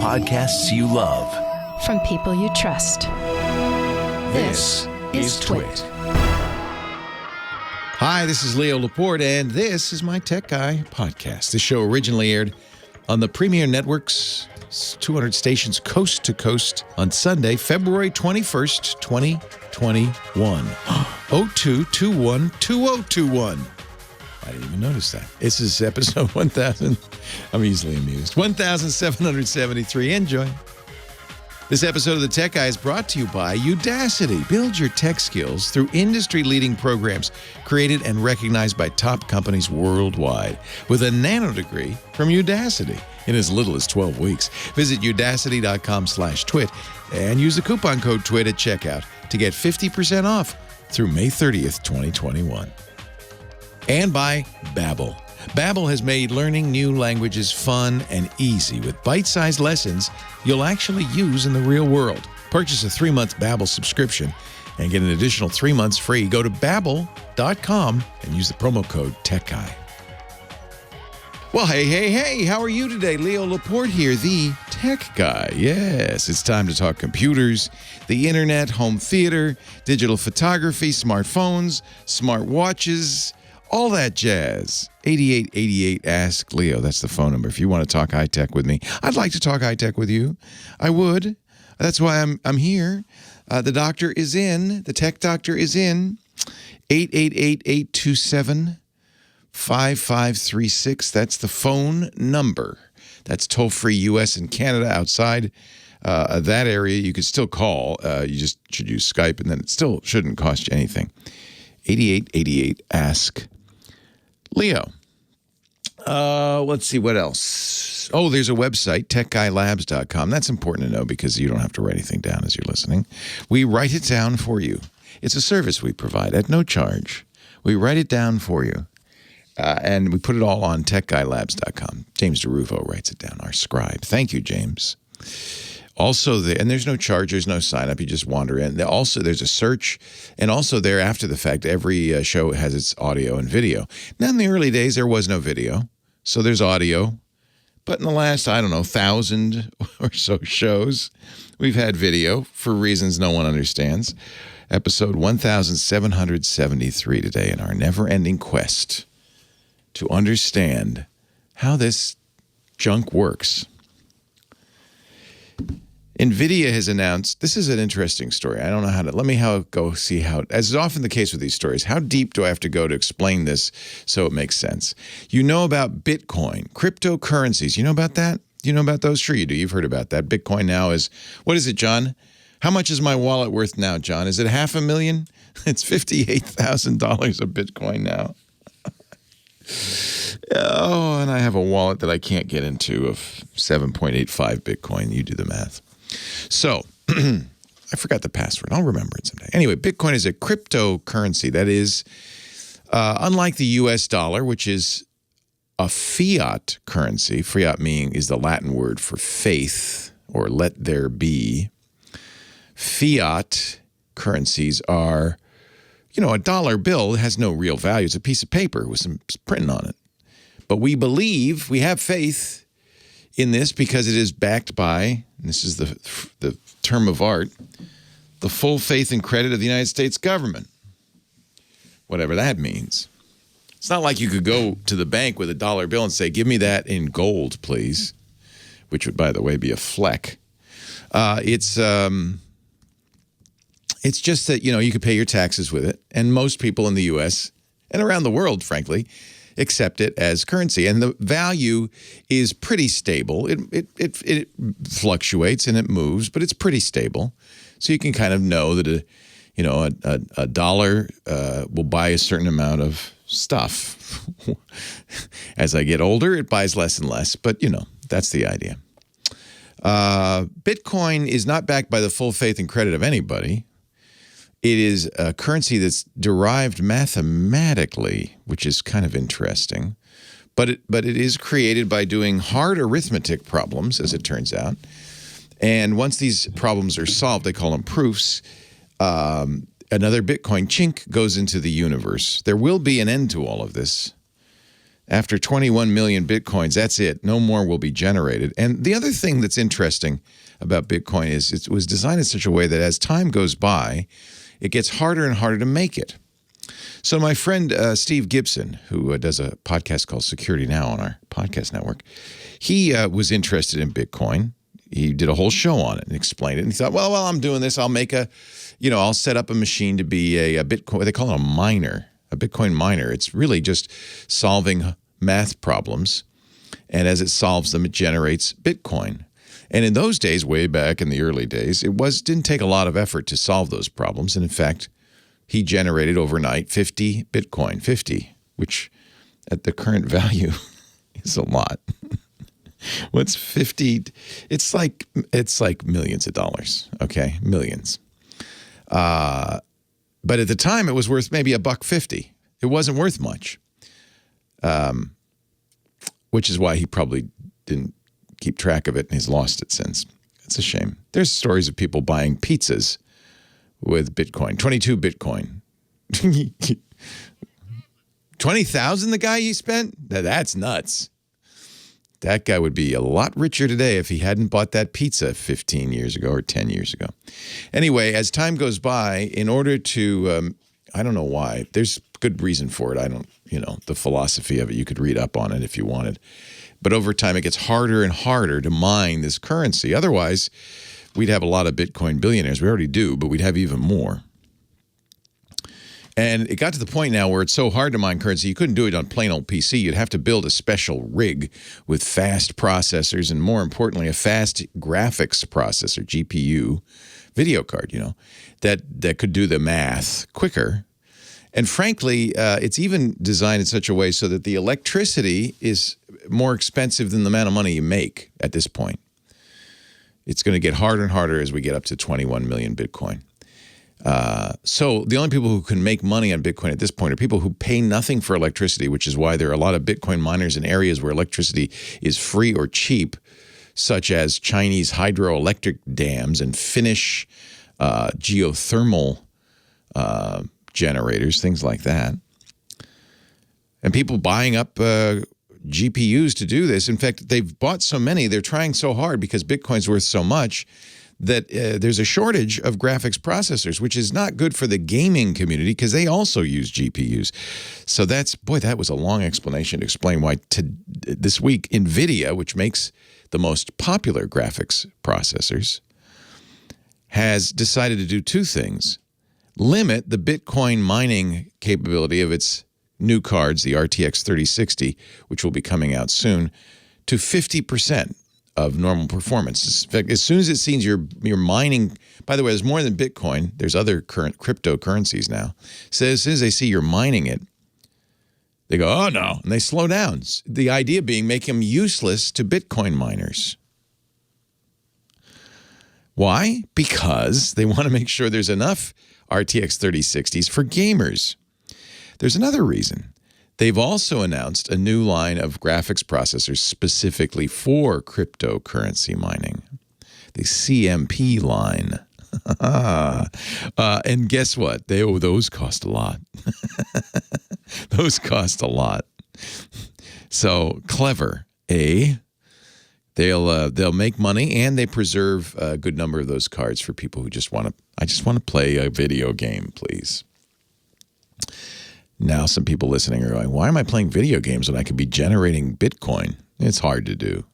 podcasts you love. From people you trust. This is TWiT. Hi, this is Leo Laporte, and this is my Tech Guy podcast. This show originally aired on the Premier Network's 200 stations coast to coast on Sunday, February 21st, 2021. 0221-2021. I didn't even notice that. This is episode 1000. I'm easily amused. 1773. Enjoy. This episode of the Tech Guy is brought to you by Udacity. Build your tech skills through industry-leading programs created and recognized by top companies worldwide with a nano degree from Udacity in as little as 12 weeks. Visit udacity.com/twit and use the coupon code TWIT at checkout to get 50% off through May 30th, 2021. And by Babbel. Babbel has made learning new languages fun and easy with bite-sized lessons you'll actually use in the real world. Purchase a 3-month Babbel subscription and get an additional 3 months free. Go to Babbel.com and use the promo code TechGuy. Well, hey, how are you today? Leo Laporte here, the Tech Guy. Yes, it's time to talk computers, the internet, home theater, digital photography, smartphones, smartwatches, all that jazz. 8888 Ask Leo. That's the phone number. If you want to talk high tech with me, I'd like to talk high tech with you. I would. That's why I'm here. The doctor is in. The tech doctor is in. 888-827-5536. That's the phone number. That's toll free U.S. and Canada. Outside that area, you could still call. You just should use Skype, and then it still shouldn't cost you anything. 8888 Ask Leo. Let's see, what else? Oh, there's a website, techguylabs.com. That's important to know because you don't have to write anything down as you're listening. We write it down for you. It's a service we provide at no charge. We write it down for you. And we put it all on techguylabs.com. James DeRufo writes it down, our scribe. Thank you, James. Also there, and there's no charge, there's no sign up, you just wander in. Also, there's a search, and also there after the fact, every show has its audio and video. Now, in the early days, there was no video, so there's audio. But in the last, 1,000 or so shows, we've had video for reasons no one understands. Episode 1773 today in our never-ending quest to understand how this junk works. NVIDIA has announced, this is an interesting story. I don't know how to, let me go see how, as is often the case with these stories, how deep do I have to go to explain this so it makes sense? You know about Bitcoin, cryptocurrencies. You know about that? You know about those? Sure you do. You've heard about that. Bitcoin now is, what is it, John? How much is my wallet worth now, John? Is it $500,000? It's $58,000 a Bitcoin now. Oh, and I have a wallet that I can't get into of 7.85 Bitcoin. You do the math. So, I forgot the password. I'll remember it someday. Anyway, Bitcoin is a cryptocurrency. That is, unlike the U.S. dollar, which is a fiat currency. Fiat meaning is the Latin word for faith or let there be. Fiat currencies are, a dollar bill has no real value. It's a piece of paper with some printing on it. But we believe, we have faith in this because it is backed by, and this is the term of art, the full faith and credit of the United States government. Whatever that means. It's not like you could go to the bank with a dollar bill and say, give me that in gold, please, which would, by the way, be a fleck. It's just that, you could pay your taxes with it, and most people in the U.S. and around the world, frankly, accept it as currency, and the value is pretty stable. It fluctuates and it moves, but it's pretty stable. So you can kind of know that a dollar will buy a certain amount of stuff. As I get older, it buys less and less, but that's the idea. Bitcoin is not backed by the full faith and credit of anybody. It is a currency that's derived mathematically, which is kind of interesting. But it is created by doing hard arithmetic problems, as it turns out. And once these problems are solved, they call them proofs, another Bitcoin chink goes into the universe. There will be an end to all of this. After 21 million Bitcoins, that's it. No more will be generated. And the other thing that's interesting about Bitcoin is it was designed in such a way that as time goes by, it gets harder and harder to make it. So my friend Steve Gibson, who does a podcast called Security Now on our podcast network, he was interested in Bitcoin. He did a whole show on it and explained it. And he thought, well, while I'm doing this, I'll make I'll set up a machine to be a Bitcoin, they call it a miner, a Bitcoin miner. It's really just solving math problems. And as it solves them, it generates Bitcoin. And in those days, way back in the early days, it didn't take a lot of effort to solve those problems. And in fact, he generated overnight 50 Bitcoin, 50, which at the current value is a lot. What's 50? It's like millions of dollars, okay? Millions. But at the time, it was worth maybe $1.50. It wasn't worth much, which is why he probably didn't keep track of it and he's lost it since. It's a shame. There's stories of people buying pizzas with Bitcoin, 22 Bitcoin. 20,000 the guy he spent? That's nuts. That guy would be a lot richer today if he hadn't bought that pizza 15 years ago or 10 years ago. Anyway, as time goes by, in order to, I don't know why, there's good reason for it. I don't, the philosophy of it, you could read up on it if you wanted. But over time, it gets harder and harder to mine this currency. Otherwise, we'd have a lot of Bitcoin billionaires. We already do, but we'd have even more. And it got to the point now where it's so hard to mine currency, you couldn't do it on plain old PC. You'd have to build a special rig with fast processors and, more importantly, a fast graphics processor, GPU, video card, that could do the math quicker. And frankly, it's even designed in such a way so that the electricity is more expensive than the amount of money you make at this point. It's going to get harder and harder as we get up to 21 million Bitcoin. So the only people who can make money on Bitcoin at this point are people who pay nothing for electricity, which is why there are a lot of Bitcoin miners in areas where electricity is free or cheap, such as Chinese hydroelectric dams and Finnish geothermal generators, things like that. And people buying up GPUs to do this. In fact, they've bought so many, they're trying so hard because Bitcoin's worth so much that there's a shortage of graphics processors, which is not good for the gaming community because they also use GPUs. So that was a long explanation to explain why this week NVIDIA, which makes the most popular graphics processors, has decided to do two things. Limit the Bitcoin mining capability of its new cards, the RTX 3060, which will be coming out soon, to 50% of normal performance. In fact, as soon as it sees you're mining, by the way, there's more than Bitcoin. There's other current cryptocurrencies now. So as soon as they see you're mining it, they go, oh no, and they slow down. The idea being make them useless to Bitcoin miners. Why? Because they want to make sure there's enough RTX 3060s for gamers. There's another reason. They've also announced a new line of graphics processors specifically for cryptocurrency mining, the CMP line. And guess what? Those cost a lot. Those cost a lot. So clever, eh? They'll make money and they preserve a good number of those cards for people who I just want to play a video game, please. Now some people listening are going, why am I playing video games when I could be generating Bitcoin? It's hard to do.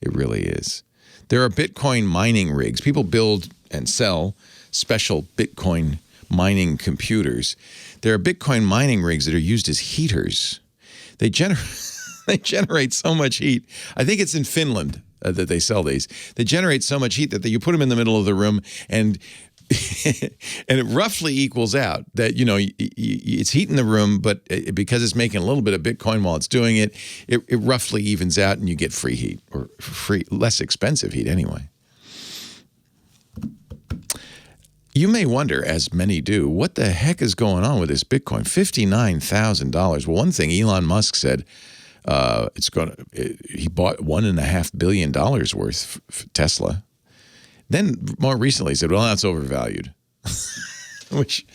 It really is. There are Bitcoin mining rigs. People build and sell special Bitcoin mining computers. There are Bitcoin mining rigs that are used as heaters. They generate so much heat. I think it's in Finland that they sell these. They generate so much heat that you put them in the middle of the room and and it roughly equals out that, it's heat in the room, but because it's making a little bit of Bitcoin while it's doing it, it roughly evens out and you get free heat or less expensive heat anyway. You may wonder, as many do, what the heck is going on with this Bitcoin? $59,000. Well, one thing Elon Musk said, he bought $1.5 billion worth for Tesla. Then more recently he said, well, that's overvalued, which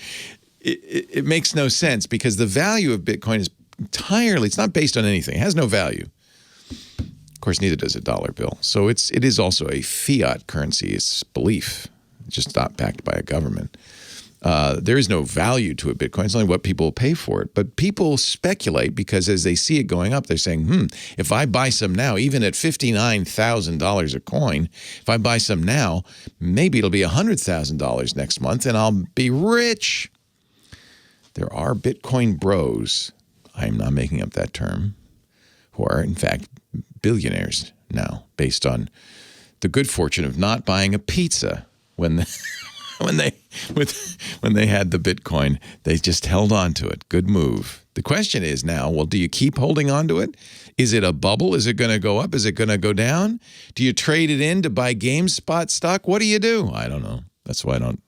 it makes no sense because the value of Bitcoin is entirely, it's not based on anything. It has no value. Of course, neither does a dollar bill. So it is also a fiat currency. It's belief, just not backed by a government. There is no value to a Bitcoin. It's only what people pay for it. But people speculate because as they see it going up, they're saying, if I buy some now, even at $59,000 a coin, if I buy some now, maybe it'll be $100,000 next month and I'll be rich. There are Bitcoin bros, I'm not making up that term, who are in fact billionaires now based on the good fortune of not buying a pizza when they had the Bitcoin. They just held on to it. Good move. The question is now, well, do you keep holding on to it? Is it a bubble? Is it going to go up? Is it going to go down? Do you trade it in to buy GameSpot stock? What do you do? I don't know. That's why I don't.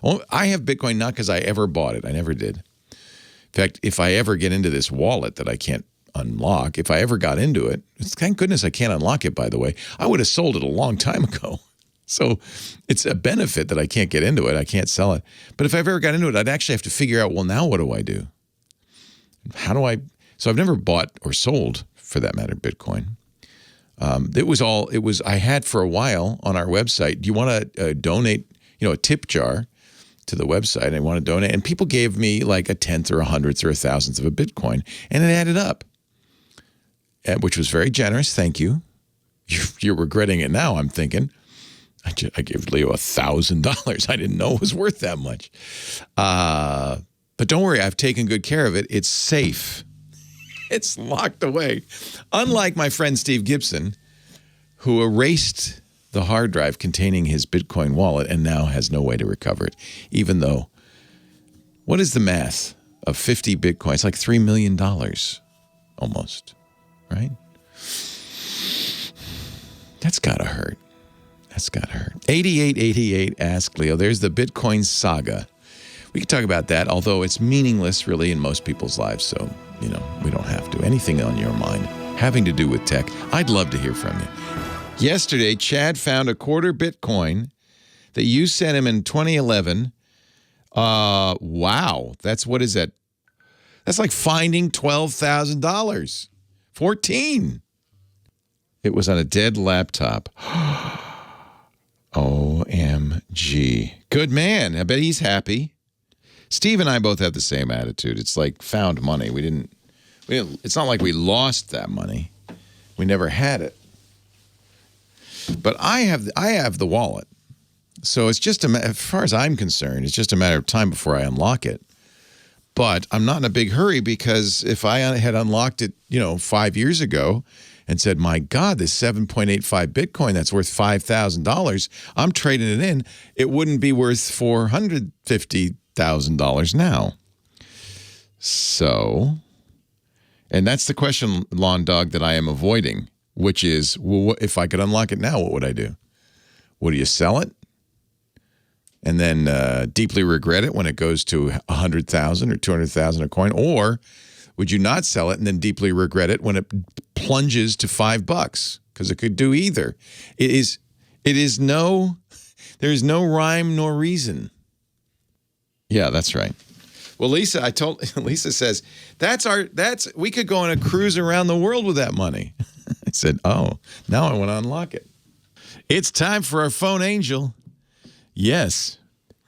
Well, I have Bitcoin not because I ever bought it. I never did. In fact, if I ever get into this wallet that I can't unlock, if I ever got into it, thank goodness I can't unlock it, by the way. I would have sold it a long time ago. So it's a benefit that I can't get into it. I can't sell it. But if I've ever got into it, I'd actually have to figure out, well, now what do I do? How do I? So I've never bought or sold, for that matter, Bitcoin. I had for a while on our website, do you want to donate, a tip jar to the website? I want to donate. And people gave me like a tenth or a hundredth or a thousandth of a Bitcoin. And it added up, which was very generous. Thank you. You're regretting it now, I'm thinking. I gave Leo $1,000. I didn't know it was worth that much. But don't worry, I've taken good care of it. It's safe. It's locked away. Unlike my friend Steve Gibson, who erased the hard drive containing his Bitcoin wallet and now has no way to recover it, even though, what is the math of 50 Bitcoin? It's like $3 million almost, right? That's got to hurt. That's got to hurt. 8888 asked Leo, there's the Bitcoin saga. We could talk about that, although it's meaningless really in most people's lives. So, we don't have to. Anything on your mind having to do with tech, I'd love to hear from you. Yesterday, Chad found a quarter Bitcoin that you sent him in 2011. Wow. What is that? That's like finding $12,000. 14. It was on a dead laptop. OMG. Good man. I bet he's happy. Steve and I both have the same attitude. It's like found money. We didn't it's not like we lost that money. We never had it. But I have the wallet. So it's just as far as I'm concerned, it's just a matter of time before I unlock it. But I'm not in a big hurry because if I had unlocked it, 5 years ago and said, my God, this 7.85 Bitcoin that's worth $5,000, I'm trading it in, it wouldn't be worth $450,000 now. So, and that's the question, Lawn Dog, that I am avoiding, which is, well, if I could unlock it now, what would I do? Would you sell it and then deeply regret it when it goes to 100,000 or 200,000 a coin? Or would you not sell it and then deeply regret it when it plunges to $5? Because it could do either. There is no rhyme nor reason. Yeah, that's right. Well, Lisa says, we could go on a cruise around the world with that money. I said, oh, now I want to unlock it. It's time for our phone angel. Yes.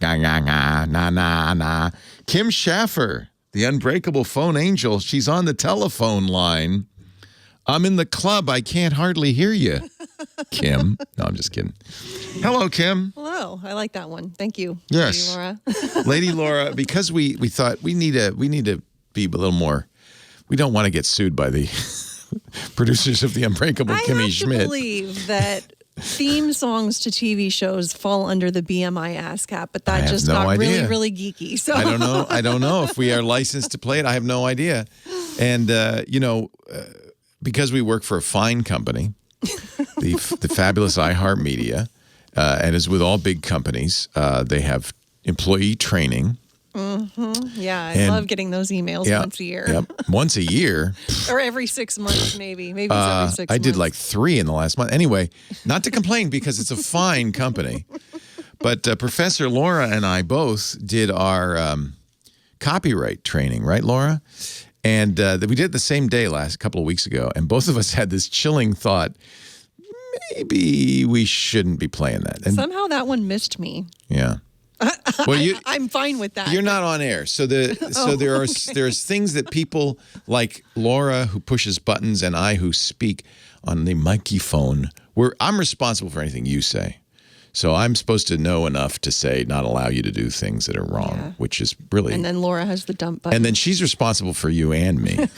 Na. Kim Schaffer, the unbreakable phone angel. She's on the telephone line. I'm in the club. I can't hardly hear you. Kim. No, I'm just kidding. Hello, Kim. Hello. I like that one. Thank you. Yes. Lady Laura. Lady Laura, because we thought we need to be a little more, we don't want to get sued by the producers of the Unbreakable Kimmy Schmidt. I believe that theme songs to TV shows fall under the BMI ASCAP, but that just got really, really geeky. So I don't know if we are licensed to play it. I have no idea. And because we work for a fine company, the fabulous iHeartMedia, and as with all big companies, they have employee training. Mm-hmm. Yeah, I love getting those emails once a year. Yep, once a year. Or every 6 months, maybe. Maybe it's every 6 months. I did like 3 in the last month. Anyway, not to complain because it's a fine company. But Professor Laura and I both did our copyright training, right, Laura? And we did it the same day a couple of weeks ago, and both of us had this chilling thought, maybe we shouldn't be playing that. And somehow that one missed me. yeah. Well, I'm fine with that. You're not on air, so there's things that people like Laura who pushes buttons and I who speak on the microphone. I'm responsible for anything you say, so I'm supposed to know enough to say not allow you to do things that are wrong, which is really. And then Laura has the dump button. And then she's responsible for you and me.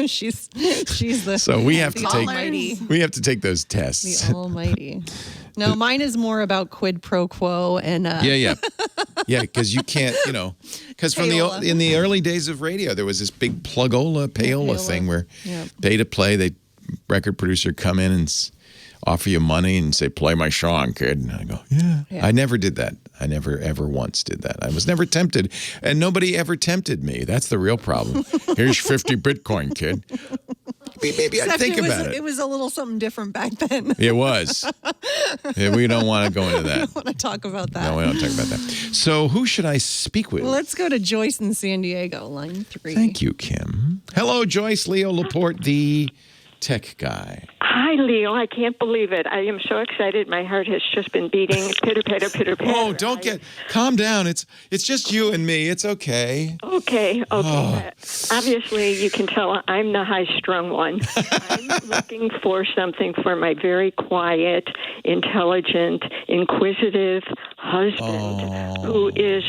she's the. So we have to almighty. take those tests. The almighty. No, mine is more about quid pro quo and. Yeah, because you can't, because in the early days of radio, there was this big payola thing where pay to play, the record producer come in and offer you money and say, play my song, kid. And I go, yeah. I never did that. I never, ever once did that. I was never tempted, and nobody ever tempted me. That's the real problem. Here's 50 Bitcoin, kid. Maybe I'd think about it. It was a little something different back then. It was. Yeah, we don't want to go into that. We don't want to talk about that. No, we don't talk about that. So who should I speak with? Well, let's go to Joyce in San Diego, line 3. Thank you, Kim. Hello, Joyce. Leo Laporte, the tech guy. Hi, Leo. I can't believe it. I am so excited. My heart has just been beating pitter, patter, pitter, patter. Oh, calm down. It's just you and me. It's okay. Okay. Oh. Obviously, you can tell I'm the high-strung one. I'm looking for something for my very quiet, intelligent, inquisitive husband who is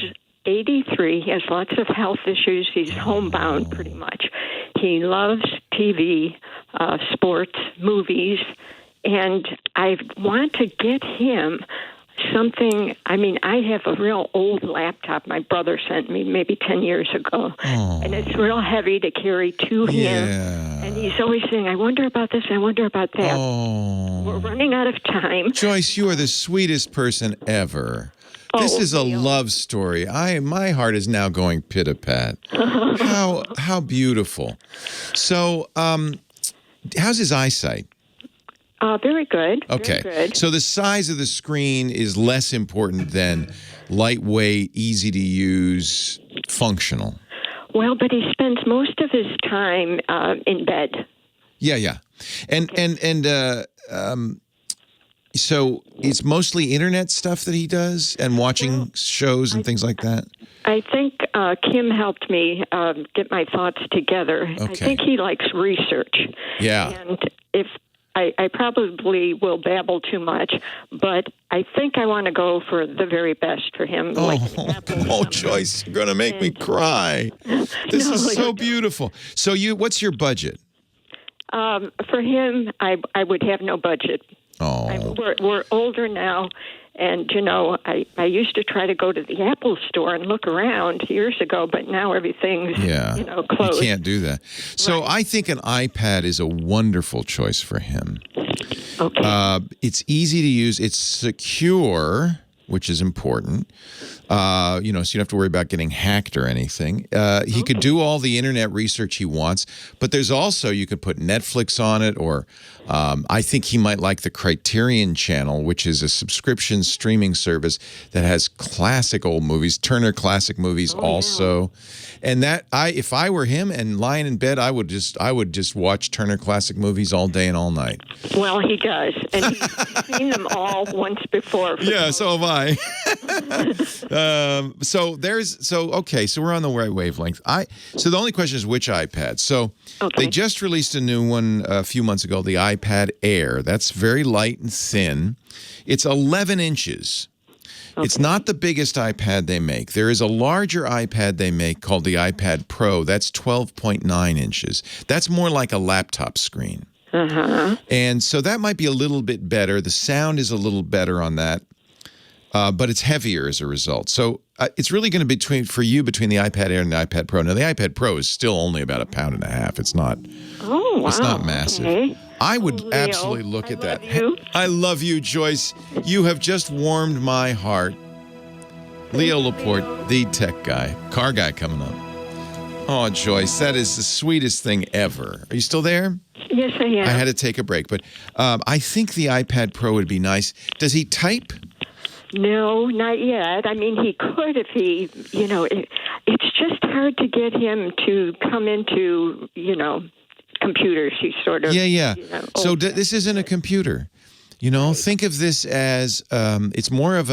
83. He has lots of health issues. He's homebound pretty much. He loves TV, sports, movies, and I want to get him something. I mean, I have a real old laptop my brother sent me maybe 10 years ago, and it's real heavy to carry to him. And he's always saying, I wonder about this, I wonder about that. We're running out of time. Joyce, you are the sweetest person ever. This is a love story. My heart is now going pit-a-pat. How beautiful. So, how's his eyesight? Very good. Okay. Very good. So the size of the screen is less important than lightweight, easy to use, functional. Well, but he spends most of his time in bed. Yeah. So it's mostly internet stuff that he does and watching shows and things like that? I think Kim helped me get my thoughts together. Okay. I think he likes research. Yeah. And if I probably will babble too much, but I think I want to go for the very best for him. Joyce, you're going to make me cry. This is so beautiful. So what's your budget? For him, I would have no budget. We're older now, and, I used to try to go to the Apple store and look around years ago, but now everything's, closed. You can't do that. So right. I think an iPad is a wonderful choice for him. Okay. It's easy to use. It's secure, which is important. So you don't have to worry about getting hacked or anything. He could do all the internet research he wants, but there's also, you could put Netflix on it, or I think he might like the Criterion Channel, which is a subscription streaming service that has classic old movies, Turner Classic Movies also. Yeah. And if I were him and lying in bed, I would just watch Turner Classic Movies all day and all night. Well, he does, and he's seen them all once before. Yeah, so have I. So we're on the right wavelength. So the only question is which iPad. So they just released a new one a few months ago, the iPad Air. That's very light and thin. It's 11 inches. Okay. It's not the biggest iPad they make. There is a larger iPad they make called the iPad Pro. That's 12.9 inches. That's more like a laptop screen. Uh-huh. And so that might be a little bit better. The sound is a little better on that. But it's heavier as a result. So it's really going to be between the iPad Air and the iPad Pro. Now, the iPad Pro is still only about 1.5 pounds. It's not. Oh, wow. It's not massive. Okay. I would absolutely look at that. I love you, Joyce. You have just warmed my heart. Leo Laporte, the tech guy, car guy coming up. Oh, Joyce, that is the sweetest thing ever. Are you still there? Yes, I am. I had to take a break, but I think the iPad Pro would be nice. Does he type? No, not yet. I mean, he could if he, it's just hard to get him to come into, computers. He's sort of... Yeah. So this isn't a computer. Think of this as, it's more of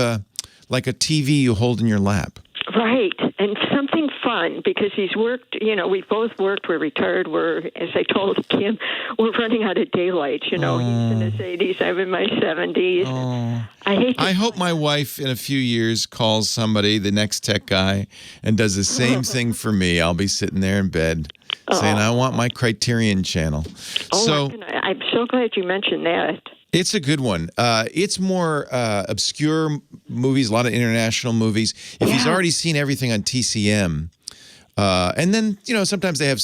like a TV you hold in your lap. Right. And something fun, because he's worked, we both worked, we're retired, as I told Kim, we're running out of daylight, He's in his 80s, I'm in my 70s. I hope my wife in a few years calls somebody, the next tech guy, and does the same thing for me. I'll be sitting there in bed saying, I want my Criterion channel. I'm so glad you mentioned that. It's a good one. It's more obscure movies, a lot of international movies. If he's already seen everything on TCM, and then sometimes they have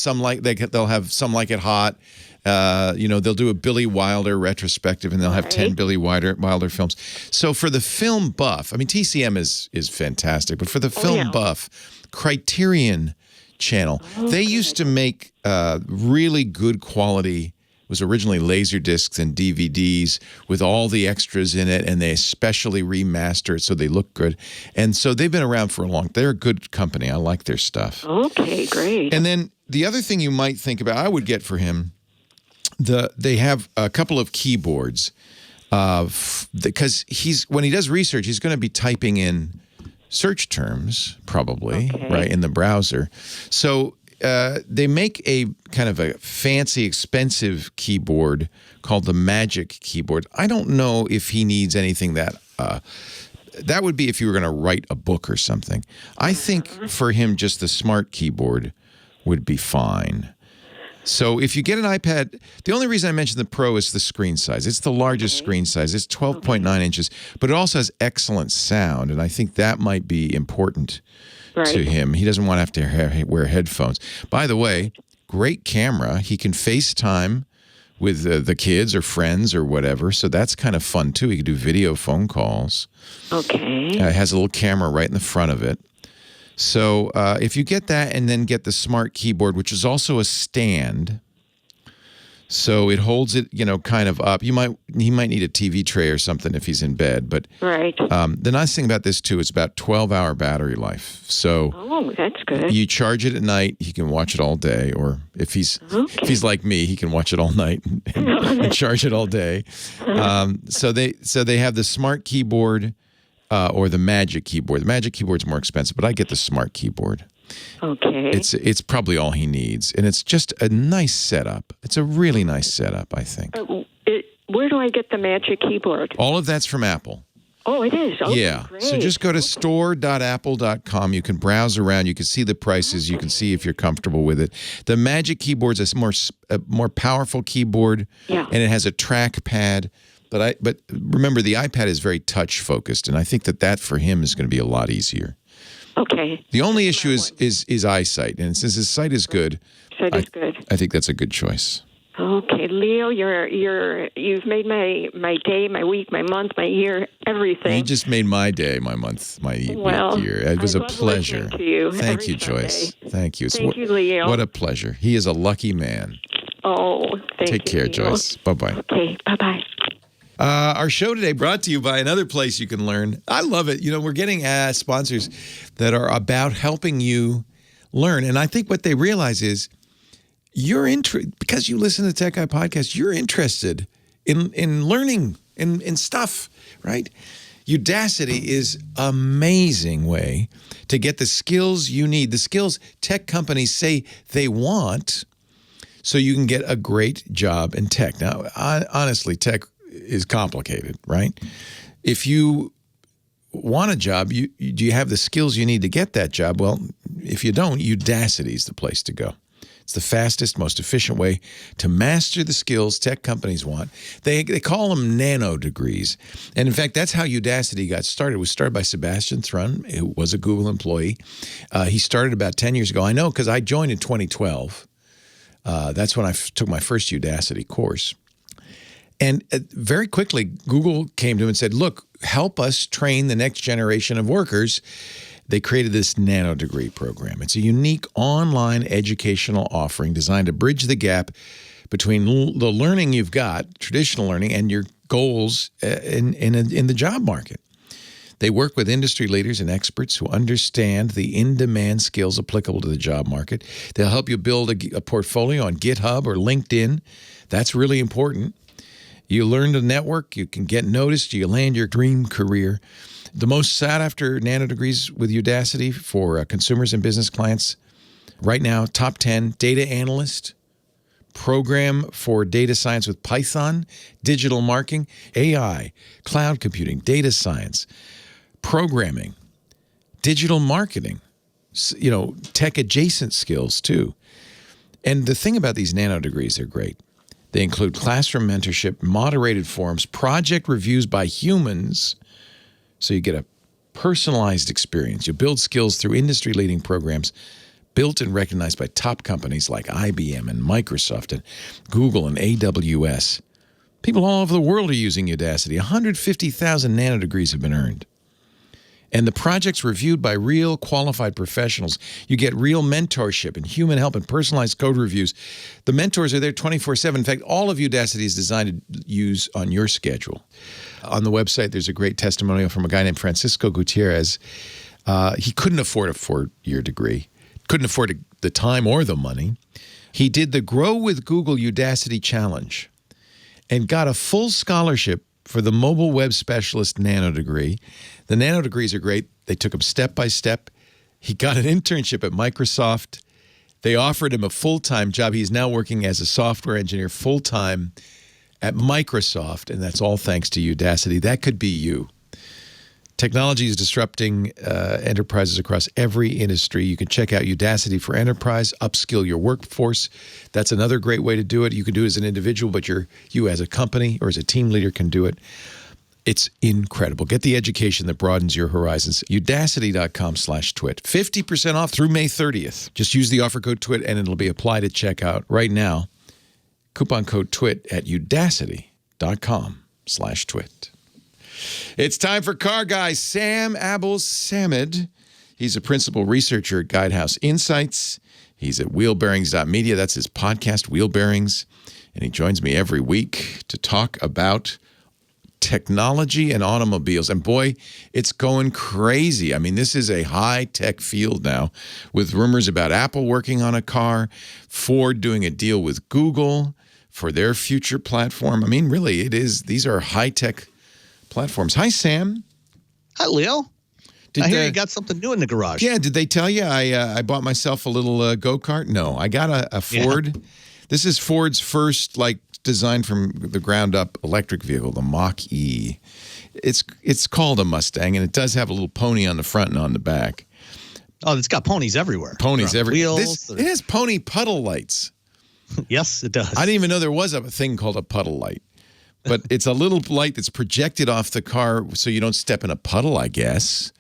they'll have Some Like It Hot. They'll do a Billy Wilder retrospective, and they'll have 10 Billy Wilder films. So for the film buff, I mean TCM is fantastic, but for the film buff, Criterion Channel, they used to make really good quality. It was originally laser discs and DVDs with all the extras in it, and they especially remastered it so they look good. And so they've been around for a long time. They're a good company. I like their stuff. Okay, great. And then the other thing you might think about, I would get for him, they have a couple of keyboards because when he does research, he's going to be typing in search terms probably, right, in the browser. So they make a kind of a fancy, expensive keyboard called the Magic keyboard. I don't know if he needs anything that would be if you were going to write a book or something. I think for him, just the Smart keyboard would be fine. So if you get an iPad, the only reason I mentioned the Pro is the screen size. It's the largest screen size. It's 12.9 inches, but it also has excellent sound, and I think that might be important to him. He doesn't want to have to wear headphones. By the way, great camera. He can FaceTime with the kids or friends or whatever, so that's kind of fun too. He can do video phone calls. Okay. It has a little camera right in the front of it. So if you get that and then get the Smart keyboard, which is also a stand, so it holds it, kind of up. He might need a TV tray or something if he's in bed. But the nice thing about this too, it's about 12-hour battery life. So that's good. You charge it at night, he can watch it all day. Or if he's like me, he can watch it all night and charge it all day. So they have the Smart keyboard. Or the Magic keyboard. The Magic keyboard's more expensive, but I get the Smart keyboard. Okay. It's probably all he needs, and it's just a nice setup. It's a really nice setup, I think. Where do I get the Magic keyboard? All of that's from Apple. Oh, it is? Okay, yeah. Great. So just go to store.apple.com. You can browse around. You can see the prices. You can see if you're comfortable with it. The Magic keyboard's a more powerful keyboard, and it has a trackpad. But remember, the iPad is very touch focused, and I think that for him is going to be a lot easier. Okay. The only issue is eyesight, and since his sight is good, I think that's a good choice. Okay, Leo, you've made my day, my week, my month, my year, everything. You just made my day, my month, my week, year. It was a pleasure. To you Thank you, Joyce. Thank you. Thank you, Leo. What a pleasure. He is a lucky man. Oh, thank you. Take care, Leo. Joyce. Bye-bye. Okay, bye-bye. Our show today brought to you by another place you can learn. I love it. We're getting sponsors that are about helping you learn. And I think what they realize is because you listen to Tech Guy Podcast, you're interested in learning in stuff, right? Udacity is an amazing way to get the skills you need, the skills tech companies say they want, so you can get a great job in tech. Now, honestly, tech is complicated, right? If you want a job, do you have the skills you need to get that job? Well, if you don't, Udacity is the place to go. It's the fastest, most efficient way to master the skills tech companies want. They call them nano degrees. And in fact, that's how Udacity got started. It was started by Sebastian Thrun, who was a Google employee. He started about 10 years ago. I know because I joined in 2012. That's when I took my first Udacity course. And very quickly, Google came to him and said, look, help us train the next generation of workers. They created this nano degree program. It's a unique online educational offering designed to bridge the gap between the learning you've got, traditional learning, and your goals in the job market. They work with industry leaders and experts who understand the in-demand skills applicable to the job market. They'll help you build a portfolio on GitHub or LinkedIn. That's really important. You learn to network, you can get noticed, you land your dream career. The most sought after nanodegrees with Udacity for consumers and business clients right now, top 10, data analyst, program for data science with Python, digital marketing, AI, cloud computing, data science, programming, digital marketing, tech adjacent skills too. And the thing about these nanodegrees, they're great. They include classroom mentorship, moderated forums, project reviews by humans, so you get a personalized experience. You build skills through industry-leading programs built and recognized by top companies like IBM and Microsoft and Google and AWS. People all over the world are using Udacity. 150,000 nanodegrees have been earned. And the project's reviewed by real qualified professionals. You get real mentorship and human help and personalized code reviews. The mentors are there 24/7. In fact, all of Udacity is designed to use on your schedule. On the website, there's a great testimonial from a guy named Francisco Gutierrez. He couldn't afford a four-year degree, couldn't afford the time or the money. He did the Grow with Google Udacity Challenge and got a full scholarship for the Mobile Web Specialist Nano degree. The Nano degrees are great. They took him step by step. He got an internship at Microsoft. They offered him a full-time job. He's now working as a software engineer full-time at Microsoft, and that's all thanks to Udacity. That could be you. Technology is disrupting enterprises across every industry. You can check out Udacity for Enterprise, upskill your workforce. That's another great way to do it. You can do it as an individual, but you as a company or as a team leader can do it. It's incredible. Get the education that broadens your horizons. Udacity.com/twit. 50% off through May 30th. Just use the offer code TWIT and it'll be applied at checkout right now. Coupon code TWIT at Udacity.com/twit. It's time for Car Guy Sam Abuelsamid. He's a principal researcher at Guidehouse Insights. He's at wheelbearings.media. That's his podcast, Wheel Bearings. And he joins me every week to talk about technology and automobiles. And boy, it's going crazy. I mean, this is a high-tech field now with rumors about Apple working on a car, Ford doing a deal with Google for their future platform. I mean, really, it is. These are high-tech platforms. Hi, Sam. Hi, Leo. I hear you got something new in the garage. Yeah, did they tell you I bought myself a little go-kart? No, I got a Ford. Yeah. This is Ford's first, designed from the ground up electric vehicle, the Mach-E. It's called a Mustang, and it does have a little pony on the front and on the back. Oh, it's got ponies everywhere. Ponies everywhere. It has pony puddle lights. Yes, it does. I didn't even know there was a thing called a puddle light. But it's a little light that's projected off the car so you don't step in a puddle, I guess.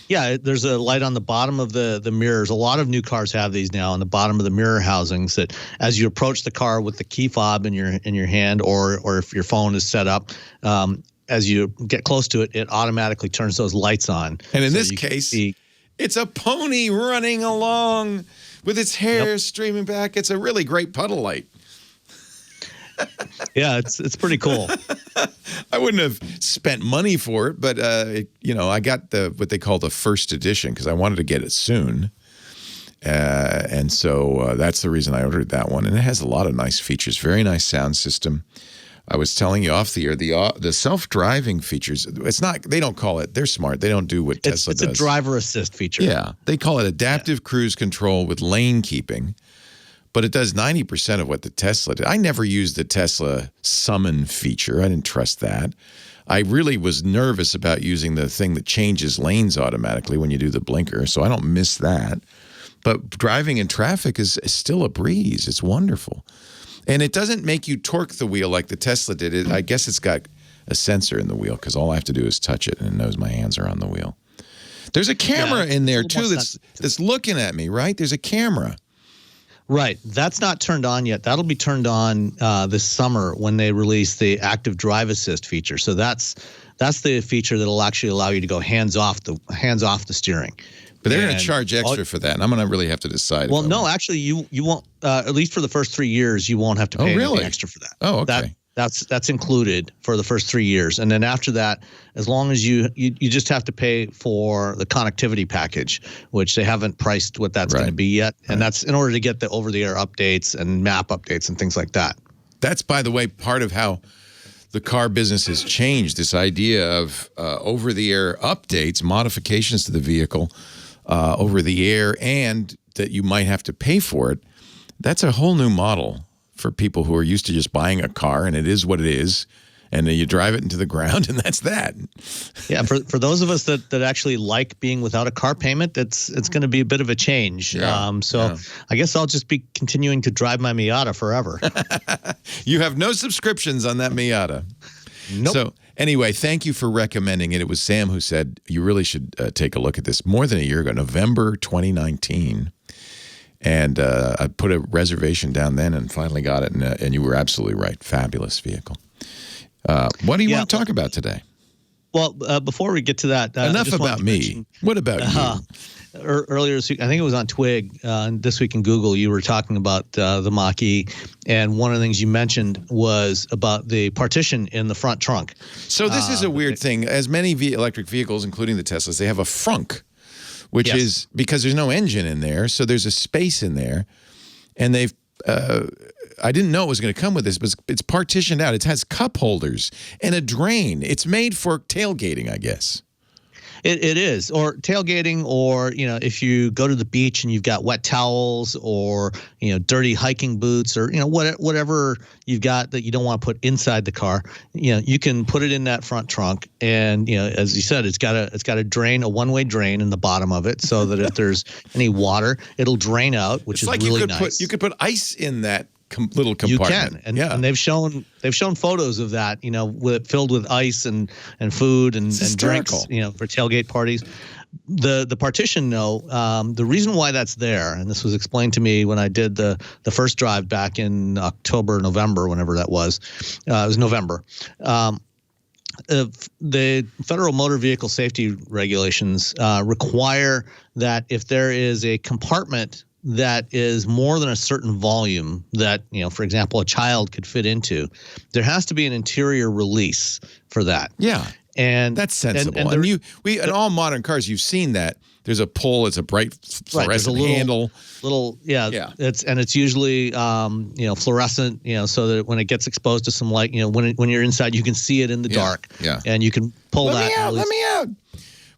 Yeah, there's a light on the bottom of the mirrors. A lot of new cars have these now on the bottom of the mirror housings that as you approach the car with the key fob in your hand or if your phone is set up, as you get close to it, it automatically turns those lights on. And in this case, it's a pony running along with its hair streaming back. It's a really great puddle light. Yeah, it's pretty cool. I wouldn't have spent money for it, but I got what they call the first edition because I wanted to get it soon, and so that's the reason I ordered that one. And it has a lot of nice features, very nice sound system. I was telling you off the air the self-driving features. It's not. They don't call it. They're smart. They don't do what Tesla does. It's a driver assist feature. Yeah, they call it adaptive cruise control with lane keeping. But it does 90% of what the Tesla did. I never used the Tesla summon feature. I didn't trust that. I really was nervous about using the thing that changes lanes automatically when you do the blinker, so I don't miss that. But driving in traffic is still a breeze. It's wonderful. And it doesn't make you torque the wheel like the Tesla did. I guess it's got a sensor in the wheel because all I have to do is touch it and it knows my hands are on the wheel. There's a camera in there, too, that's looking at me, right? There's a camera. Right. That's not turned on yet. That'll be turned on this summer when they release the active drive assist feature. So that's the feature that'll actually allow you to go hands off the steering. But they're going to charge extra for that, and I'm going to really have to decide. Well, no, actually, you won't. At least for the first 3 years, you won't have to pay anything extra for that. Oh, okay. That's included for the first 3 years, and then after that, as long as you just have to pay for the connectivity package, which they haven't priced what that's going to be yet, and that's in order to get the over-the-air updates and map updates and things like that. That's, by the way, part of how the car business has changed. This idea of over-the-air updates, modifications to the vehicle over the air, and that you might have to pay for it. That's a whole new model for people who are used to just buying a car, and it is what it is, and then you drive it into the ground, and that's that. Yeah, for those of us that actually like being without a car payment, it's going to be a bit of a change. I guess I'll just be continuing to drive my Miata forever. You have no subscriptions on that Miata. Nope. So anyway, thank you for recommending it. It was Sam who said you really should take a look at this more than a year ago, November 2019. And I put a reservation down then and finally got it. And you were absolutely right. Fabulous vehicle. What do you want to talk about today? Well, before we get to that. Enough about me. What about you? Earlier this week, I think it was on Twig, This Week in Google, you were talking about the Mach-E. And one of the things you mentioned was about the partition in the front trunk. So this is a weird thing. As many electric vehicles, including the Teslas, they have a frunk, which is because there's no engine in there, so there's a space in there, and they've. I didn't know it was going to come with this, but it's partitioned out. It has cup holders and a drain. It's made for tailgating, I guess. It is, or tailgating, or if you go to the beach and you've got wet towels, or dirty hiking boots, or whatever you've got that you don't want to put inside the car, you can put it in that front trunk, and as you said, it's got a drain, a one-way drain in the bottom of it, so that if there's any water, it'll drain out, which is like really nice. You could put ice in that little compartment. You can, and they've shown photos of that, filled with ice and food and drinks, for tailgate parties. The partition, the reason why that's there, and this was explained to me when I did the first drive back in October, November, whenever that was. It was November. The Federal Motor Vehicle Safety Regulations require that if there is a compartment that is more than a certain volume that, for example, a child could fit into, there has to be an interior release for that. Yeah. And that's sensible. And in all modern cars, you've seen that. There's a pull. It's a bright fluorescent handle. It's usually fluorescent. So that when it gets exposed to some light, when you're inside, you can see it in the dark. Yeah. And you can pull that. Let me out.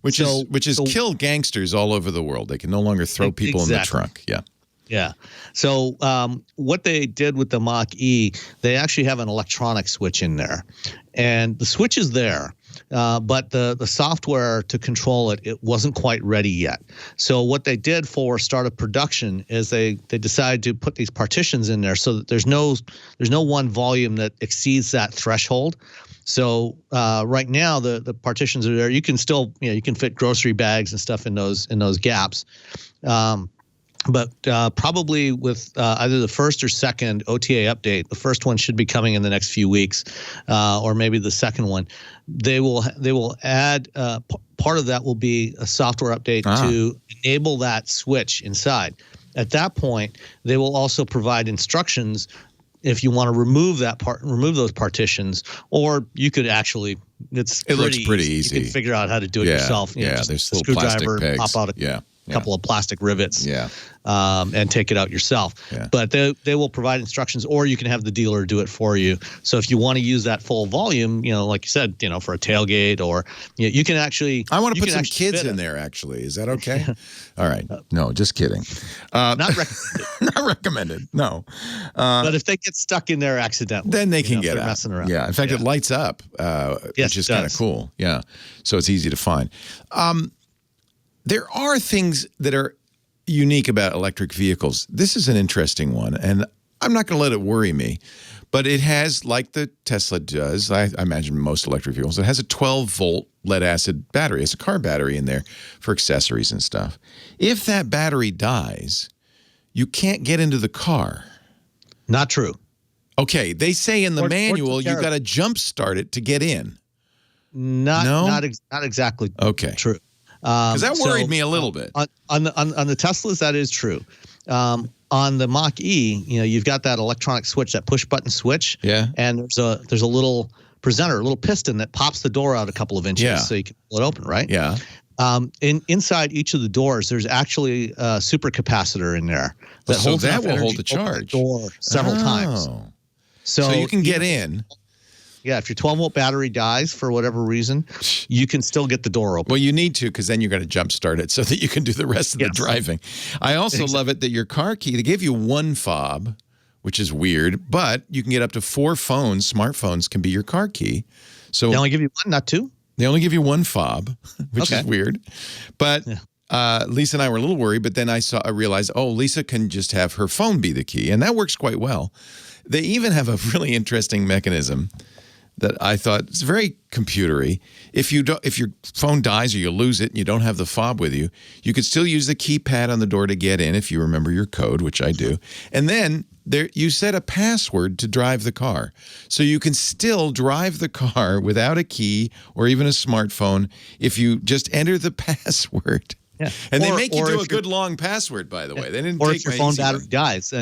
Which is kill gangsters all over the world. They can no longer throw people in the trunk. Yeah. Yeah. So what they did with the Mach-E, they actually have an electronic switch in there. And the switch is there, but the software to control it wasn't quite ready yet. So what they did for start of production is they decided to put these partitions in there so that there's no one volume that exceeds that threshold. So right now the partitions are there. You can still you can fit grocery bags and stuff in those gaps, but probably with either the first or second OTA update, the first one should be coming in the next few weeks, or maybe the second one. They will add part of that will be a software update to enable that switch inside. At that point, they will also provide instructions if you want to remove those partitions, or you could actually, it looks pretty easy. You can figure out how to do it yourself. There's a screwdriver, pop out a couple of plastic rivets, and take it out yourself. Yeah. But they will provide instructions, or you can have the dealer do it for you. So if you want to use that full volume, like you said, for a tailgate, or you can actually. I want to put some kids in there. Actually, is that okay? All right. No, just kidding. Not recommended. Not recommended. No. But if they get stuck in there accidentally, then they can get out. Messing around. Yeah. In fact, it lights up, which is kind of cool. Yeah. So it's easy to find. There are things that are unique about electric vehicles. This is an interesting one, and I'm not going to let it worry me, but it has, like the Tesla does, I imagine most electric vehicles, it has a 12-volt lead-acid battery. It's a car battery in there for accessories and stuff. If that battery dies, you can't get into the car. Not true. Okay, they say in the manual you got to jump start it to get in. Not exactly true. Because that worried me a little bit. On the Teslas, that is true. On on the Mach-E, you've got that electronic switch, that push button switch. Yeah. And there's a little presenter, a little piston that pops the door out a couple of inches so you can pull it open, right? Yeah. Inside each of the doors, there's actually a supercapacitor in there that holds that will energy hold the to open charge door several times. So you can get in. Yeah, if your 12-volt battery dies for whatever reason, you can still get the door open. Well, you need to, because then you're going to jump start it so that you can do the rest of the driving. I also love it that your car key, they give you one fob, which is weird, but you can get up to 4 phones. Smartphones can be your car key. So they only give you one, not 2? They only give you one fob, which is weird. But Lisa and I were a little worried, but then I realized, Lisa can just have her phone be the key, and that works quite well. They even have a really interesting mechanism that I thought is very computery. If your phone dies or you lose it and you don't have the fob with you, you could still use the keypad on the door to get in if you remember your code, which I do. And then you set a password to drive the car. So you can still drive the car without a key or even a smartphone if you just enter the password. Yeah. And they make you do a good long password, by the way. They didn't or take if your my phone easy battery one. dies.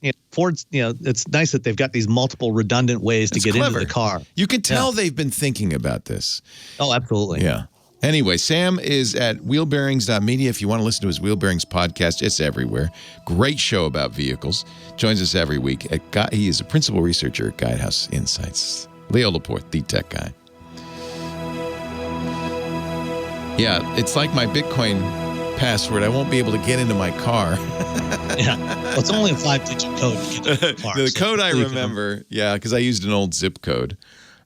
And Ford's, it's nice that they've got these multiple redundant ways to get into the car. You can tell they've been thinking about this. Oh, absolutely. Yeah. Anyway, Sam is at wheelbearings.media. If you want to listen to his Wheel Bearings podcast, it's everywhere. Great show about vehicles. Joins us every week. He is a principal researcher at Guidehouse Insights. Leo Laporte, the tech guy. Yeah, it's like my Bitcoin password. I won't be able to get into my car. Well, it's only a 5-digit code to get into the car. The code I remember, because I used an old zip code.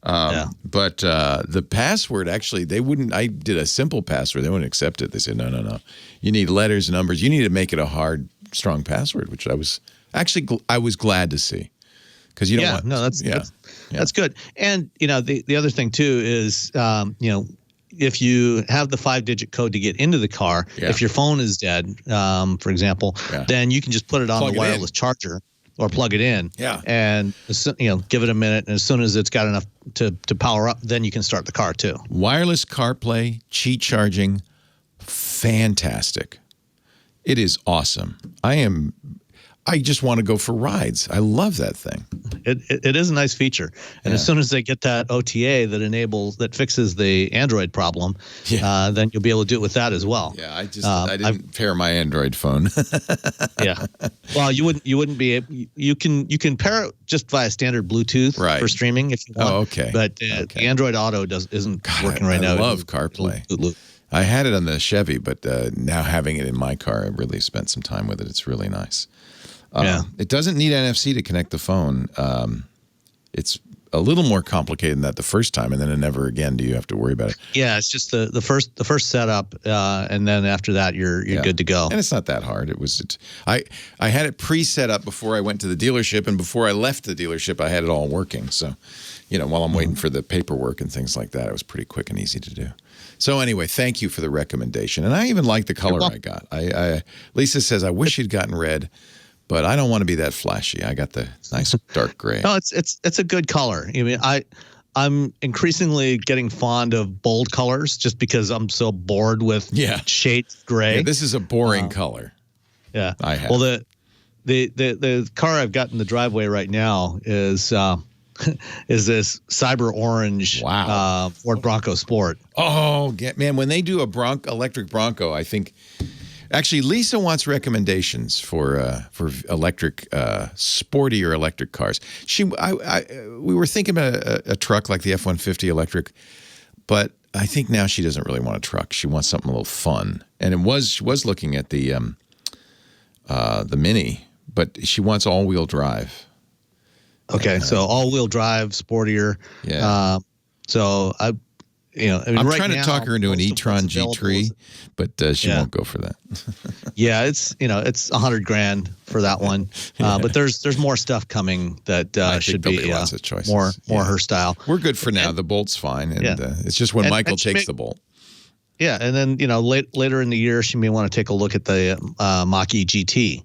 But the password, actually, I did a simple password. They wouldn't accept it. They said, no. You need letters, numbers. You need to make it a hard, strong password, which I was glad to see. Because you don't want. No, that's good. And, the other thing, too, is, if you have the 5-digit code to get into the car, if your phone is dead, for example, then you can just put it on the wireless charger or plug it in. Yeah. And, give it a minute. And as soon as it's got enough to power up, then you can start the car too. Wireless CarPlay, Qi charging, fantastic. It is awesome. I just want to go for rides. I love that thing. It is a nice feature. And as soon as they get that OTA that fixes the Android problem, then you'll be able to do it with that as well. Yeah, I didn't pair my Android phone. Well, you wouldn't be able, you can pair it just via standard Bluetooth for streaming if you want. Oh, okay. But the Android Auto isn't working right now. I love CarPlay. I had it on the Chevy, but now having it in my car, I really spent some time with it. It's really nice. It doesn't need NFC to connect the phone. It's a little more complicated than that the first time, and then never again do you have to worry about it. Yeah, it's just the first setup, and then after that you're good to go. And it's not that hard. I had it pre-set up before I went to the dealership, and before I left the dealership, I had it all working. So, while I'm waiting for the paperwork and things like that, it was pretty quick and easy to do. So anyway, thank you for the recommendation, and I even like the color I got. Lisa says I wish you'd gotten red. But I don't want to be that flashy. I got the nice dark gray. No, it's a good color. I mean, I'm increasingly getting fond of bold colors just because I'm so bored with shades gray. Yeah, this is a boring color. Yeah, I have. Well, the car I've got in the driveway right now is this cyber orange Ford Bronco Sport. Oh, man, when they do a electric Bronco, I think. Actually, Lisa wants recommendations for electric, sportier electric cars. We were thinking about a truck like the F-150 electric, but I think now she doesn't really want a truck. She wants something a little fun. And she was looking at the Mini, but she wants all-wheel drive. Okay, so all-wheel drive, sportier. Yeah. I'm trying to talk her into an e-tron G3, but she won't go for that. It's $100,000 for that one. But there's more stuff coming that should be lots of choices. More her style. We're good for now. The Bolt's fine, and it's just when Michael takes the Bolt. Yeah, and then later in the year she may want to take a look at the Mach-E GT,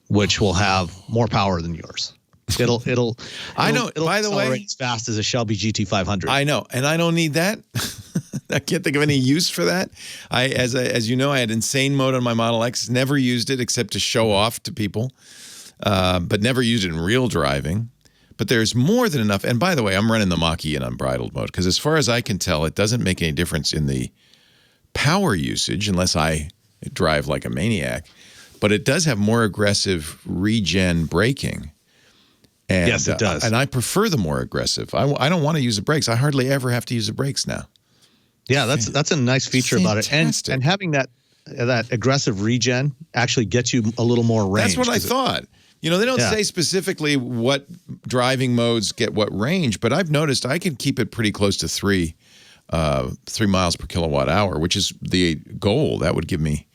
which will have more power than yours. It'll I know. By the way, as fast as a Shelby GT500. I know, and I don't need that. I can't think of any use for that. As you know, I had insane mode on my Model X. Never used it except to show off to people, but never used it in real driving. But there's more than enough. And by the way, I'm running the Mach-E in unbridled mode because as far as I can tell, it doesn't make any difference in the power usage unless I drive like a maniac. But it does have more aggressive regen braking. And, yes, it does. And I prefer the more aggressive. I don't want to use the brakes. I hardly ever have to use the brakes now. Yeah, that's a nice feature about it. And having that aggressive regen actually gets you a little more range. That's what I thought. You know, they don't say specifically what driving modes get what range, but I've noticed I can keep it pretty close to 3 miles per kilowatt hour, which is the goal. That would give me.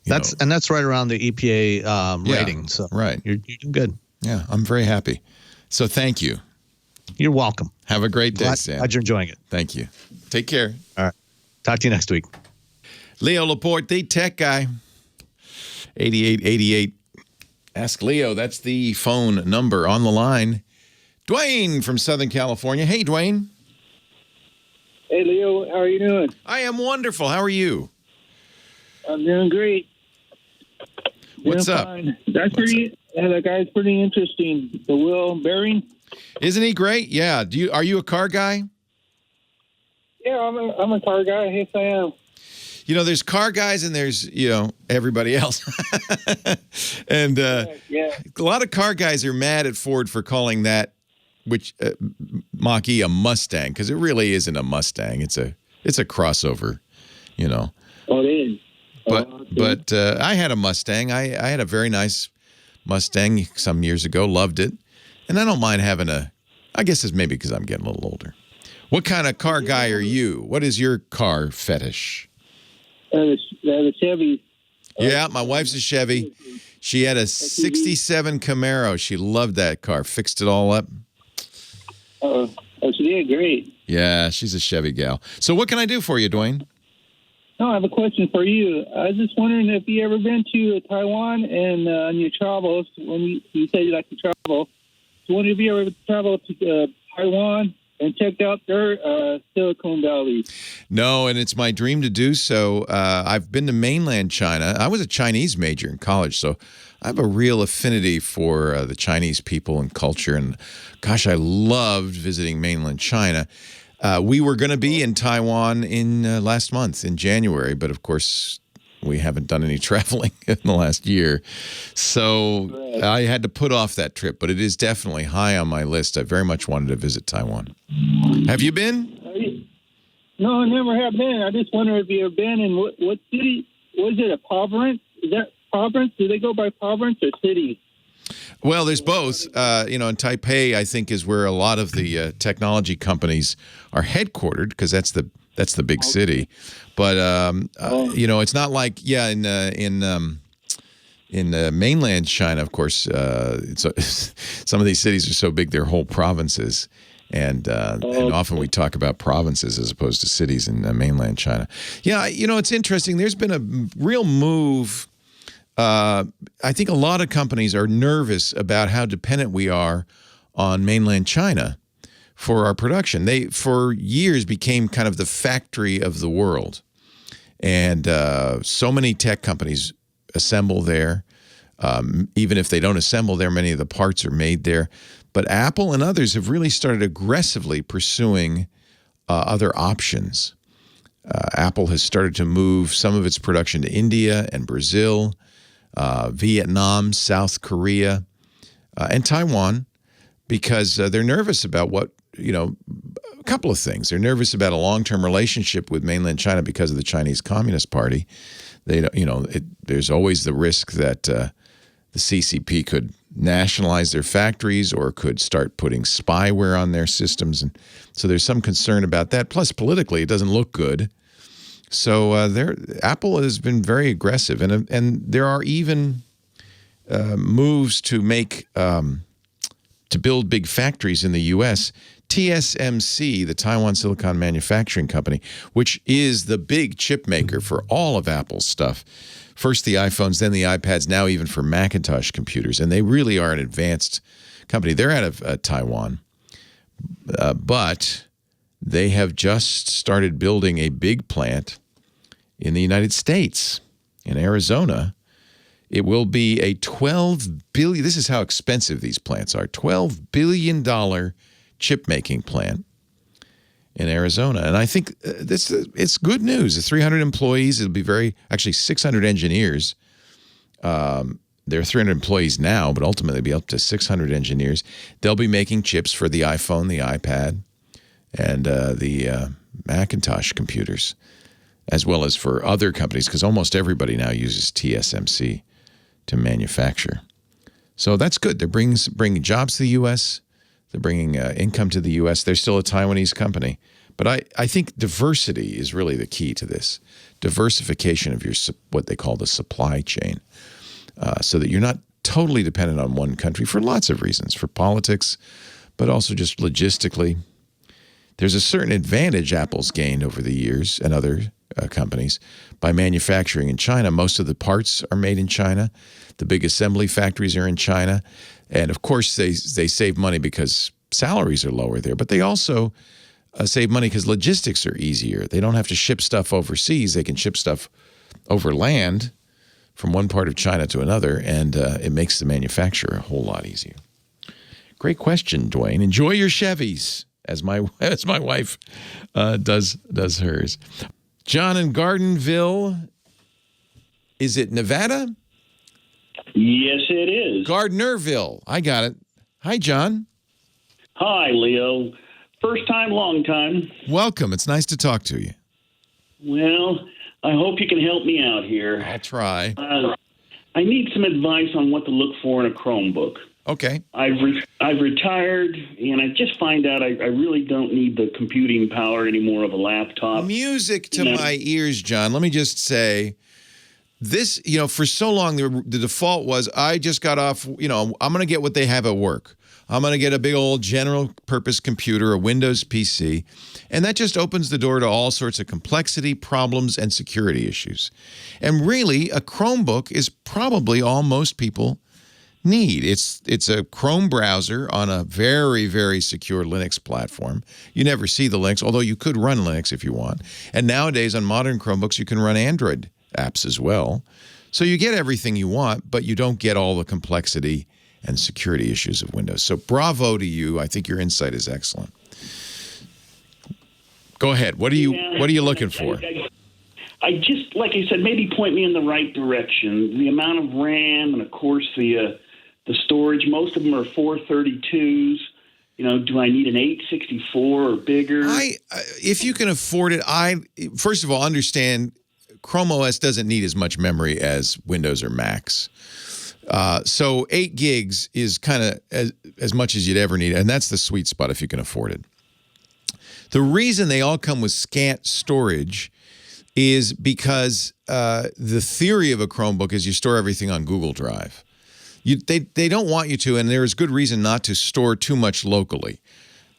And that's right around the EPA rating. So right, you're doing good. Yeah, I'm very happy. So thank you. You're welcome. Have a great day, Sam. Glad you're enjoying it. Thank you. Take care. All right. Talk to you next week. Leo Laporte, the tech guy. 8888. Ask Leo. That's the phone number on the line. Dwayne from Southern California. Hey, Dwayne. Hey, Leo. How are you doing? I am wonderful. How are you? I'm doing great. What's up? Fine. That guy's pretty interesting. The Will Bearing. Isn't he great? Yeah. Are you a car guy? Yeah, I'm a car guy. Yes, I am. You know, there's car guys and there's, everybody else. And a lot of car guys are mad at Ford for calling that Mach-E a Mustang, because it really isn't a Mustang. It's a crossover, Oh, it is. But I had a Mustang. I had a very nice Mustang some years ago. Loved it. And I don't mind having I guess it's maybe because I'm getting a little older. What kind of car guy are you? What is your car fetish? The Chevy. Yeah, my wife's a Chevy. She had a 67 Camaro. She loved that car. Fixed it all up. Oh, she did great. Yeah, she's a Chevy gal. So what can I do for you, Dwayne? No, I have a question for you. I was just wondering if you ever been to Taiwan and on your travels, when you say you like to travel, so when have you ever traveled to Taiwan and checked out their Silicon Valley? No, and it's my dream to do so. I've been to mainland China. I was a Chinese major in college, so I have a real affinity for the Chinese people and culture. And gosh, I loved visiting mainland China. We were going to be in Taiwan in last month, in January, but of course we haven't done any traveling in the last year. So I had to put off that trip, but it is definitely high on my list. I very much wanted to visit Taiwan. Have you been? No, I never have been. I just wonder if you've been in what city? Was it a province? Is that province? Do they go by province or city? Well, there's both. In Taipei, I think, is where a lot of the technology companies are headquartered, because that's the big city. But it's not like in mainland China, of course. Some of these cities are so big they're whole provinces, and often we talk about provinces as opposed to cities in mainland China. Yeah, it's interesting. There's been a real move. I think a lot of companies are nervous about how dependent we are on mainland China for our production. They, for years, became kind of the factory of the world. And so many tech companies assemble there. Even if they don't assemble there, many of the parts are made there. But Apple and others have really started aggressively pursuing other options. Apple has started to move some of its production to India and Brazil, Vietnam, South Korea, and Taiwan, because they're nervous about a couple of things. They're nervous about a long-term relationship with mainland China because of the Chinese Communist Party. There's always the risk that the CCP could nationalize their factories or could start putting spyware on their systems. And so there's some concern about that. Plus, politically, it doesn't look good. So Apple has been very aggressive, and there are even moves to make to build big factories in the U.S. TSMC, the Taiwan Silicon Manufacturing Company, which is the big chip maker for all of Apple's stuff. First the iPhones, then the iPads, now even for Macintosh computers, and they really are an advanced company. They're out of Taiwan, but they have just started building a big plant in the United States, in Arizona. It will be a $12 billion, this is how expensive these plants are, $12 billion chip-making plant in Arizona. And I think it's good news. It's 300 employees. It'll be actually 600 engineers. There are 300 employees now, but ultimately it'll be up to 600 engineers. They'll be making chips for the iPhone, the iPad, and the Macintosh computers, as well as for other companies, because almost everybody now uses TSMC to manufacture. So that's good. They're bringing jobs to the U.S. They're bringing income to the U.S. They're still a Taiwanese company. But I think diversity is really the key to this. Diversification of your what they call the supply chain, so that you're not totally dependent on one country for lots of reasons, for politics, but also just logistically. There's a certain advantage Apple's gained over the years, and other companies, by manufacturing in China. Most of the parts are made in China. The big assembly factories are in China. And of course, they save money because salaries are lower there. But they also save money because logistics are easier. They don't have to ship stuff overseas. They can ship stuff over land from one part of China to another, and it makes the manufacturer a whole lot easier. Great question, Dwayne. Enjoy your Chevys, as my wife does hers. John in Gardenville, is it Nevada? Yes, it is. Gardnerville. I got it. Hi, John. Hi, Leo. First time, long time. Welcome. It's nice to talk to you. Well, I hope you can help me out here. I'll try. I need some advice on what to look for in a Chromebook. Okay. I've retired, and I just find out I really don't need the computing power anymore of a laptop. Music to my ears, John. Let me just say, this, for so long, the default was, I just got off, I'm going to get what they have at work. I'm going to get a big old general purpose computer, a Windows PC, and that just opens the door to all sorts of complexity, problems, and security issues. And really, a Chromebook is probably all most people need. It's a Chrome browser on a very, very secure Linux platform. You never see the Linux, although you could run Linux if you want. And nowadays on modern Chromebooks, you can run Android apps as well. So you get everything you want, but you don't get all the complexity and security issues of Windows. So bravo to you. I think your insight is excellent. Go ahead. What are you looking for? I just, like I said, maybe point me in the right direction. The amount of RAM and, of course, the storage. Most of them are 432s. Do I need an 864 or bigger? If you can afford it, first of all, understand Chrome OS doesn't need as much memory as Windows or Macs. So 8 gigs is kind of as much as you'd ever need, and that's the sweet spot if you can afford it. The reason they all come with scant storage is because the theory of a Chromebook is you store everything on Google Drive. They don't want you to, and there is good reason not to store too much locally.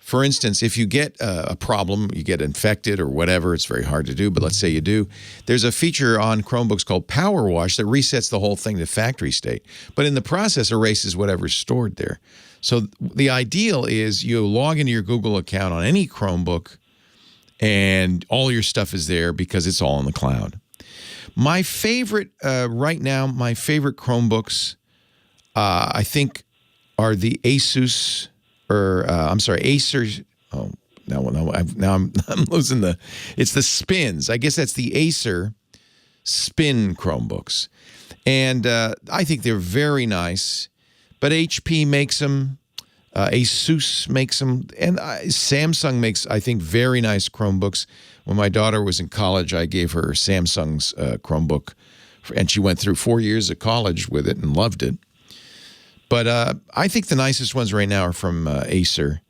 For instance, if you get a problem, you get infected or whatever, it's very hard to do, but let's say you do, there's a feature on Chromebooks called Powerwash that resets the whole thing to factory state, but in the process erases whatever's stored there. So the ideal is you log into your Google account on any Chromebook and all your stuff is there because it's all in the cloud. My favorite, right now, my favorite Chromebooks, I think, are the Acer. Oh, now I'm losing the. It's the Spins. I guess that's the Acer Spin Chromebooks, and I think they're very nice. But HP makes them, Asus makes them, and Samsung makes, I think, very nice Chromebooks. When my daughter was in college, I gave her Samsung's Chromebook, and she went through 4 years of college with it and loved it. But I think the nicest ones right now are from Acer.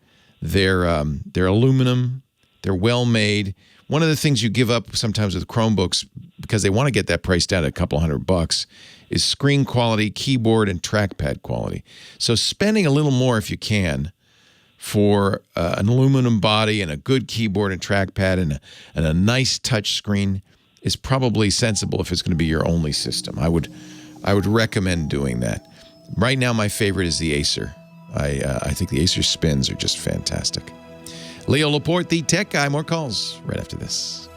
They're aluminum. They're well made. One of the things you give up sometimes with Chromebooks, because they want to get that price down to a couple $100, is screen quality, keyboard, and trackpad quality. So spending a little more if you can for an aluminum body and a good keyboard and trackpad and a nice touch screen is probably sensible if it's going to be your only system. I would recommend doing that. Right now, my favorite is the Acer. I think the Acer Spins are just fantastic. Leo Laporte, the tech guy. More calls right after this.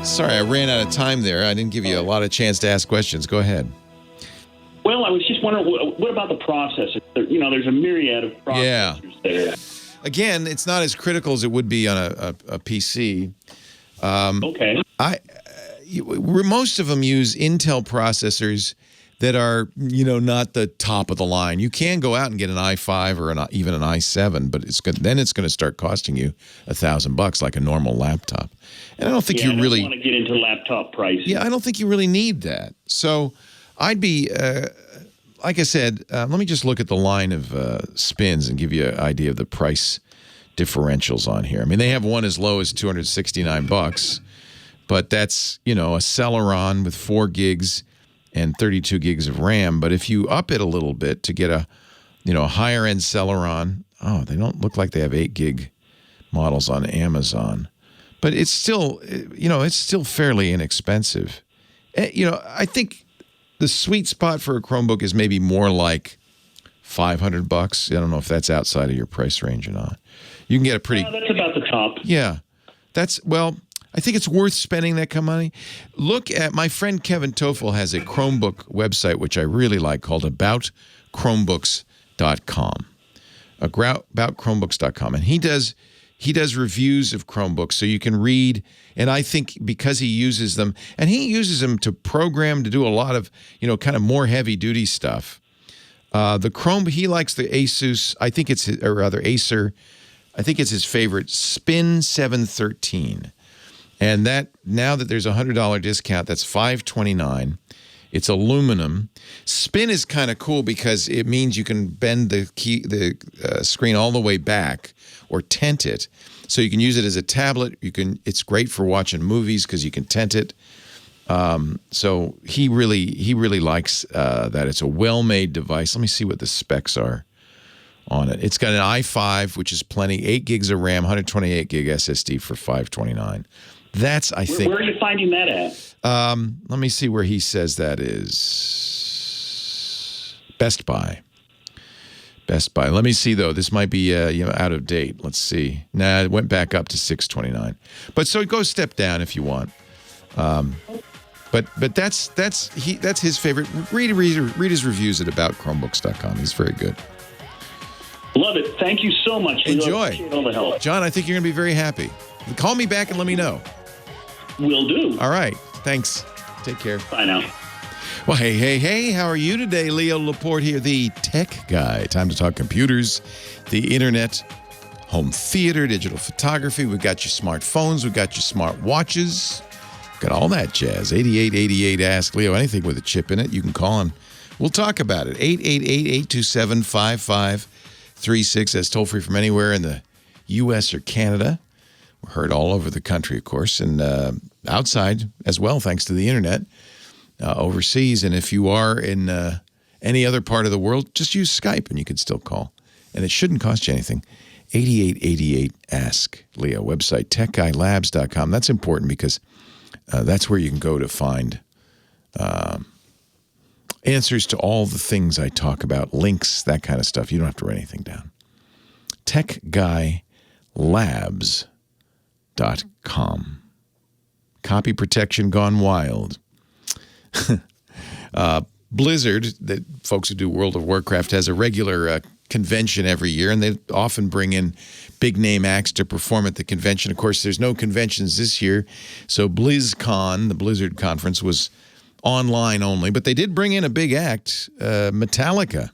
Sorry, I ran out of time there. I didn't give you a lot of chance to ask questions. Go ahead. Well, I was just wondering, what about the processor? There's a myriad of processors there. Again, it's not as critical as it would be on a PC. Okay. Most of them use Intel processors that are, not the top of the line. You can go out and get an i5 or even an i7, but then it's going to start costing you $1,000 like a normal laptop. And I don't think you really want to get into laptop pricing. Yeah, I don't think you really need that. So I'd be, like I said, let me just look at the line of spins and give you an idea of the price differentials on here. I mean, they have one as low as $269, but that's, a Celeron with 4 gigs and 32 gigs of RAM. But if you up it a little bit to get a higher end Celeron, they don't look like they have 8 gig models on Amazon. But it's still, it's still fairly inexpensive. I think the sweet spot for a Chromebook is maybe more like $500. I don't know if that's outside of your price range or not. You can get a pretty... that's about the top. Yeah. I think it's worth spending that kind of money. Look at my friend Kevin Toffel has a Chromebook website, which I really like, called AboutChromebooks.com. AboutChromebooks.com. And he does reviews of Chromebooks, so you can read. And I think because he uses them, and he uses them to program, to do a lot of, kind of more heavy-duty stuff. He likes the Acer, I think it's his favorite, Spin 713. And now that there's a $100 discount, that's $529. It's aluminum. Spin is kind of cool because it means you can bend the screen all the way back or tent it, so you can use it as a tablet. It's great for watching movies because you can tent it. So he really likes that. It's a well-made device. Let me see what the specs are on it. It's got an i5, which is plenty, 8 gigs of RAM, 128 gig SSD for $529. That's, I think. Where are you finding that at? Let me see where he says that is. Best Buy. Let me see, though. This might be out of date. Let's see. Nah, it went back up to $629. But so go step down if you want. But that's his favorite. Read his reviews at AboutChromebooks.com. He's very good. Love it. Thank you so much. Enjoy. Appreciate all the help. John, I think you're going to be very happy. Call me back and let me know. Will do. All right. Thanks. Take care. Bye now. Well, hey, how are you today? Leo Laporte here, the tech guy. Time to talk computers, the internet, home theater, digital photography. We've got your smartphones. We've got your smart watches. Got all that jazz. 8888 Ask Leo. Anything with a chip in it, you can call and we'll talk about it. 888-827-5536. That's toll free from anywhere in the U.S. or Canada. We're heard all over the country, of course, and outside as well, thanks to the internet, overseas. And if you are in any other part of the world, just use Skype and you can still call. And it shouldn't cost you anything. 8888 Ask Leo. Website, techguylabs.com. That's important because that's where you can go to find answers to all the things I talk about, links, that kind of stuff. You don't have to write anything down. techguylabs.com. Copy protection gone wild. Blizzard, that folks who do World of Warcraft, has a regular convention every year, and they often bring in big-name acts to perform at the convention. Of course, there's no conventions this year, so BlizzCon, the Blizzard conference, was online only, but they did bring in a big act, Metallica.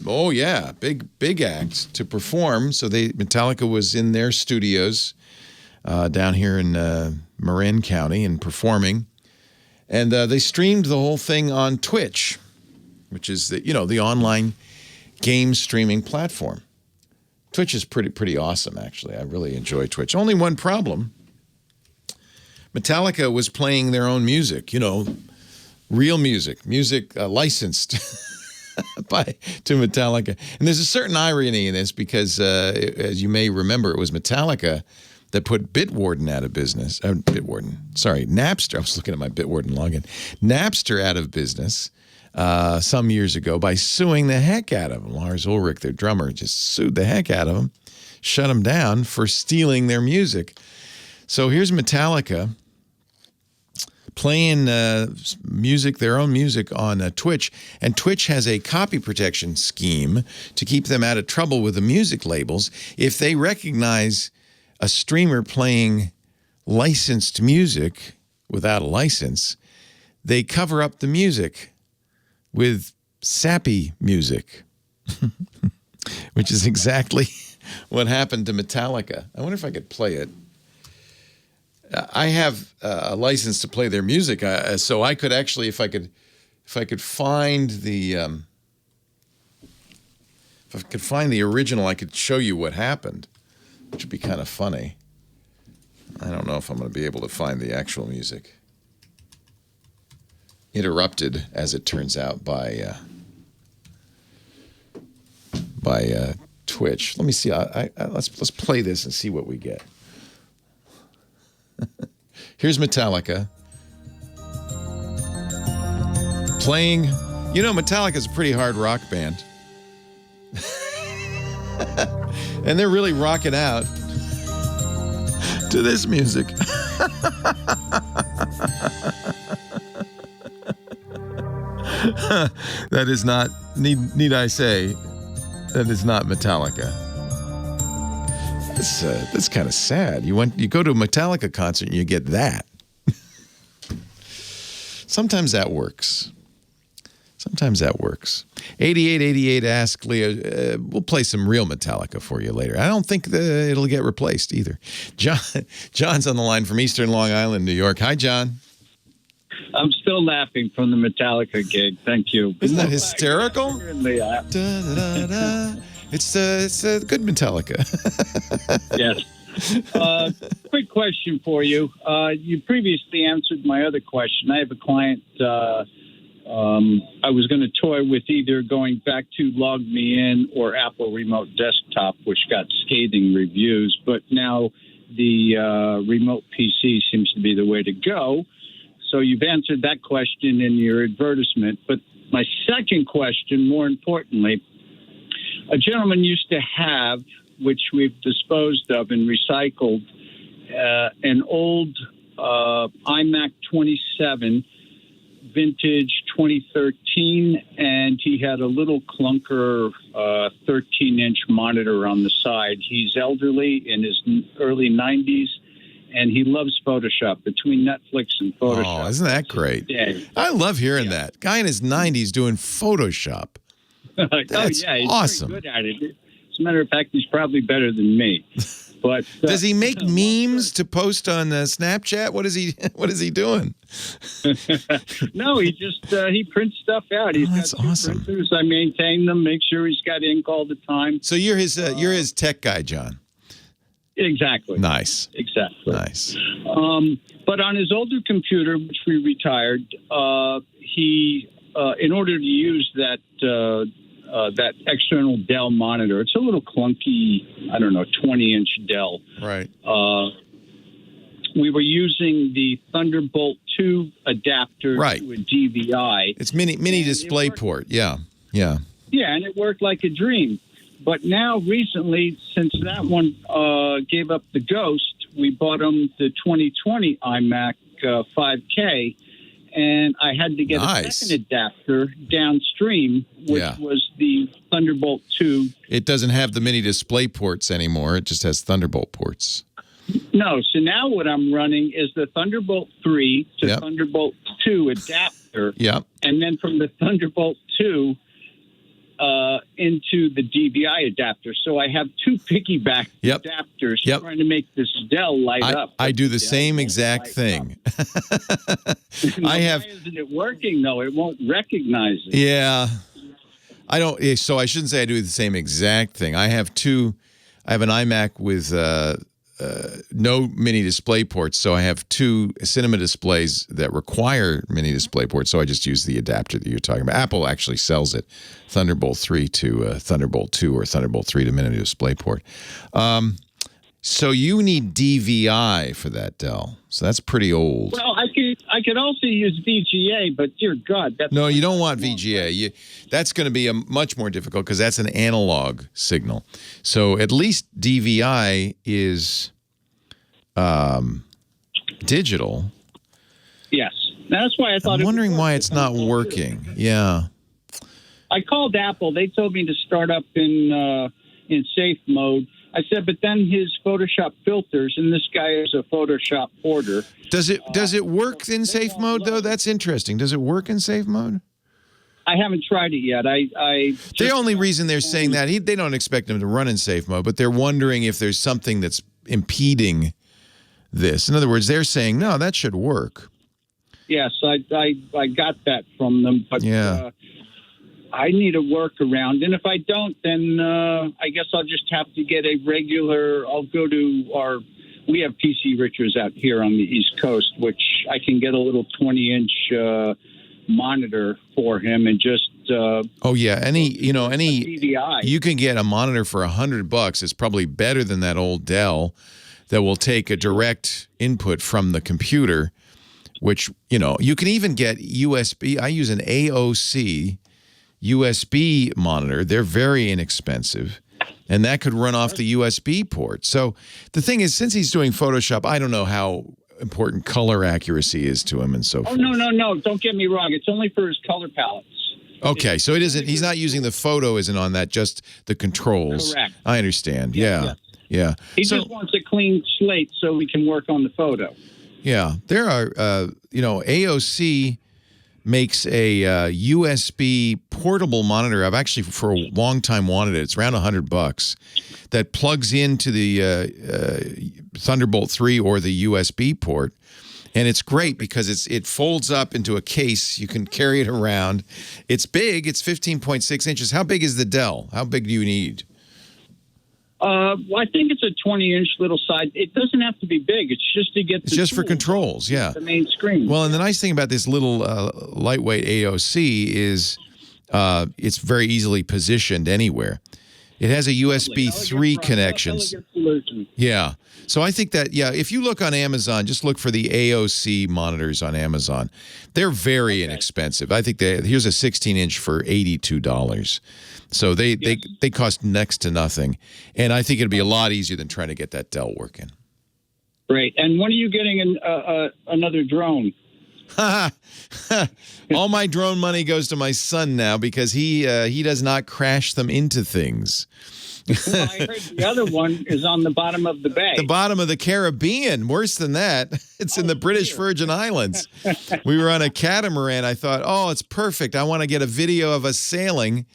Oh, yeah, big act to perform. So Metallica was in their studios down here in Marin County and performing. And they streamed the whole thing on Twitch, which is the online game streaming platform. Twitch is pretty awesome, actually. I really enjoy Twitch. Only one problem. Metallica was playing their own music, real music licensed to Metallica. And there's a certain irony in this because, as you may remember, it was Metallica that put Bitwarden out of business. Napster. I was looking at my Bitwarden login. Napster out of business some years ago by suing the heck out of them. Lars Ulrich, their drummer, just sued the heck out of them. shut them down for stealing their music. So here's Metallica playing music, their own music on Twitch, and Twitch has a copy protection scheme to keep them out of trouble with the music labels. If they recognize a streamer playing licensed music without a license, they cover up the music with sappy music, which is exactly what happened to Metallica. I wonder if I could play it. I have a license to play their music, so I could actually, if I could find the, if I could find the original, I could show you what happened, which would be kind of funny. I don't know if I'm going to be able to find the actual music. Interrupted, as it turns out, by Twitch. Let me see. Let's play this and see what we get. Here's Metallica playing. You know, Metallica's a pretty hard rock band. And they're really rocking out to this music. That is not, need I say, that is not Metallica. That's kind of sad. You go to a Metallica concert and you get that. Sometimes that works. 8888 asked Leo, we'll play some real Metallica for you later. I don't think it'll get replaced either. John's on the line from Eastern Long Island, New York. Hi, John. I'm still laughing from the Metallica gig. Thank you. Isn't that hysterical? It's a good Metallica. Yes. Quick question for you. You previously answered my other question. I have a client I was going to toy with either going back to Log Me In or Apple Remote Desktop, which got scathing reviews. But now the remote PC seems to be the way to go. So you've answered that question in your advertisement. But my second question, more importantly, a gentleman used to have, which we've disposed of and recycled, an old iMac 27, vintage 2013, and he had a little clunker 13-inch monitor on the side. He's elderly, in his early 90s, and he loves Photoshop. Between Netflix and Photoshop. Oh, isn't that great? I love hearing that. Guy in his 90s doing Photoshop. That's he's awesome. very good at it. As a matter of fact, he's probably better than me. But does he make memes to post on Snapchat? What is he doing? No, he just he prints stuff out. He's got two awesome. printers. I maintain them, make sure he's got ink all the time. So you're his tech guy, John. Exactly. Nice. Exactly. Nice. But on his older computer, which we retired, he in order to use that external Dell monitor, it's a little clunky, 20-inch Dell. Right. We were using the Thunderbolt 2 adapter to a DVI. It's mini display port. Yeah. Yeah, and it worked like a dream. But now, recently, since that one gave up the ghost, we bought him the 2020 iMac 5K, and I had to get a second adapter downstream, which was the Thunderbolt 2. It doesn't have the mini display ports anymore. It just has Thunderbolt ports. No, so now what I'm running is the Thunderbolt 3 to Thunderbolt 2 adapter. Yep. And then from the Thunderbolt 2 into the DVI adapter. So I have two piggyback adapters trying to make this Dell light up. I do the same exact thing. Why isn't it working, though? It won't recognize it. Yeah. I don't. So I shouldn't say I do the same exact thing. I have an iMac with no mini display ports, so I have two cinema displays that require mini display ports, so I just use the adapter that you're talking about. Apple actually sells it, Thunderbolt 3 to Thunderbolt 2 or Thunderbolt 3 to mini display port. So you need DVI for that, Dell. So that's pretty old. Well, I could also use VGA, but dear God, that's no, you don't want VGA. That's going to be much more difficult because that's an analog signal. So at least DVI is digital. Yes, that's why I thought. I'm wondering why it's not working. Yeah. I called Apple. They told me to start up in safe mode. I said, but then his Photoshop filters, and this guy is a Photoshop hoarder. Does it work in safe mode though? That's interesting. Does it work in safe mode? I haven't tried it yet. The only reason they're saying that they don't expect him to run in safe mode, but they're wondering if there's something that's impeding this. In other words, they're saying no, that should work. Yes, I got that from them, but yeah. I need a workaround, and if I don't, then I guess I'll just have to get a regular. I'll go to we have PC Richards out here on the East Coast, which I can get a little 20-inch monitor for him, and just any DVI. You can get a monitor for $100. It's probably better than that old Dell that will take a direct input from the computer, which you can even get USB. I use an AOC USB monitor. They're very inexpensive, and that could run off the USB port. So the thing is, since he's doing Photoshop, I don't know how important color accuracy is to him and so forth. No. Don't get me wrong. It's only for his color palettes. Okay, so he's not using the photo isn't on that, just the controls. Correct. I understand. Yeah. He just wants a clean slate so we can work on the photo. Yeah. There are, AOC makes a USB portable monitor. I've actually for a long time wanted it. It's around $100 that plugs into the Thunderbolt 3 or the USB port. And it's great because it folds up into a case. You can carry it around. It's big. It's 15.6 inches. How big is the Dell? How big do you need? I think it's a 20-inch little size. It doesn't have to be big. It's just to get. It's just for controls, yeah. The main screen. Well, and the nice thing about this little lightweight AOC is it's very easily positioned anywhere. It has a USB 3 connections. Yeah. So I think that, if you look on Amazon, just look for the AOC monitors on Amazon. They're very inexpensive. I think here's a 16-inch for $82. So they cost next to nothing. And I think it'd be a lot easier than trying to get that Dell working. Great. And when are you getting another drone? All my drone money goes to my son now because he does not crash them into things. Well, I heard the other one is on the bottom of the bay. The bottom of the Caribbean. Worse than that. It's in the British Virgin Islands. We were on a catamaran. I thought, it's perfect. I want to get a video of us sailing.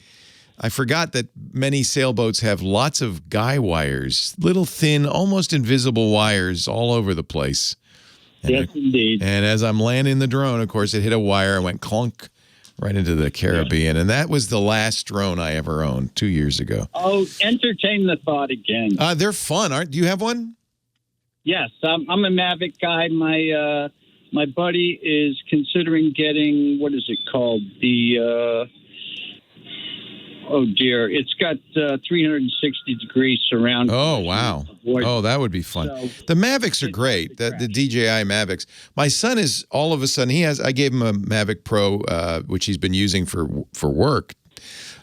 I forgot that many sailboats have lots of guy wires, little thin, almost invisible wires all over the place. Yes, indeed. And as I'm landing the drone, of course, it hit a wire and went clunk right into the Caribbean. And that was the last drone I ever owned 2 years ago. Oh, entertain the thought again. They're fun, aren't? Do you have one? Yes, I'm a Mavic guy. My buddy is considering getting, what is it called? The oh dear, it's got 360-degree surround. Oh wow! Oh, that would be fun. So, the Mavics are great. The DJI Mavics. My son is all of a sudden I gave him a Mavic Pro, which he's been using for work.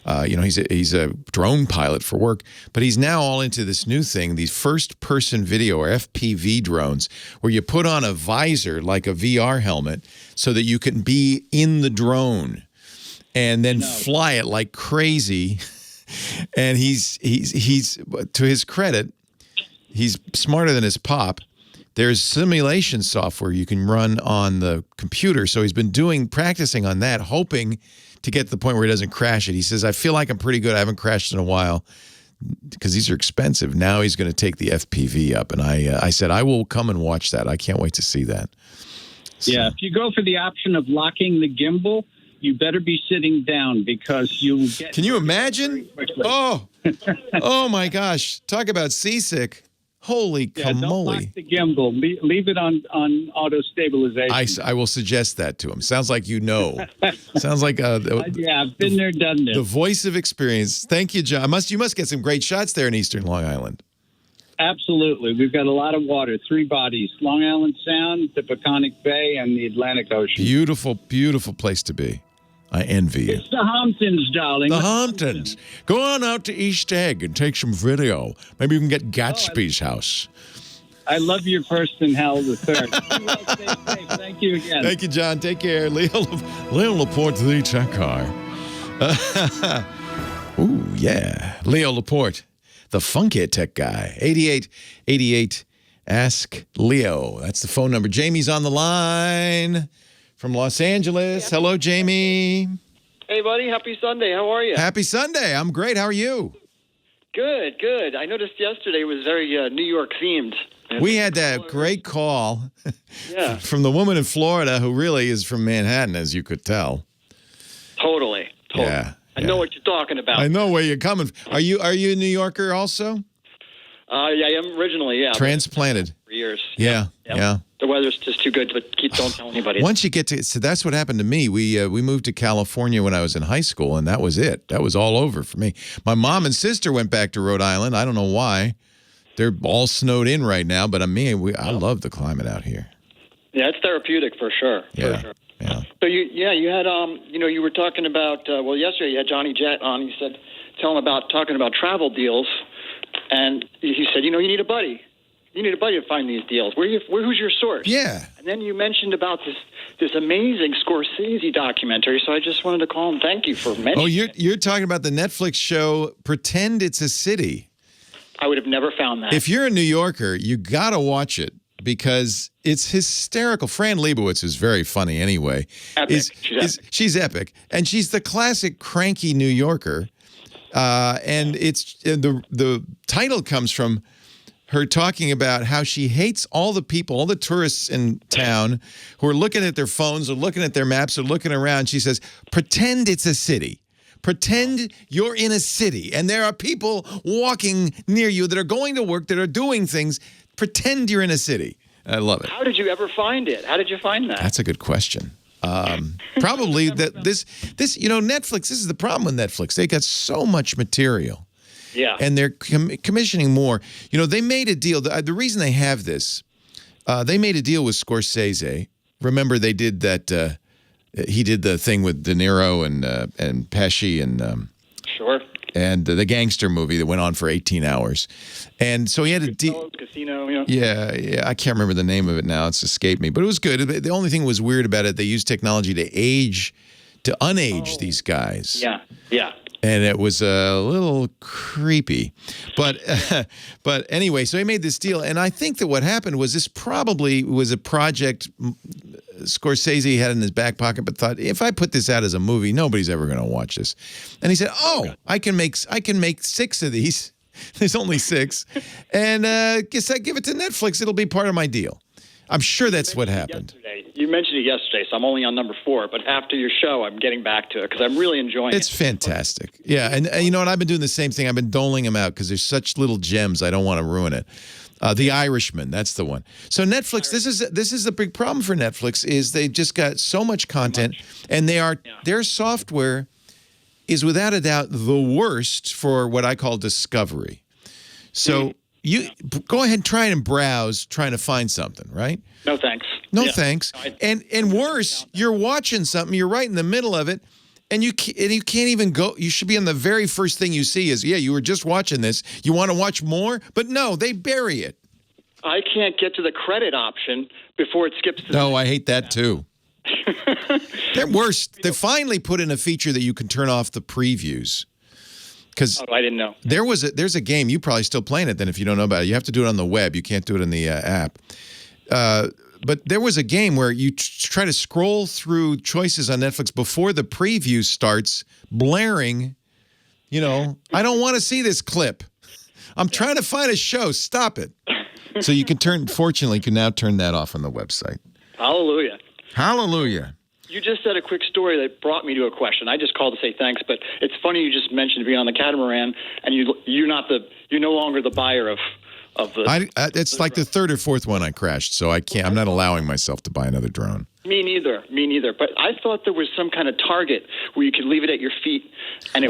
He's a drone pilot for work, but he's now all into this new thing, these first-person video or FPV drones, where you put on a visor like a VR helmet so that you can be in the drone and then fly it like crazy. And he's to his credit, he's smarter than his pop. There's simulation software you can run on the computer. So he's been practicing on that, hoping to get to the point where he doesn't crash it. He says, I feel like I'm pretty good. I haven't crashed in a while because these are expensive. Now he's going to take the FPV up. And I said, I will come and watch that. I can't wait to see that. So. Yeah, if you go for the option of locking the gimbal, you better be sitting down because you will get... Can you imagine? Oh my gosh. Talk about seasick. Holy camole. Don't lock the gimbal. Leave it on auto stabilization. I will suggest that to him. Sounds like you know. Sounds like... yeah, I've been there, done this. The voice of experience. Thank you, John. You must get some great shots there in Eastern Long Island. Absolutely. We've got a lot of water, 3 bodies, Long Island Sound, the Peconic Bay, and the Atlantic Ocean. Beautiful, beautiful place to be. I envy you. It's the Hamptons, darling. The Hamptons. Go on out to East Egg and take some video. Maybe you can get Gatsby's house. I love your first and Hal the third. Stay safe. Thank you again. Thank you, John. Take care. Leo Laporte, the tech guy. Ooh, yeah. Leo Laporte, the funky tech guy. 8888 Ask Leo. That's the phone number. Jamie's on the line from Los Angeles. Hello, Jamie. Hey, buddy. Happy Sunday. How are you? Happy Sunday. I'm great. How are you? Good, good. I noticed yesterday was very New York themed. We had that great call yeah. from the woman in Florida who really is from Manhattan, as you could tell. Totally. Yeah. I know what you're talking about. I know where you're coming from. Are you a New Yorker also? Yeah, I am originally, yeah. Transplanted. For years. Yeah. The weather's just too good, but don't tell anybody. Once you get to, so that's what happened to me. We moved to California when I was in high school, and that was it. That was all over for me. My mom and sister went back to Rhode Island. I don't know why. They're all snowed in right now, but I love the climate out here. Yeah, it's therapeutic for sure. Yeah. For sure. Yeah. So you had you were talking about yesterday you had Johnny Jett on. You said talking about travel deals, and he said you need a buddy. You need a buddy to find these deals. Who's your source? Yeah. And then you mentioned about this amazing Scorsese documentary. So I just wanted to call and thank you for mentioning. Oh, you're talking about the Netflix show Pretend It's a City. I would have never found that. If you're a New Yorker, you got to watch it because it's hysterical. Fran Lebowitz is very funny anyway. Epic. She's epic. And she's the classic cranky New Yorker. And it's the title comes from her talking about how she hates all the people, all the tourists in town who are looking at their phones or looking at their maps or looking around. She says, pretend it's a city. Pretend you're in a city and there are people walking near you that are going to work, that are doing things. Pretend you're in a city. I love it. How did you ever find it? How did you find that? That's a good question. Probably this Netflix, this is the problem with Netflix. They got so much material. Yeah. And they're commissioning more. They made a deal. The reason they have this, they made a deal with Scorsese. Remember, they did that. He did the thing with De Niro and Pesci and sure. And the gangster movie that went on for 18 hours. And so he had a deal. Casino, Yeah. I can't remember the name of it now. It's escaped me. But it was good. The only thing that was weird about it, they used technology to unage these guys. Yeah. And it was a little creepy. But anyway, so he made this deal. And I think that what happened was this probably was a project Scorsese had in his back pocket, but thought, if I put this out as a movie, nobody's ever going to watch this. And he said, I can make 6 of these. There's only 6. And guess I give it to Netflix. It'll be part of my deal. I'm sure that's what happened. You mentioned it yesterday, so I'm only on number 4. But after your show, I'm getting back to it because I'm really enjoying it. It's fantastic. Yeah, and you know what? I've been doing the same thing. I've been doling them out because there's such little gems. I don't want to ruin it. The Irishman, that's the one. So Netflix, this is the big problem for Netflix is they've just got so much content, and their software is without a doubt the worst for what I call discovery. So you go ahead and try and browse trying to find something, right? No thanks. No thanks. And worse, you're watching something, you're right in the middle of it, and you can't even go. You should be on the very first thing you see is, you were just watching this. You want to watch more? But no, they bury it. I can't get to the credit option before it skips to No, I hate that too. They're worse. They finally put in a feature that you can turn off the previews. Because I didn't know. There's a game. You probably still playing it then if you don't know about it. You have to do it on the web. You can't do it in the app. But there was a game where you try to scroll through choices on Netflix before the preview starts blaring, I don't want to see this clip. I'm trying to find a show. Stop it. So you can fortunately, you can now turn that off on the website. Hallelujah. Hallelujah. You just said a quick story that brought me to a question. I just called to say thanks, but it's funny you just mentioned being on the catamaran, and you're no longer the buyer of the. It's like the 3rd or 4th one I crashed, so I can't. I'm not allowing myself to buy another drone. Me neither. But I thought there was some kind of target where you could leave it at your feet. And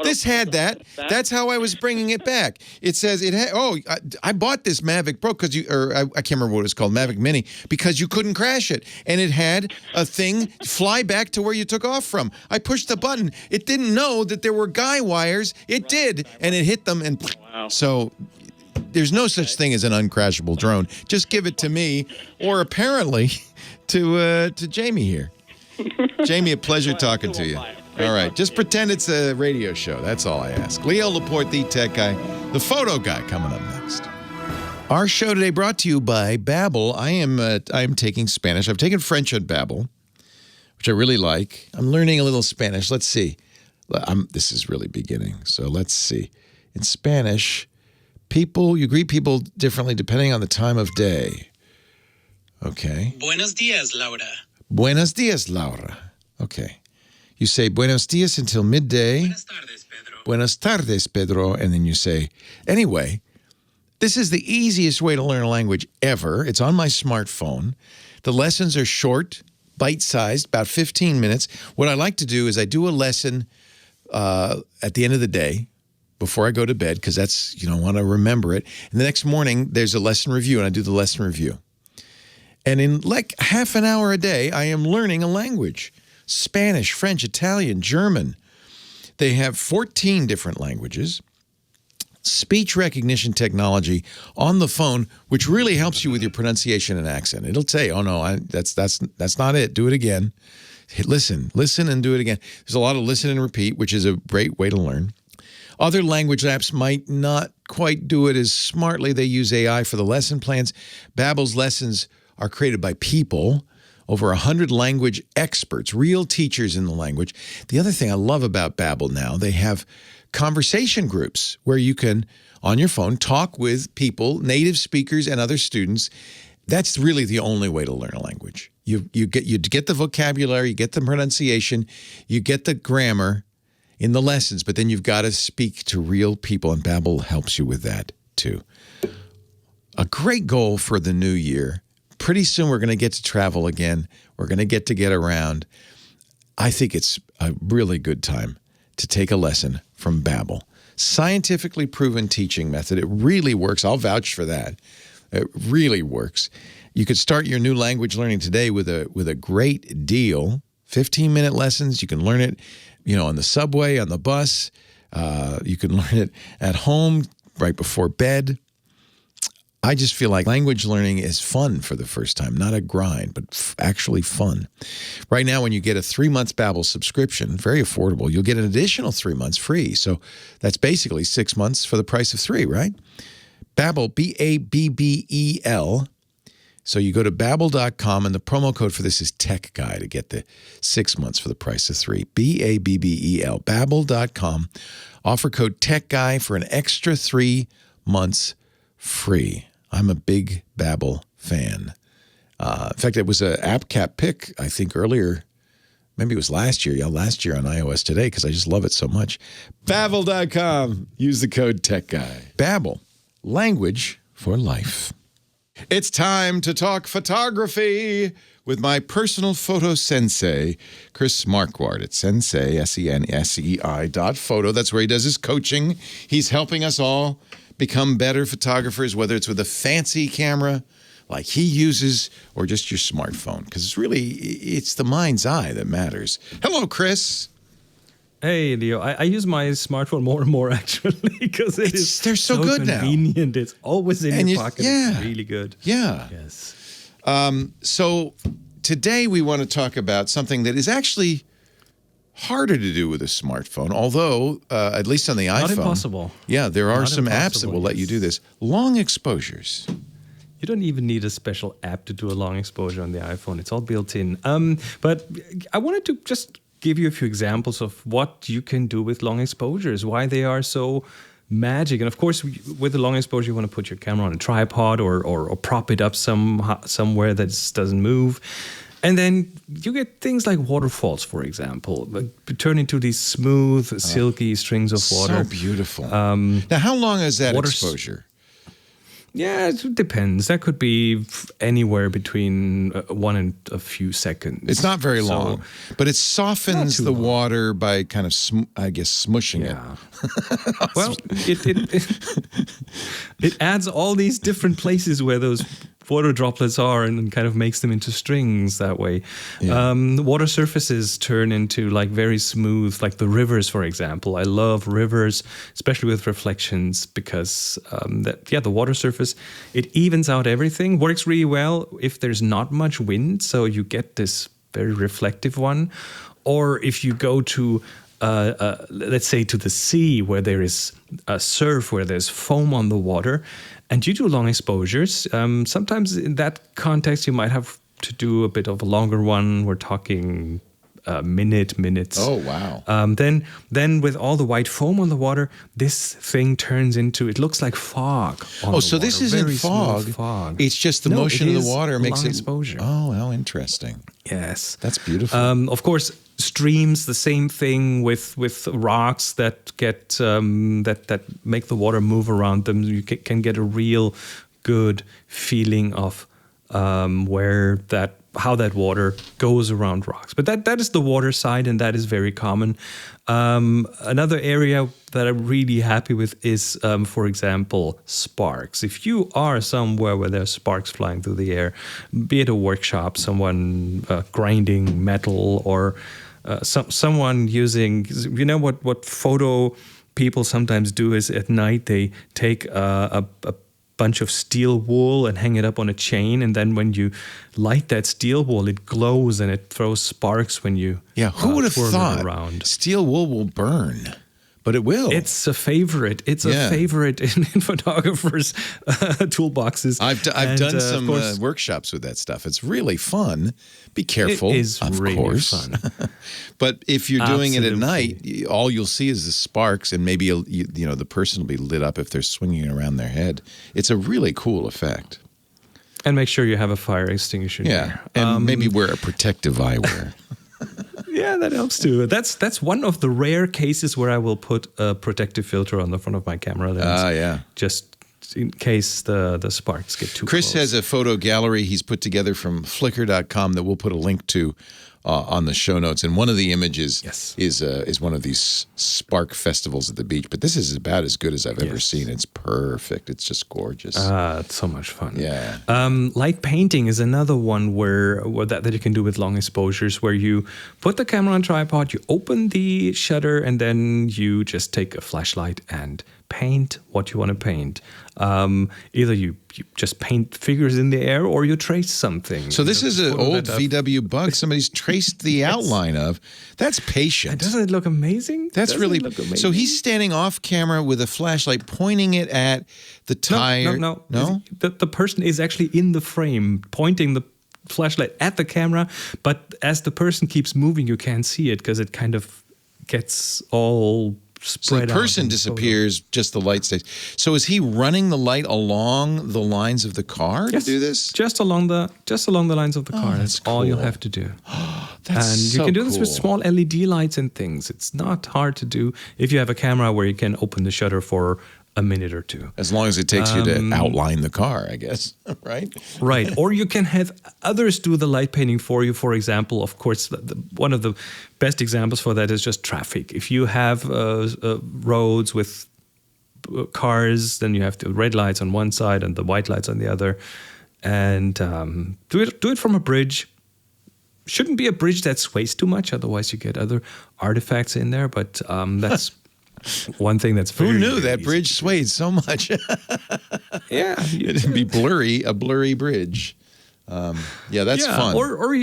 this had that. That's how I was bringing it back. It says it had. I bought this Mavic Pro because I can't remember what it's called, Mavic Mini, because you couldn't crash it, and it had a thing fly back to where you took off from. I pushed the button. It didn't know that there were guy wires. It did, and it hit them, and so. There's no such thing as an uncrashable drone. Just give it to me, or apparently to Jamie here. Jamie, a pleasure talking to you. All right, just pretend it's a radio show. That's all I ask. Leo Laporte, the tech guy, the photo guy, coming up next. Our show today brought to you by Babbel. I am taking Spanish. I've taken French at Babbel, which I really like. I'm learning a little Spanish. Let's see. This is really beginning, so let's see. In Spanish. You greet people differently depending on the time of day. Okay. Buenos días, Laura. Buenos días, Laura. Okay. You say buenos días until midday. Buenas tardes, Pedro. Buenas tardes, Pedro. And then you say, anyway, this is the easiest way to learn a language ever. It's on my smartphone. The lessons are short, bite-sized, about 15 minutes. What I like to do is I do a lesson at the end of the day, before I go to bed, because that's, I want to remember it. And the next morning, there's a lesson review, and I do the lesson review. And in like half an hour a day, I am learning a language. Spanish, French, Italian, German. They have 14 different languages. Speech recognition technology on the phone, which really helps you with your pronunciation and accent. It'll say, oh, no, that's not it. Do it again. Listen, and do it again. There's a lot of listen and repeat, which is a great way to learn. Other language apps might not quite do it as smartly. They use AI for the lesson plans. Babbel's lessons are created by people, over 100 language experts, real teachers in the language. The other thing I love about Babbel now, they have conversation groups where you can, on your phone, talk with people, native speakers and other students. That's really the only way to learn a language. You get the vocabulary, you get the pronunciation, you get the grammar in the lessons, but then you've got to speak to real people, and Babbel helps you with that too. A great goal for the new year. Pretty soon we're going to get to travel again. We're going to get around. I think it's a really good time to take a lesson from Babbel. Scientifically proven teaching method. It really works. I'll vouch for that. It really works. You could start your new language learning today with a great deal. 15-minute lessons. You can learn it on the subway, on the bus. You can learn it at home, right before bed. I just feel like language learning is fun for the first time, not a grind, but actually fun. Right now, when you get a 3-month Babbel subscription, very affordable, you'll get an additional 3 months free. So that's basically 6 months for the price of 3, right? Babbel, Babbel. So you go to Babbel.com, and the promo code for this is Tech Guy to get the 6 months for the price of 3. Babbel, Babbel.com. Offer code Tech Guy for an extra 3 months free. I'm a big Babbel fan. In fact, it was an App Cap pick, I think, earlier. Maybe it was last year. Yeah, last year on iOS Today, because I just love it so much. Babbel.com. Use the code Tech Guy. Babbel, language for life. It's time to talk photography with my personal photo sensei, Chris Marquardt at Sensei, SENSEI.photo. That's where he does his coaching. He's helping us all become better photographers, whether it's with a fancy camera like he uses or just your smartphone, because it's the mind's eye that matters. Hello, Chris. Hey, Leo. I use my smartphone more and more, actually, because they're so good convenient. Now. It's always in your pocket. Yeah. It's really good. Yeah. Yes. So today we want to talk about something that is actually harder to do with a smartphone, although at least on the iPhone. Not impossible. Yeah, there are some apps that will let you do this. Long exposures. You don't even need a special app to do a long exposure on the iPhone. It's all built in. But I wanted to just give you a few examples of what you can do with long exposures, why they are so magic. And of course, with the long exposure, you want to put your camera on a tripod or prop it up somewhere that doesn't move. And then you get things like waterfalls, for example, turn into these smooth, silky strings of water. So beautiful. Now, how long is that exposure? Yeah, it depends. That could be anywhere between 1 and a few seconds. It's not very long, but it softens the water by kind of, smushing it. Well, it adds all these different places where those water droplets are and kind of makes them into strings that way. Yeah. Water surfaces turn into like very smooth, like the rivers, for example. I love rivers, especially with reflections, because the water surface, it evens out everything, works really well if there's not much wind, so you get this very reflective one. Or if you go to let's say to the sea where there is a surf, where there's foam on the water, and you do long exposures, sometimes in that context you might have to do a bit of a longer one. We're talking minutes. Oh, wow. Then with all the white foam on the water, this thing turns into, it looks like fog on the so water. this isn't fog. It's just the motion of the water makes it exposure. Oh, how interesting. Yes. That's beautiful. Of course, streams, the same thing with rocks that get that make the water move around them. You can get a real good feeling of how that water goes around rocks. But that is the water side, and that is very common. Another area that I'm really happy with is, for example, sparks. If you are somewhere where there's sparks flying through the air, be it a workshop, someone grinding metal, or someone using, what photo people sometimes do is at night they take a bunch of steel wool and hang it up on a chain, and then when you light that steel wool, it glows and it throws sparks when you who would have thought around. Steel wool will burn? But it will. It's a favorite. It's a favorite in photographers' toolboxes. I've done some workshops with that stuff. It's really fun. Be careful, it is of really course. Fun. But if you're doing it at night, all you'll see is the sparks, and maybe the person will be lit up if they're swinging around their head. It's a really cool effect. And make sure you have a fire extinguisher. Yeah, and maybe wear a protective eyewear. Yeah, that helps too. That's one of the rare cases where I will put a protective filter on the front of my camera lens. Just in case the sparks get too Chris close. has a photo gallery he's put together from Flickr.com that we'll put a link to on the show notes. And one of the images is one of these spark festivals at the beach. But this is about as good as I've ever seen. It's perfect. It's just gorgeous. It's so much fun. Yeah. Light painting is another one where that you can do with long exposures, where you put the camera on tripod, you open the shutter, and then you just take a flashlight and paint what you want to paint. Either you just paint figures in the air, or you trace something. So this is an old VW bug somebody's traced the outline of. That's patient. And doesn't it look amazing? So he's standing off camera with a flashlight pointing it at the tire. No. The person is actually in the frame pointing the flashlight at the camera, but as the person keeps moving, you can't see it because it kind of gets all so the person disappears, just the light stays. So is he running the light along the lines of the car to do this? Just along the lines of the car. That's all you'll have to do. And you can do this with small LED lights and things. It's not hard to do if you have a camera where you can open the shutter for a minute or two. As long as it takes you to outline the car, I guess, right? Right. Or you can have others do the light painting for you. For example, of course, one of the best examples for that is just traffic. If you have roads with cars, then you have the red lights on one side and the white lights on the other. And do it from a bridge. Shouldn't be a bridge that sways too much, otherwise you get other artifacts in there. But that's one thing that's very, who knew very that easy. Bridge swayed so much? Yeah, it'd be a blurry bridge. That's fun. Or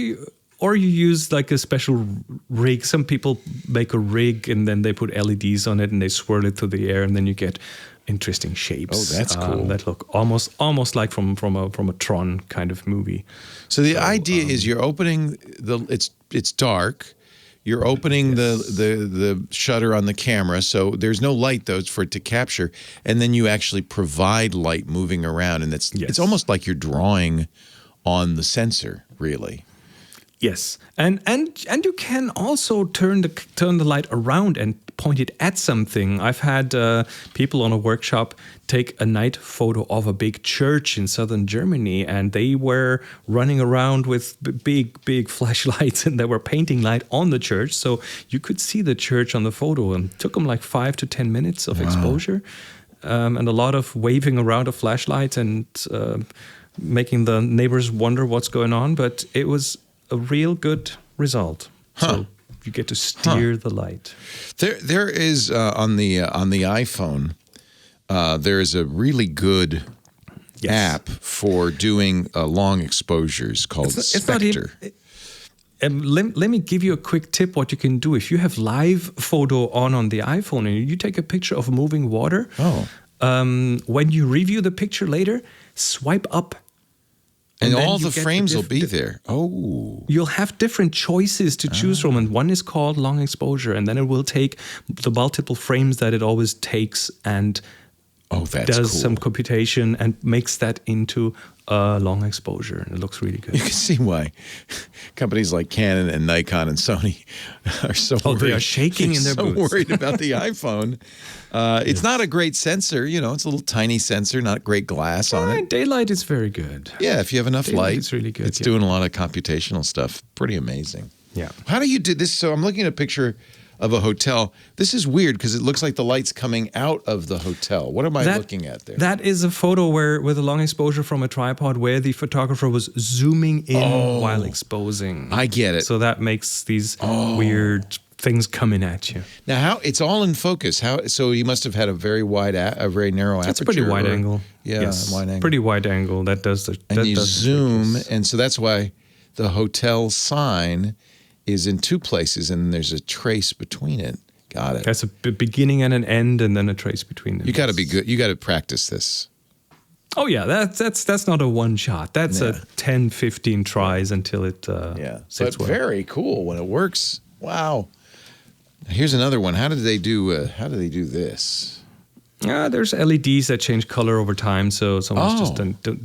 you use like a special rig. Some people make a rig and then they put LEDs on it and they swirl it through the air, and then you get interesting shapes. Oh, that's cool. That look almost like from a Tron kind of movie. So the idea is you're opening it's dark. You're opening the shutter on the camera, so there's no light, though, for it to capture. And then you actually provide light moving around, and it's almost like you're drawing on the sensor, really. Yes, and you can also turn the light around and point it at something. I've had people on a workshop take a night photo of a big church in southern Germany, and they were running around with big flashlights, and they were painting light on the church, so you could see the church on the photo. And it took them like 5 to 10 minutes of exposure, and a lot of waving around a flashlight and making the neighbors wonder what's going on. But it was a real good result. So you get to steer the light. There is on the iPhone. There is a really good app for doing long exposures called Spectre. Let me give you a quick tip what you can do. If you have live photo on the iPhone and you take a picture of moving water, when you review the picture later, swipe up. And all the frames will be there. Oh. You'll have different choices to choose from, and one is called long exposure, and then it will take the multiple frames that it always takes and does some computation and makes that into a long exposure, and it looks really good. You can see why companies like Canon and Nikon and Sony are so worried. They are shaking in their boots. So worried about the iPhone. It's not a great sensor, it's a little tiny sensor, not great glass on it. Daylight is very good. Yeah, if you have enough light, it's really good. It's doing a lot of computational stuff. Pretty amazing. Yeah. How do you do this? So I'm looking at a picture of a hotel. This is weird because it looks like the light's coming out of the hotel. What am I looking at there? That is a photo with a long exposure from a tripod where the photographer was zooming in while exposing. I get it. So that makes these weird things coming at you. Now, it's all in focus. So you must have had a very very narrow aperture. It's a pretty wide angle. Yeah, yes, wide angle. Pretty wide angle. That does the. And that you does zoom, and so that's why the hotel sign is in two places, and there's a trace between it. Got it. There's a beginning and an end, and then a trace between them. You got to be good. You got to practice this. Oh yeah, that's not a one shot. That's a 10, 15 tries until it sits well. Very cool when it works. Wow. Here's another one. How do they do this? There's LEDs that change color over time, so someone's just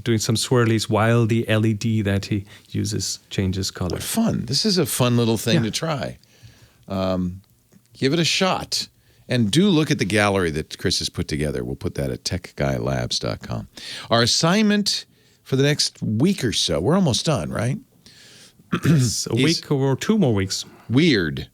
doing some swirlies while the LED that he uses changes color. What fun. This is a fun little thing to try. Give it a shot. And do look at the gallery that Chris has put together. We'll put that at techguylabs.com. Our assignment for the next week or so, we're almost done, right? Yes, a week or 2 more weeks. Weird.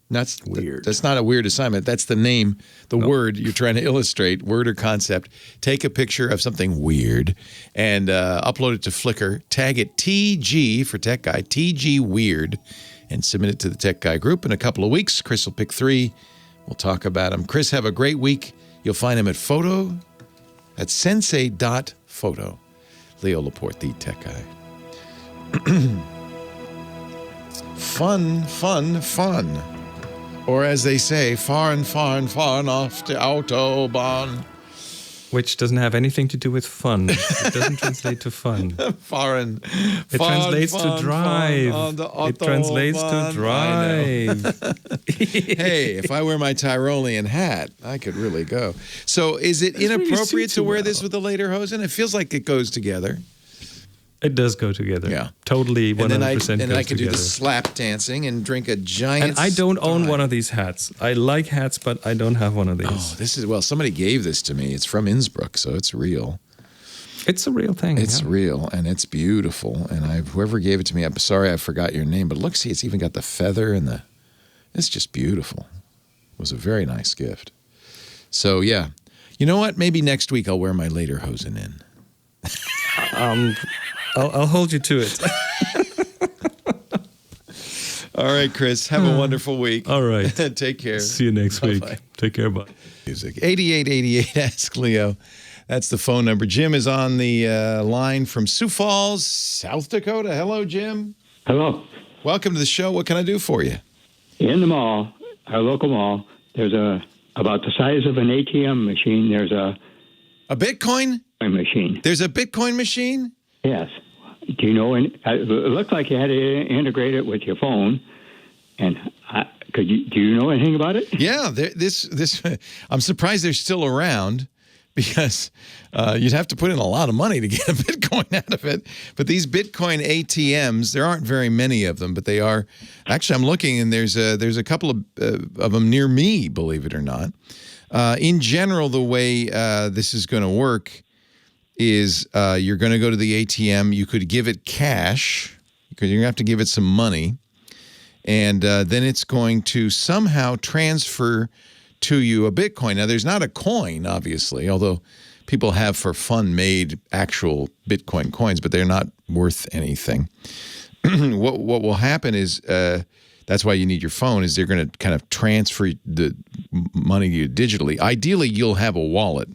That's weird. That's not a weird assignment. That's the name, the word you're trying to illustrate, word or concept. Take a picture of something weird and upload it to Flickr. Tag it TG for Tech Guy, TG Weird, and submit it to the Tech Guy group. In a couple of weeks, Chris will pick 3. We'll talk about them. Chris, have a great week. You'll find him at sensei.photo. Leo Laporte, the Tech Guy. Fun, fun, fun. Or as they say, far and far and far and off the Autobahn. Which doesn't have anything to do with fun. It doesn't translate to fun. Foreign. It translates to drive. It translates to drive. Hey, if I wear my Tyrolean hat, I could really go. So is it inappropriate to wear this with a lederhosen? It feels like it goes together. It does go together. Yeah. Totally 100% goes together. And I could do the slap dancing and drink a giant And I don't own one of these hats. I like hats, but I don't have one of these. Oh, somebody gave this to me. It's from Innsbruck, so it's real. It's a real thing. It's real, and it's beautiful. And whoever gave it to me, I'm sorry I forgot your name, but look, see, it's even got the feather and it's just beautiful. It was a very nice gift. So, yeah. You know what? Maybe next week I'll wear my lederhosen in. I'll hold you to it. All right, Chris. Have a wonderful week. All right. Take care. See you next week. Take care. Bye. Music. 8888 Ask Leo. That's the phone number. Jim is on the line from Sioux Falls, South Dakota. Hello, Jim. Hello. Welcome to the show. What can I do for you? In the mall, our local mall, there's about the size of an ATM machine. There's a Bitcoin machine. There's a Bitcoin machine? Yes. Do you know? It looked like you had to integrate it with your phone. And do you know anything about it? Yeah, this. I'm surprised they're still around because you'd have to put in a lot of money to get a Bitcoin out of it. But these Bitcoin ATMs, there aren't very many of them, but they are. Actually, I'm looking, and there's a couple of them near me, believe it or not. In general, the way this is going to work is you're going to go to the ATM. You could give it cash because you're going to have to give it some money. And then it's going to somehow transfer to you a Bitcoin. Now, there's not a coin, obviously, although people have for fun made actual Bitcoin coins, but they're not worth anything. What will happen is, that's why you need your phone, is they're going to kind of transfer the money to you digitally. Ideally, you'll have a wallet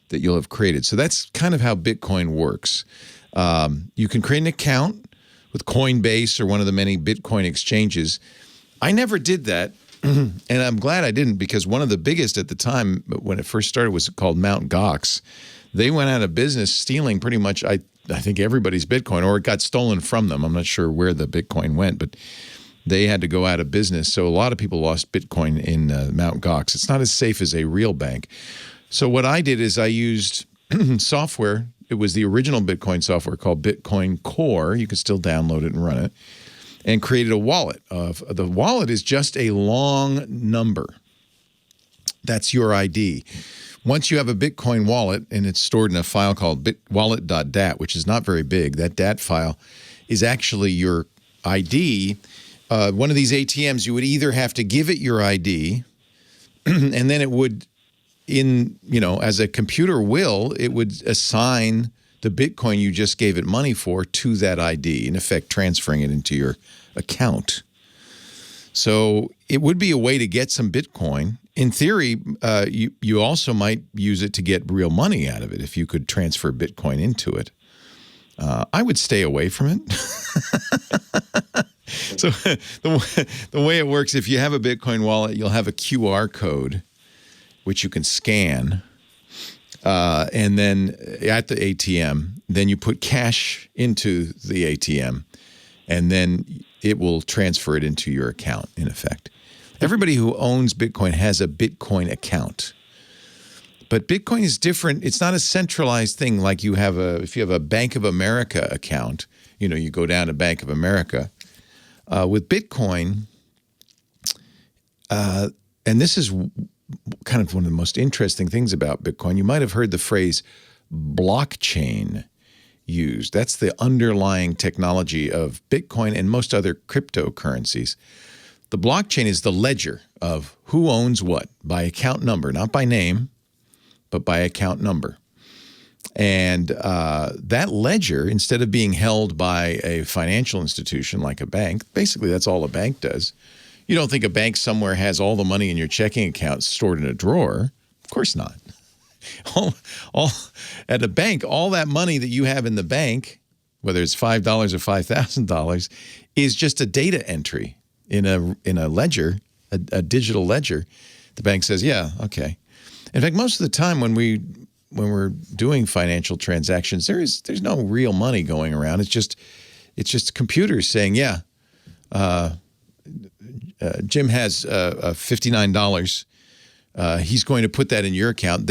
that you'll have created. So that's kind of how Bitcoin works. You can create an account with Coinbase or one of the many Bitcoin exchanges. I never did that. And I'm glad I didn't, because one of the biggest at the time when it first started was called Mt. Gox. They went out of business stealing pretty much, I think, everybody's Bitcoin, or it got stolen from them. I'm not sure where the Bitcoin went, but they had to go out of business. So a lot of people lost Bitcoin in Mt. Gox. It's not as safe as a real bank. So what I did is I used software. It was the original Bitcoin software called Bitcoin Core. You can still download it and run it. And created a wallet. The wallet is just a long number. That's your ID. Once you have a Bitcoin wallet, and it's stored in a file called wallet.dat, which is not very big, that DAT file is actually your ID. One of these ATMs, you would either have to give it your ID, and then it would, as a computer will, it would assign the Bitcoin you just gave it money for to that ID, in effect transferring it into your account. So it would be a way to get some Bitcoin. In theory, you also might use it to get real money out of it if you could transfer Bitcoin into it. I would stay away from it. So the way it works, if you have a Bitcoin wallet, you'll have a QR code, which you can scan. And then at the ATM, then you put cash into the ATM, and then it will transfer it into your account, in effect. Everybody who owns Bitcoin has a Bitcoin account. But Bitcoin is different. It's not a centralized thing like if you have a Bank of America account, you go down to Bank of America. With Bitcoin, and this is kind of one of the most interesting things about Bitcoin. You might have heard the phrase blockchain used. That's the underlying technology of Bitcoin and most other cryptocurrencies. The blockchain is the ledger of who owns what by account number, not by name, but by account number. And that ledger, instead of being held by a financial institution like a bank, basically that's all a bank does. You don't think a bank somewhere has all the money in your checking account stored in a drawer. Of course not. At a bank, all that money that you have in the bank, whether it's $5 or $5,000, is just a data entry in a ledger, a digital ledger. The bank says, yeah, okay. In fact, most of the time when we're doing financial transactions, there's no real money going around. It's just computers saying, yeah, Jim has $59. He's going to put that in your account.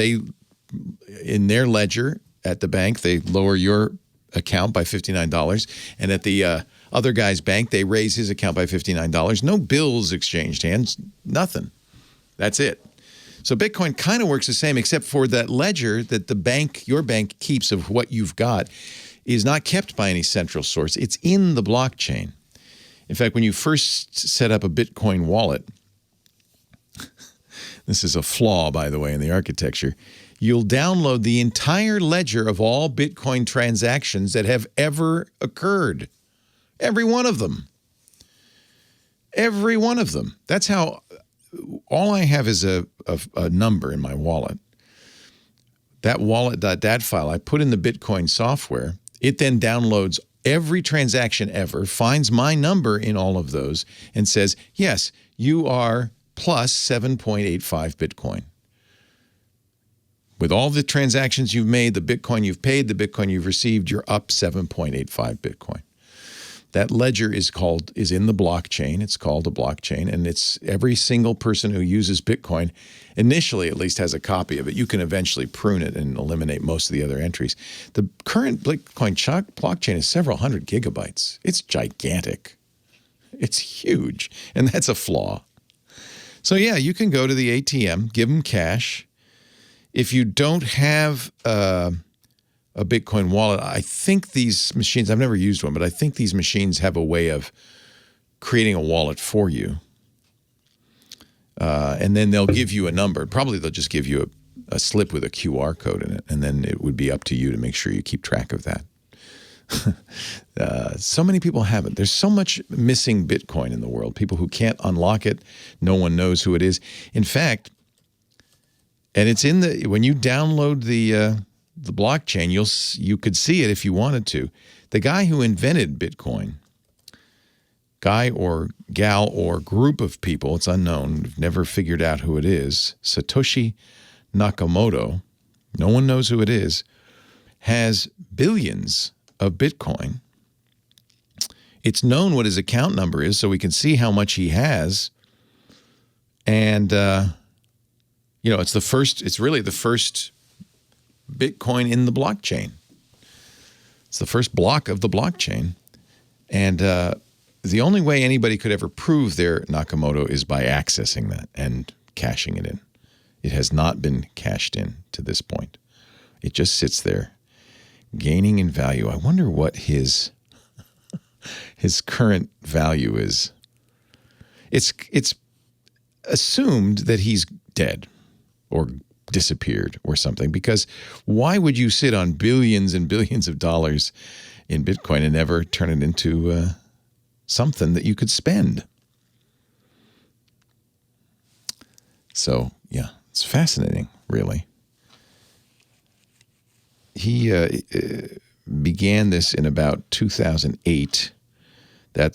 In their ledger at the bank, they lower your account by $59. And at the other guy's bank, they raise his account by $59. No bills exchanged hands, nothing. That's it. So Bitcoin kind of works the same, except for that ledger that your bank keeps of what you've got is not kept by any central source. It's in the blockchain. In fact, when you first set up a Bitcoin wallet, this is a flaw, by the way, in the architecture, you'll download the entire ledger of all Bitcoin transactions that have ever occurred. Every one of them. Every one of them. That's how all I have is a number in my wallet. That wallet.dat file, I put in the Bitcoin software. It then downloads every transaction ever, finds my number in all of those, and says, yes, you are plus 7.85 Bitcoin. With all the transactions you've made, the Bitcoin you've paid, the Bitcoin you've received, you're up 7.85 Bitcoin. That ledger is in the blockchain. It's called a blockchain, and it's every single person who uses Bitcoin, initially at least, has a copy of it. You can eventually prune it and eliminate most of the other entries. The current Bitcoin blockchain is several hundred gigabytes. It's gigantic. It's huge, and that's a flaw. So yeah, you can go to the ATM, give them cash. If you don't have a Bitcoin wallet, I think these machines, I've never used one, but I think these machines have a way of creating a wallet for you. And then they'll give you a number. Probably they'll just give you a slip with a QR code in it, and then it would be up to you to make sure you keep track of that. So many people haven't. There's so much missing Bitcoin in the world. People who can't unlock it. No one knows who it is. In fact, and it's in when you download the blockchain, you could see it if you wanted to. The guy who invented Bitcoin, guy or gal or group of people, it's unknown, we've never figured out who it is, Satoshi Nakamoto, no one knows who it is, has billions of Bitcoin. It's known what his account number is, so we can see how much he has. And it's really the first Bitcoin in the blockchain. It's the first block of the blockchain. And the only way anybody could ever prove their Nakamoto is by accessing that and cashing it in. It has not been cashed in to this point. It just sits there, gaining in value. I wonder what his current value is. It's assumed that he's dead or disappeared or something, because why would you sit on billions and billions of dollars in Bitcoin and never turn it into something that you could spend? So, yeah, it's fascinating, really. He began this in about 2008.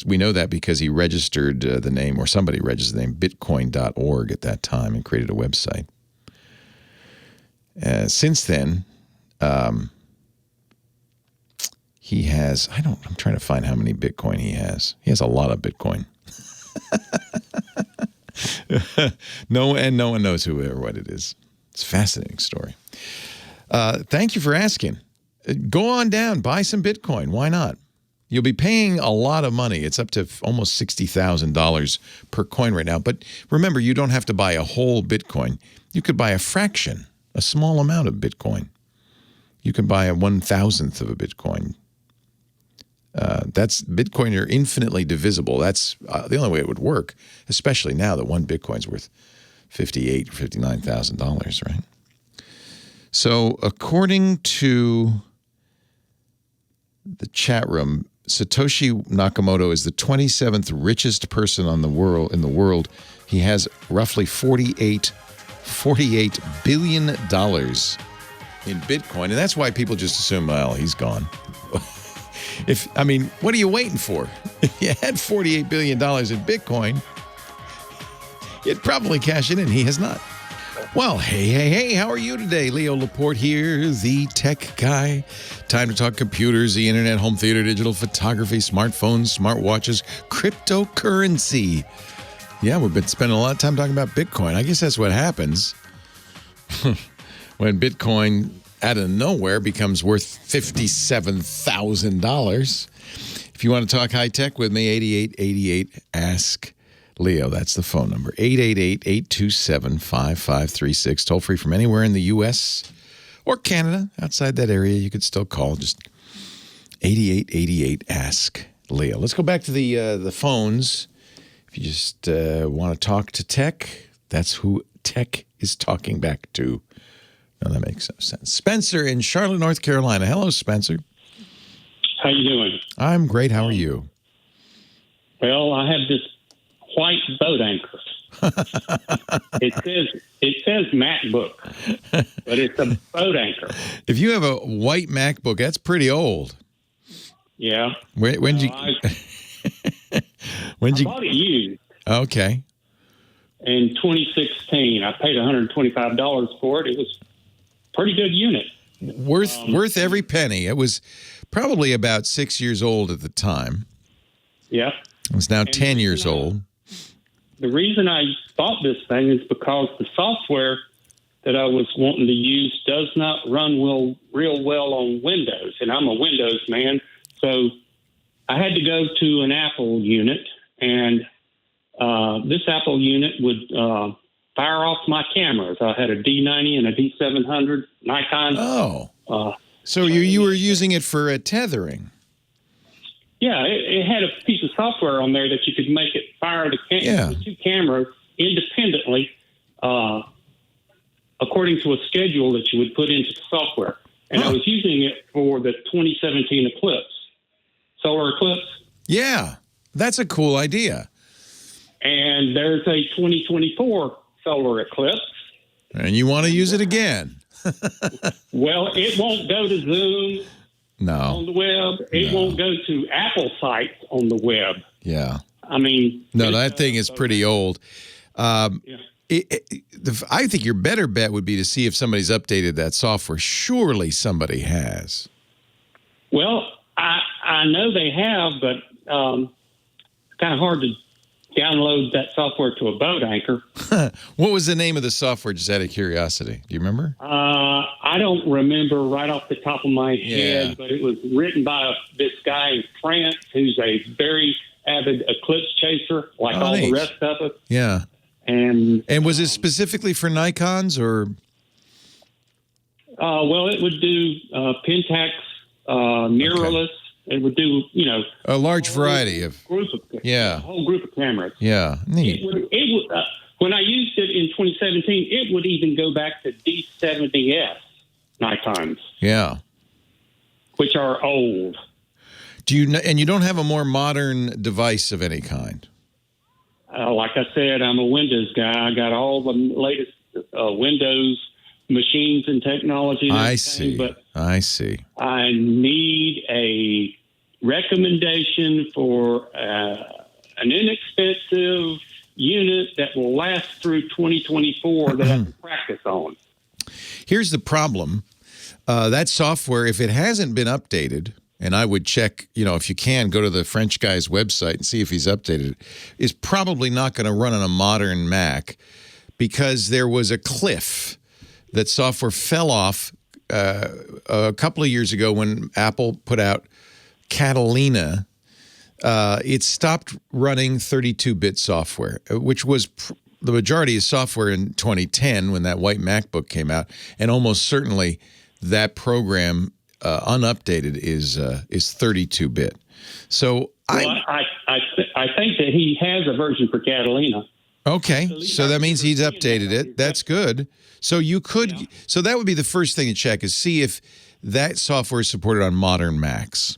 We know that because he registered the name, or somebody registered the name, bitcoin.org at that time, and created a website. Since then, he has, I'm trying to find how many Bitcoin he has. He has a lot of Bitcoin. No one knows who or what it is. It's a fascinating story. Thank you for asking. Go on down, buy some Bitcoin. Why not? You'll be paying a lot of money. It's up to almost $60,000 per coin right now. But remember, you don't have to buy a whole Bitcoin. You could buy a fraction, a small amount of Bitcoin. You can buy a 1,000th of a Bitcoin. Bitcoin are infinitely divisible. That's the only way it would work, especially now that one Bitcoin's worth $58,000 or $59,000, right? So according to the chat room, Satoshi Nakamoto is the 27th richest person in the world. He has roughly $48 billion in Bitcoin, and that's why people just assume, well, he's gone. What are you waiting for? If you had $48 billion in Bitcoin, you'd probably cash it in. He has not. Well, hey, how are you today? Leo Laporte here, the tech guy. Time to talk computers, the internet, home theater, digital photography, smartphones, smartwatches, cryptocurrency. Yeah, we've been spending a lot of time talking about Bitcoin. I guess that's what happens when Bitcoin out of nowhere becomes worth $57,000. If you want to talk high tech with me, 8888 Ask Leo. That's the phone number, 888-827-5536. Toll free from anywhere in the U.S. or Canada. Outside that area, you could still call. Just 8888 Ask Leo. Let's go back to the phones. If you just want to talk to tech, that's who tech is talking back to. No, that makes no sense. Spencer in Charlotte, North Carolina. Hello, Spencer. How you doing? I'm great. How are you? Well, I have this white boat anchor. It says MacBook, but it's a boat anchor. If you have a white MacBook, that's pretty old. Yeah. When did you? I bought it used. Okay. In 2016, I paid $125 for it. It was a pretty good unit. Worth every penny. It was probably about 6 years old at the time. Yep. It's now 10 years old. The reason I bought this thing is because the software that I was wanting to use does not run real well on Windows, and I'm a Windows man, so I had to go to an Apple unit, and this Apple unit would fire off my cameras. I had a D90 and a D700 Nikon. Oh. So you were using it for tethering? Yeah, it had a piece of software on there that you could make it fire the two cameras independently according to a schedule that you would put into the software. And I was using it for the 2017 eclipse, solar eclipse. Yeah, that's a cool idea. And there's a 2024 solar eclipse. And you want to use it again. Well, it won't go to Zoom on the web. It won't go to Apple sites on the web. Yeah. I mean... No, that thing is pretty old. I think your better bet would be to see if somebody's updated that software. Surely somebody has. Well, I know they have, but it's kind of hard to download that software to a boat anchor. What was the name of the software, just out of curiosity? Do you remember? I don't remember right off the top of my head, but it was written by this guy in France who's a very avid eclipse chaser, like all the rest of us. Yeah. And was it specifically for Nikons or? Well, it would do Pentax, mirrorless. It would do, a large variety of a whole group of cameras. Yeah, neat. It would when I used it in 2017, it would even go back to D70S Nikons. Yeah, which are old. And you don't have a more modern device of any kind? Like I said, I'm a Windows guy. I got all the latest Windows machines and technology. And I see. But I see. I need a recommendation for an inexpensive unit that will last through 2024 that I can practice on. Here's the problem. That software, if it hasn't been updated, and I would check, if you can, go to the French guy's website and see if he's updated it, is probably not going to run on a modern Mac because there was a cliff. That software fell off a couple of years ago when Apple put out Catalina. It stopped running 32-bit software, which was the majority of software in 2010 when that white MacBook came out, and almost certainly that program unupdated is 32-bit. So I think that he has a version for Catalina. Okay, so that means he's updated it. That's good. So you could, so that would be the first thing to check is see if that software is supported on modern Macs.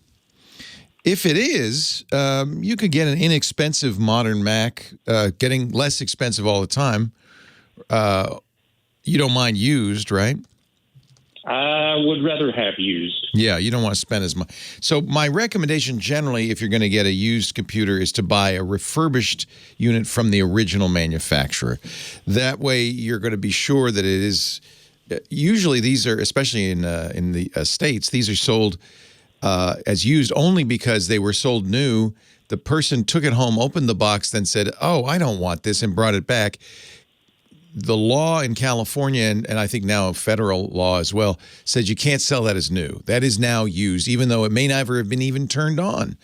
If it is, you could get an inexpensive modern Mac, getting less expensive all the time. You don't mind used, right? I would rather have used. Yeah, you don't want to spend as much. So my recommendation generally, if you're going to get a used computer, is to buy a refurbished unit from the original manufacturer. That way you're going to be sure that it is, usually these are, especially in the States, these are sold as used only because they were sold new. The person took it home, opened the box, then said, oh, I don't want this, and brought it back. The law in California, and I think now federal law as well, says you can't sell that as new. That is now used, even though it may never have been even turned on.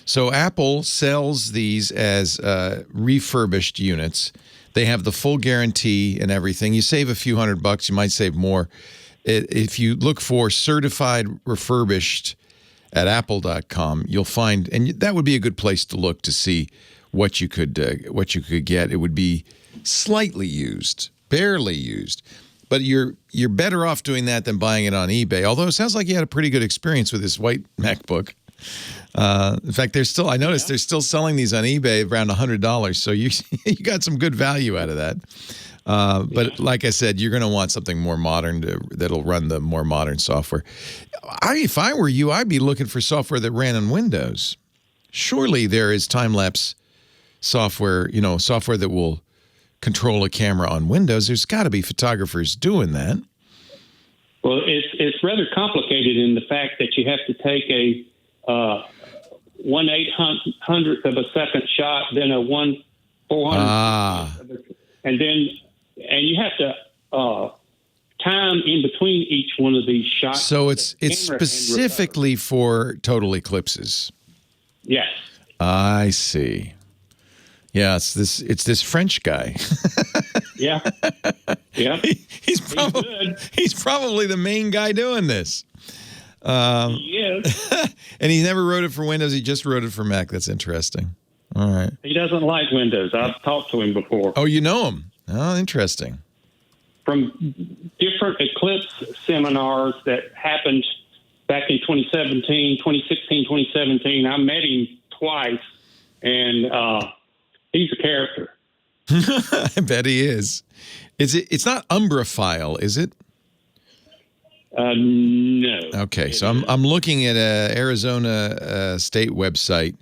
So Apple sells these as refurbished units. They have the full guarantee and everything. You save a few $100. You might save more. If you look for certified refurbished at apple.com, you'll find, and that would be a good place to look to see what you could get. It would be slightly used, barely used, but you're better off doing that than buying it on eBay. Although it sounds like you had a pretty good experience with this white MacBook. In fact, I noticed they're still selling these on eBay around $100. So you got some good value out of that. But like I said, you're going to want something more modern that'll run the more modern software. If I were you, I'd be looking for software that ran on Windows. Surely there is time-lapse software, software that will control a camera on Windows. There's got to be photographers doing that. Well, it's rather complicated in the fact that you have to take 1/800th of a second shot, then a 1/400th, and you have to time in between each one of these shots. So it's specifically for total eclipses. Yes. I see. Yeah, it's this French guy. Yeah. Yeah. He's probably the main guy doing this. Yes. And he never wrote it for Windows. He just wrote it for Mac. That's interesting. All right. He doesn't like Windows. I've talked to him before. Oh, you know him? Oh, interesting. From different Eclipse seminars that happened back in 2016, 2017, I met him twice, and he's a character. I bet he is. It's not Umbraphile, is it? No. Okay, so I'm looking at a Arizona state website.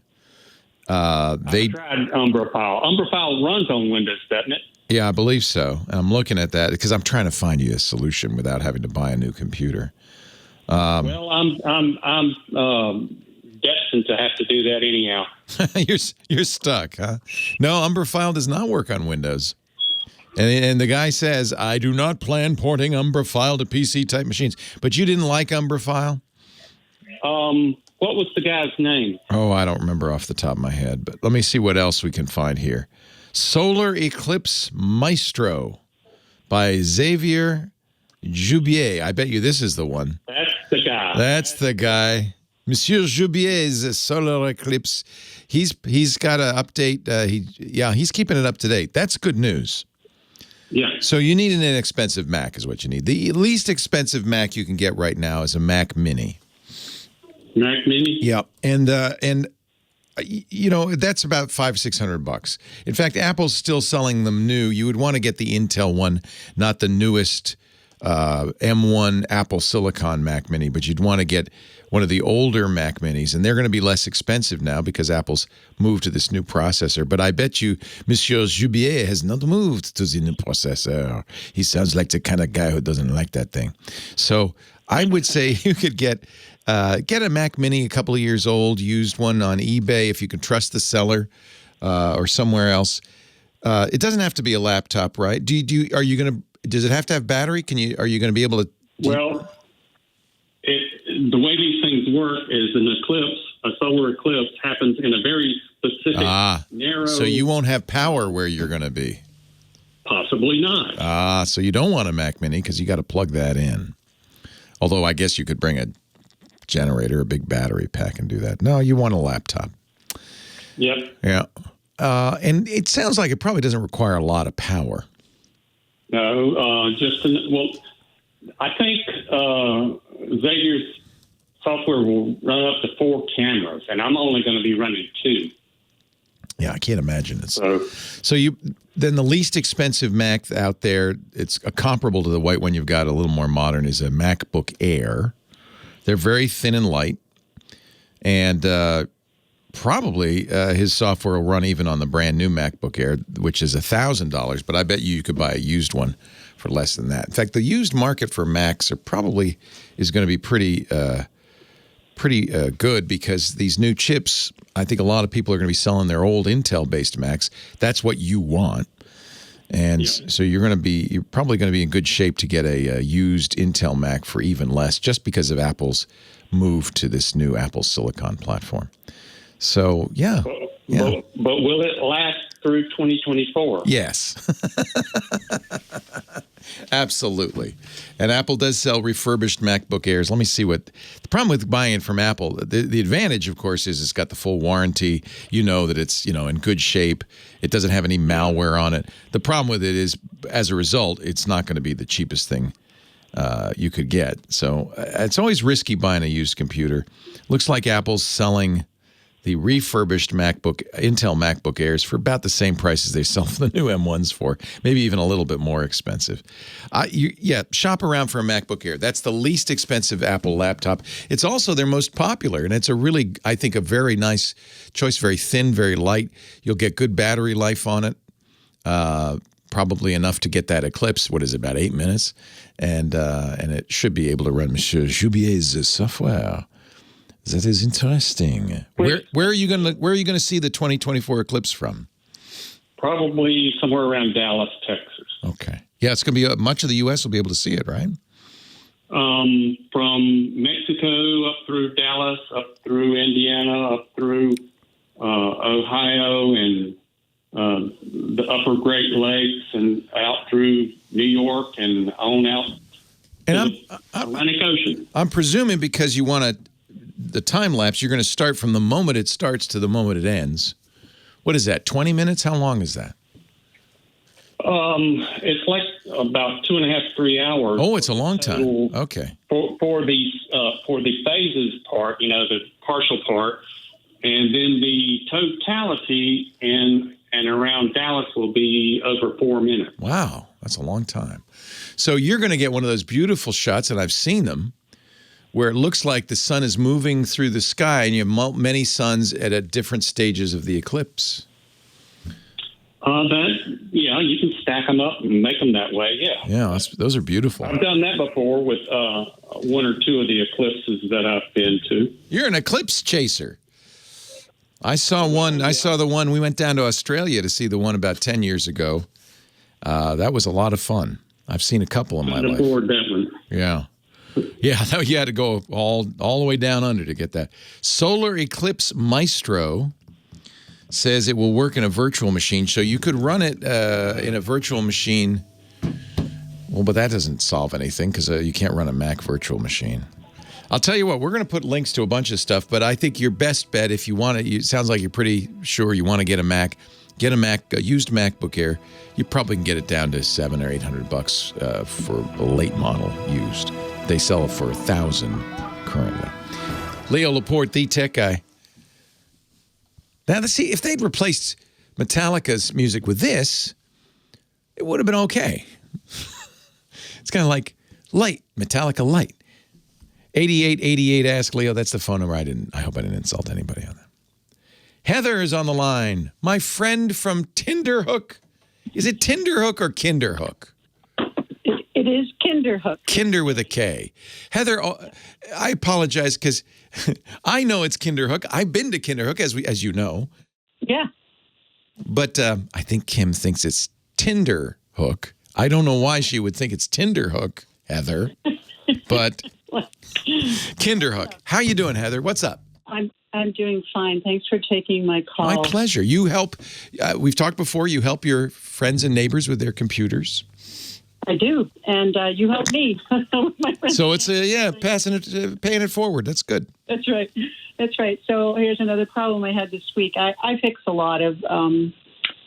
I tried Umbraphile. Umbraphile runs on Windows, doesn't it? Yeah, I believe so. I'm looking at that because I'm trying to find you a solution without having to buy a new computer. Well, I'm destined to have to do that anyhow. You're stuck, huh? No, Umbraphile does not work on Windows. And the guy says, I do not plan porting Umbraphile to PC-type machines. But you didn't like Umbraphile? What was the guy's name? Oh, I don't remember off the top of my head. But let me see what else we can find here. Solar Eclipse Maestro by Xavier Joubier. I bet you this is the one. That's the guy. That's the guy. Monsieur Joubier's Solar Eclipse. He's got to update. He's keeping it up to date. That's good news. Yeah. So you need an inexpensive Mac is what you need. The least expensive Mac you can get right now is a Mac Mini. Mac Mini? Yeah. And you know, that's about $500-600. In fact, Apple's still selling them new. You would want to get the Intel one, not the newest M1 Apple Silicon Mac Mini, but you'd want to get one of the older Mac Minis, and they're going to be less expensive now because Apple's moved to this new processor. But I bet you Monsieur Joubier has not moved to the new processor. He sounds like the kind of guy who doesn't like that thing. So I would say you could get a Mac Mini a couple of years old, used one on eBay if you can trust the seller or somewhere else. It doesn't have to be a laptop, right? Does it have to have battery? Are you going to be able to? Well, the way these things work is an eclipse, a solar eclipse, happens in a very specific, narrow. So you won't have power where you're going to be. Possibly not. So you don't want a Mac Mini because you got to plug that in. Although I guess you could bring a generator, a big battery pack, and do that. No, you want a laptop. Yep. Yeah. And it sounds like it probably doesn't require a lot of power. No, I think Xavier's software will run up to 4 cameras, and I'm only going to be running 2. Yeah, I can't imagine it. So then the least expensive Mac out there, it's comparable to the white one you've got, a little more modern, is a MacBook Air. They're very thin and light, and probably his software will run even on the brand new MacBook Air, which is $1,000. But I bet you could buy a used one for less than that. In fact, the used market for Macs is going to be pretty good because these new chips. I think a lot of people are going to be selling their old Intel-based Macs. That's what you want. And so you're probably going to be in good shape to get a used Intel Mac for even less, just because of Apple's move to this new Apple Silicon platform. So yeah. But will it last through 2024? Yes, absolutely. And Apple does sell refurbished MacBook Airs. Let me see what the problem with buying it from Apple. The advantage, of course, is it's got the full warranty. You know that it's in good shape. It doesn't have any malware on it. The problem with it is, as a result, it's not going to be the cheapest thing you could get. So it's always risky buying a used computer. Looks like Apple's selling the refurbished Intel MacBook Airs for about the same price as they sell the new M1s for, maybe even a little bit more expensive. Shop around for a MacBook Air. That's the least expensive Apple laptop. It's also their most popular, and it's a very nice choice, very thin, very light. You'll get good battery life on it, probably enough to get that Eclipse, what is it, about 8 minutes? And it should be able to run Monsieur Joubier's software. That is interesting. Where are you going to see the 2024 eclipse from? Probably somewhere around Dallas, Texas. Okay. Yeah, it's going to be much of the U.S. will be able to see it, right? From Mexico up through Dallas, up through Indiana, up through Ohio, and the Upper Great Lakes, and out through New York, and on out to the Atlantic Ocean. I'm presuming because you want the time lapse, you're going to start from the moment it starts to the moment it ends. What is that? 20 minutes? How long is that? It's like about 2.5, 3 hours. Oh, it's a long time. Okay. For the phases part, the partial part, and then the totality and around Dallas will be over 4 minutes. Wow, that's a long time. So you're going to get one of those beautiful shots, and I've seen them, where it looks like the sun is moving through the sky, and you have many suns at different stages of the eclipse. You can stack them up and make them that way. Yeah. Yeah, those are beautiful. I've done that before with one or two of the eclipses that I've been to. You're an eclipse chaser. I saw one. I saw the one. We went down to Australia to see the one about 10 years ago. That was a lot of fun. I've seen a couple in my life. Aboard that one. Yeah. Yeah, you had to go all the way down under to get that. Solar Eclipse Maestro says it will work in a virtual machine. So you could run it in a virtual machine. Well, but that doesn't solve anything because you can't run a Mac virtual machine. I'll tell you what, we're going to put links to a bunch of stuff, but I think your best bet, if you want it sounds like you're pretty sure you want to get a Mac, a used MacBook Air. You probably can get it down to $700 or $800 for a late model used. They sell it for $1,000 currently. Leo Laporte, the tech guy. Now, let's see, if they'd replaced Metallica's music with this, it would have been okay. It's kind of like Light, Metallica Light. 8888 Ask Leo. That's the phone number. I hope I didn't insult anybody on that. Heather is on the line. My friend from Tinderhook. Is it Tinderhook or Kinderhook? It is Kinderhook. Kinder with a K. Heather, I apologize because I know it's Kinderhook. I've been to Kinderhook, as you know. Yeah. But I think Kim thinks it's Tinderhook. I don't know why she would think it's Tinderhook, Heather. But Kinderhook. How you doing, Heather? What's up? I'm doing fine. Thanks for taking my call. My pleasure. You help. We've talked before. You help your friends and neighbors with their computers. I do, and you help me. My friends. So it's paying it forward. That's good. That's right. That's right. So here's another problem I had this week. I fix a lot of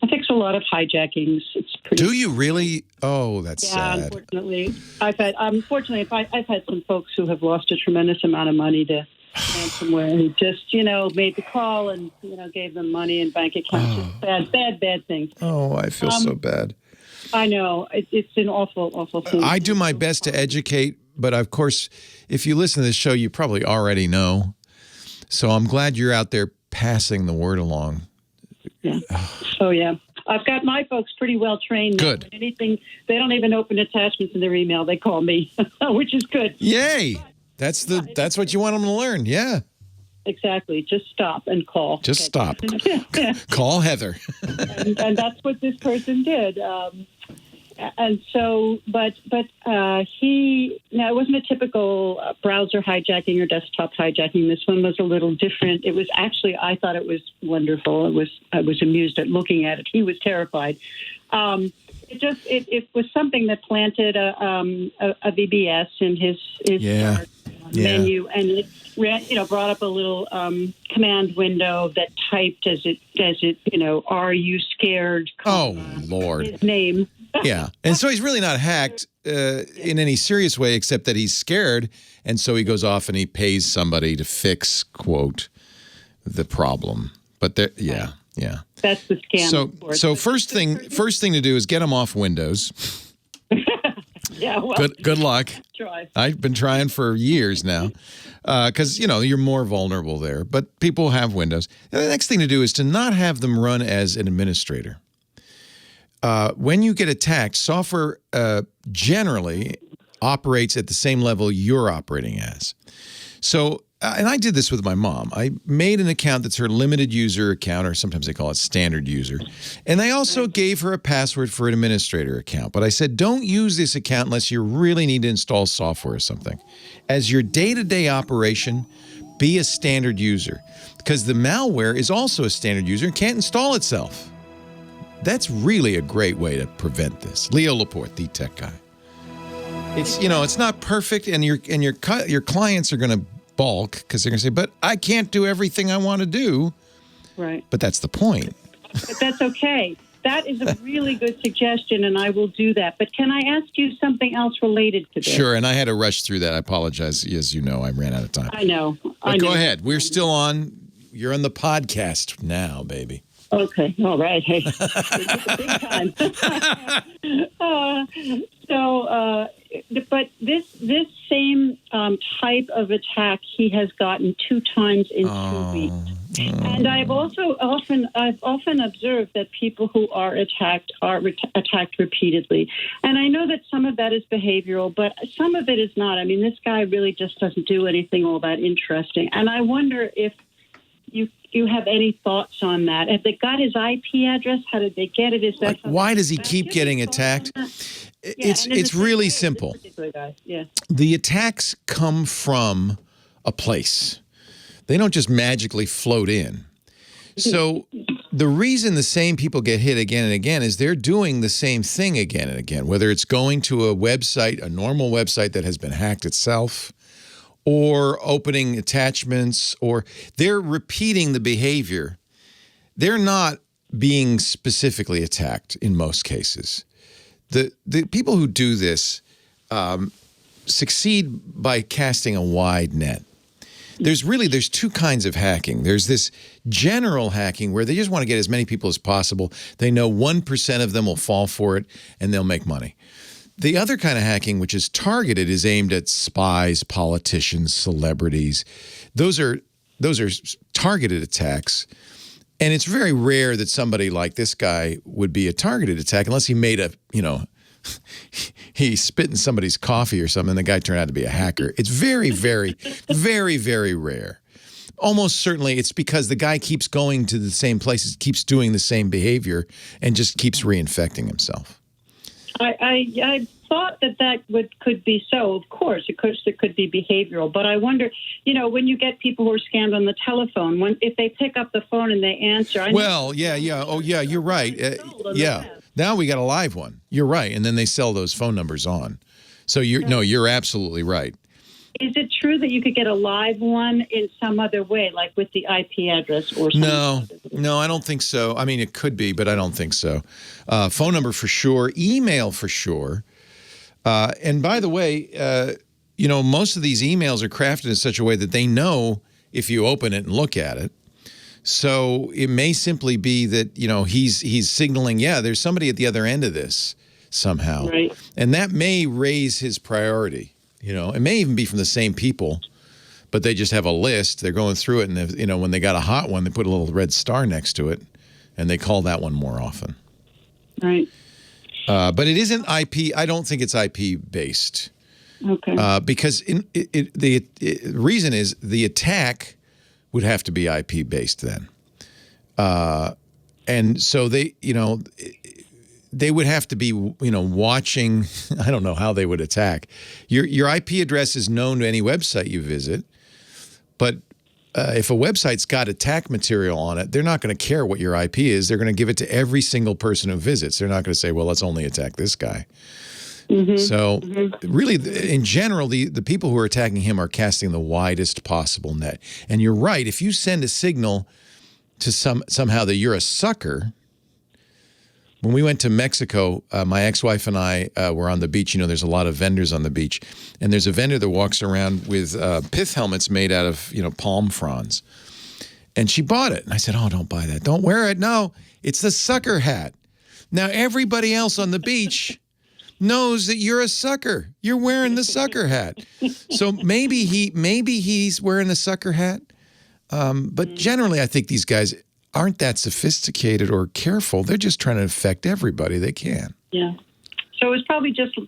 hijackings. It's pretty. Do you really? Oh, that's sad. Unfortunately, I've had some folks who have lost a tremendous amount of money to ransomware, who just made the call and gave them money and bank accounts. Just bad things. Oh, I feel so bad. I know. It's an awful thing. I do my best to educate, but of course, if you listen to this show, you probably already know. So I'm glad you're out there passing the word along. Yeah. Oh, yeah. I've got my folks pretty well trained. Good. Now. Anything, they don't even open attachments in their email. They call me, which is good. Yay. That's what you want them to learn. Yeah. Exactly. Just stop and call. Just stop. Call Heather. and that's what this person did. And so, but it wasn't a typical browser hijacking or desktop hijacking. This one was a little different. It was actually, I thought it was wonderful. I was amused at looking at it. He was terrified. It was something that planted a VBS in his menu, and it brought up a little command window that typed as it are you scared? Oh Lord, his name. Yeah, and so he's really not hacked in any serious way, except that he's scared, and so he goes off and he pays somebody to fix quote the problem. But yeah. That's the scam. So first thing to do is get him off Windows. Yeah. Well, good luck. Try. I've been trying for years now, because you're more vulnerable there. But people have Windows. And the next thing to do is to not have them run as an administrator. When you get attacked, software generally operates at the same level you're operating as. So and I did this with my mom. I made an account that's her limited user account, or sometimes they call it standard user. And I also gave her a password for an administrator account. But I said, don't use this account unless you really need to install software or something. As your day-to-day operation, be a standard user. Because the malware is also a standard user and can't install itself. That's really a great way to prevent this. Leo Laporte, the tech guy. It's, it's not perfect, and your clients are going to balk because they're going to say, but I can't do everything I want to do. Right. But that's the point. But that's okay. That is a really good suggestion, and I will do that. But can I ask you something else related to this? Sure, and I had to rush through that. I apologize. As you know, I ran out of time. I know. But go ahead. We're still on. You're on the podcast now, baby. Okay. All right. Hey, big time. But this same type of attack he has gotten 2 times in 2 weeks. And I've often observed that people who are attacked are attacked repeatedly. And I know that some of that is behavioral, but some of it is not. I mean, this guy really just doesn't do anything all that interesting. And I wonder if you have any thoughts on that? Have they got his IP address? How did they get it? Is that why does he keep getting attacked? It's really simple. Yeah. The attacks come from a place. They don't just magically float in. So the reason the same people get hit again and again is they're doing the same thing again and again, whether it's going to a website, a normal website that has been hacked itself, or opening attachments, or they're repeating the behavior. They're not being specifically attacked in most cases. The people who do this succeed by casting a wide net. There's 2 kinds of hacking. There's this general hacking where they just want to get as many people as possible. They know 1% of them will fall for it and they'll make money. The other kind of hacking, which is targeted, is aimed at spies, politicians, celebrities. Those are targeted attacks. And it's very rare that somebody like this guy would be a targeted attack unless he made he spit in somebody's coffee or something and the guy turned out to be a hacker. It's very, very, very, very rare. Almost certainly it's because the guy keeps going to the same places, keeps doing the same behavior, and just keeps reinfecting himself. I thought that could be so. Of course, it could be behavioral. But I wonder, when you get people who are scammed on the telephone, if they pick up the phone and they answer. Yeah. Oh, yeah, you're right. Now we got a live one. You're right. And then they sell those phone numbers on. So you're absolutely right. Is it true that you could get a live one in some other way, like with the IP address or something? No, I don't think so. I mean, it could be, but I don't think so. Phone number for sure. Email for sure. And by the way, most of these emails are crafted in such a way that they know if you open it and look at it. So it may simply be that, he's signaling, there's somebody at the other end of this somehow. Right. And that may raise his priority. It may even be from the same people, but they just have a list. They're going through it, and when they got a hot one, they put a little red star next to it, and they call that one more often. Right. But it isn't IP. I don't think it's IP based. Okay. Because the reason is the attack would have to be IP based then, and so they would have to be, watching. I don't know how they would attack. Your IP address is known to any website you visit, but if a website's got attack material on it, they're not going to care what your IP is. They're going to give it to every single person who visits. They're not going to say, well, let's only attack this guy. Mm-hmm. So really, in general, the people who are attacking him are casting the widest possible net. And you're right. If you send a signal to somehow that you're a sucker. When we went to Mexico, my ex-wife and I were on the beach. There's a lot of vendors on the beach. And there's a vendor that walks around with pith helmets made out of, palm fronds. And she bought it. And I said, oh, don't buy that. Don't wear it. No, it's the sucker hat. Now, everybody else on the beach knows that you're a sucker. You're wearing the sucker hat. So maybe he's wearing the sucker hat. But generally, I think these guys aren't that sophisticated or careful. They're just trying to affect everybody they can. Yeah. So it was probably just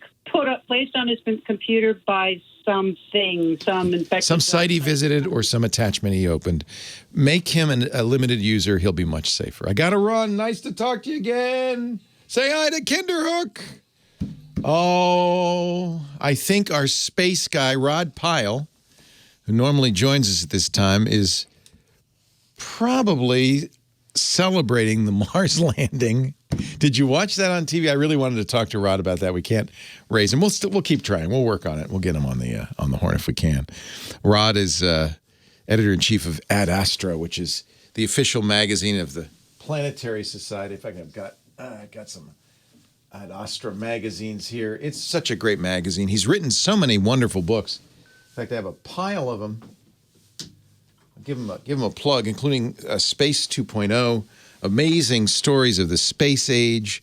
placed on his computer by something, some infected. Some site he visited or some attachment he opened. Make him a limited user. He'll be much safer. I got to run. Nice to talk to you again. Say hi to Kinderhook. Oh, I think our space guy, Rod Pyle, who normally joins us at this time, is probably celebrating the Mars landing. Did you watch that on TV? I really wanted to talk to Rod about that. We can't raise him. We'll keep trying. We'll work on it. We'll get him on the horn if we can. Rod is editor-in-chief of Ad Astra, which is the official magazine of the Planetary Society. In fact, I've got some Ad Astra magazines here. It's such a great magazine. He's written so many wonderful books. In fact, I have a pile of them. I'll give him a plug, including Space 2.0, amazing stories of the space age,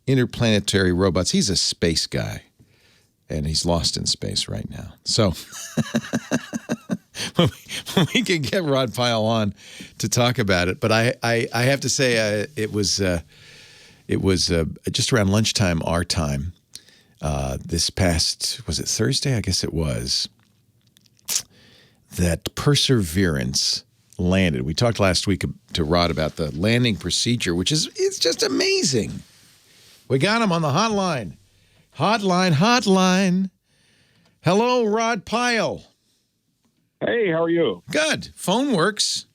interplanetary robots. He's a space guy, and he's lost in space right now. So when we can get Rod Pyle on to talk about it. But I have to say it was just around lunchtime our time this past, was it Thursday? I guess it was, that Perseverance landed. We talked last week to Rod about the landing procedure, it's just amazing. We got him on the hotline. Hotline. Hello, Rod Pyle. Hey, how are you? Good. Phone works.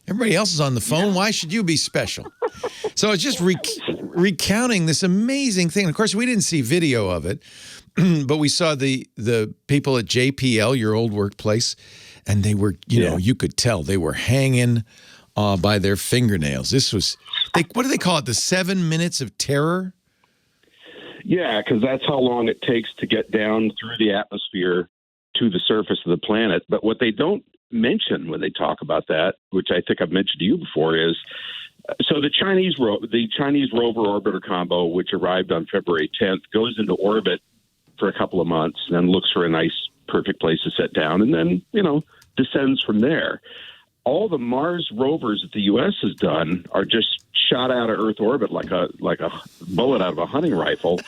Everybody else is on the phone. Yeah. Why should you be special? So I was just recounting this amazing thing. Of course, we didn't see video of it, but we saw the people at JPL, your old workplace, and they were, you could tell they were hanging by their fingernails. This was, what do they call it? The 7 minutes of terror? Yeah, because that's how long it takes to get down through the atmosphere to the surface of the planet. But what they don't mention when they talk about that, which I think I've mentioned to you before, is so the Chinese rover orbiter combo, which arrived on February 10th, goes into orbit for a couple of months, and then looks for a nice, perfect place to set down, and then descends from there. All the Mars rovers that the U.S. has done are just shot out of Earth orbit like a bullet out of a hunting rifle.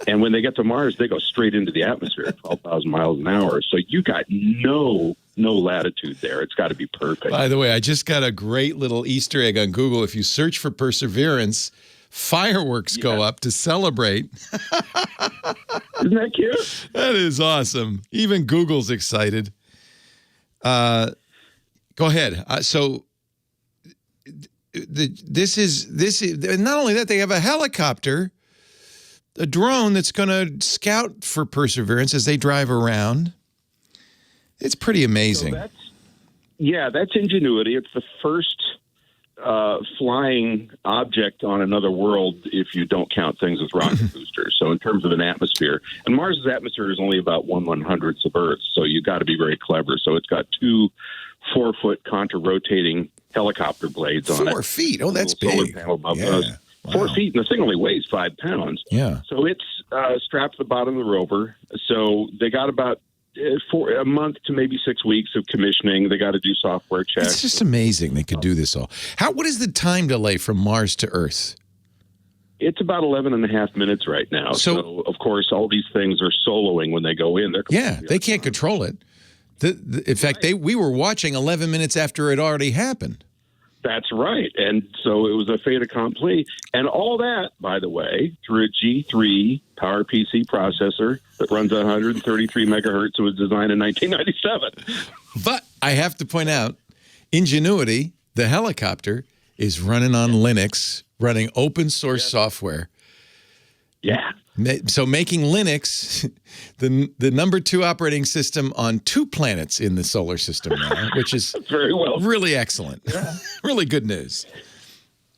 And when they get to Mars, they go straight into the atmosphere at 12,000 miles an hour. So you got no latitude there. It's got to be perfect. By the way, I just got a great little Easter egg on Google. If you search for Perseverance, fireworks go up to celebrate. Isn't that cute? That is awesome. Even Google's excited. Go ahead. This is not only that, they have a helicopter, a drone that's going to scout for Perseverance as they drive around. It's pretty amazing. So that's Ingenuity. It's the first flying object on another world if you don't count things with rocket boosters. So in terms of an atmosphere, and Mars's atmosphere is only about 1/100th of Earth, so you got to be very clever. So it's got 2 4-foot contra-rotating helicopter blades on it. 4 feet. Oh, that's big. Wow. 4 feet, and the thing only weighs 5 pounds. Yeah. So it's strapped to the bottom of the rover. So they got about a month to maybe 6 weeks of commissioning. They got to do software checks. It's just amazing they could do this all. What is the time delay from Mars to Earth? It's about 11 and a half minutes right now. So of course, all these things are soloing when they go in. They can't control it. In fact, we were watching 11 minutes after it already happened. That's right. And so it was a fait accompli. And all that, by the way, through a G3 PowerPC processor that runs 133 megahertz. It was designed in 1997. But I have to point out, Ingenuity, the helicopter, is running on Linux, running open source software. Yeah. So making Linux the number 2 operating system on 2 planets in the solar system now, which is really excellent. Yeah. Really good news.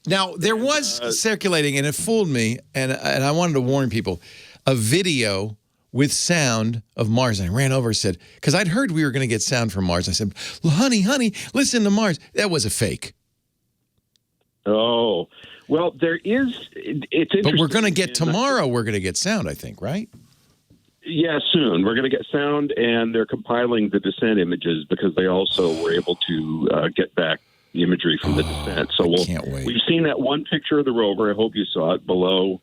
Now, there was circulating, and it fooled me, and I wanted to warn people, a video with sound of Mars. And I ran over and said, because I'd heard we were going to get sound from Mars. I said, honey, listen to Mars. That was a fake. Oh, well, there is. It's interesting. But we're going to get tomorrow. We're going to get sound, I think, right? Yeah, soon. We're going to get sound, and they're compiling the descent images because they also were able to get back the imagery from the descent. So can't wait. We've seen that one picture of the rover. I hope you saw it below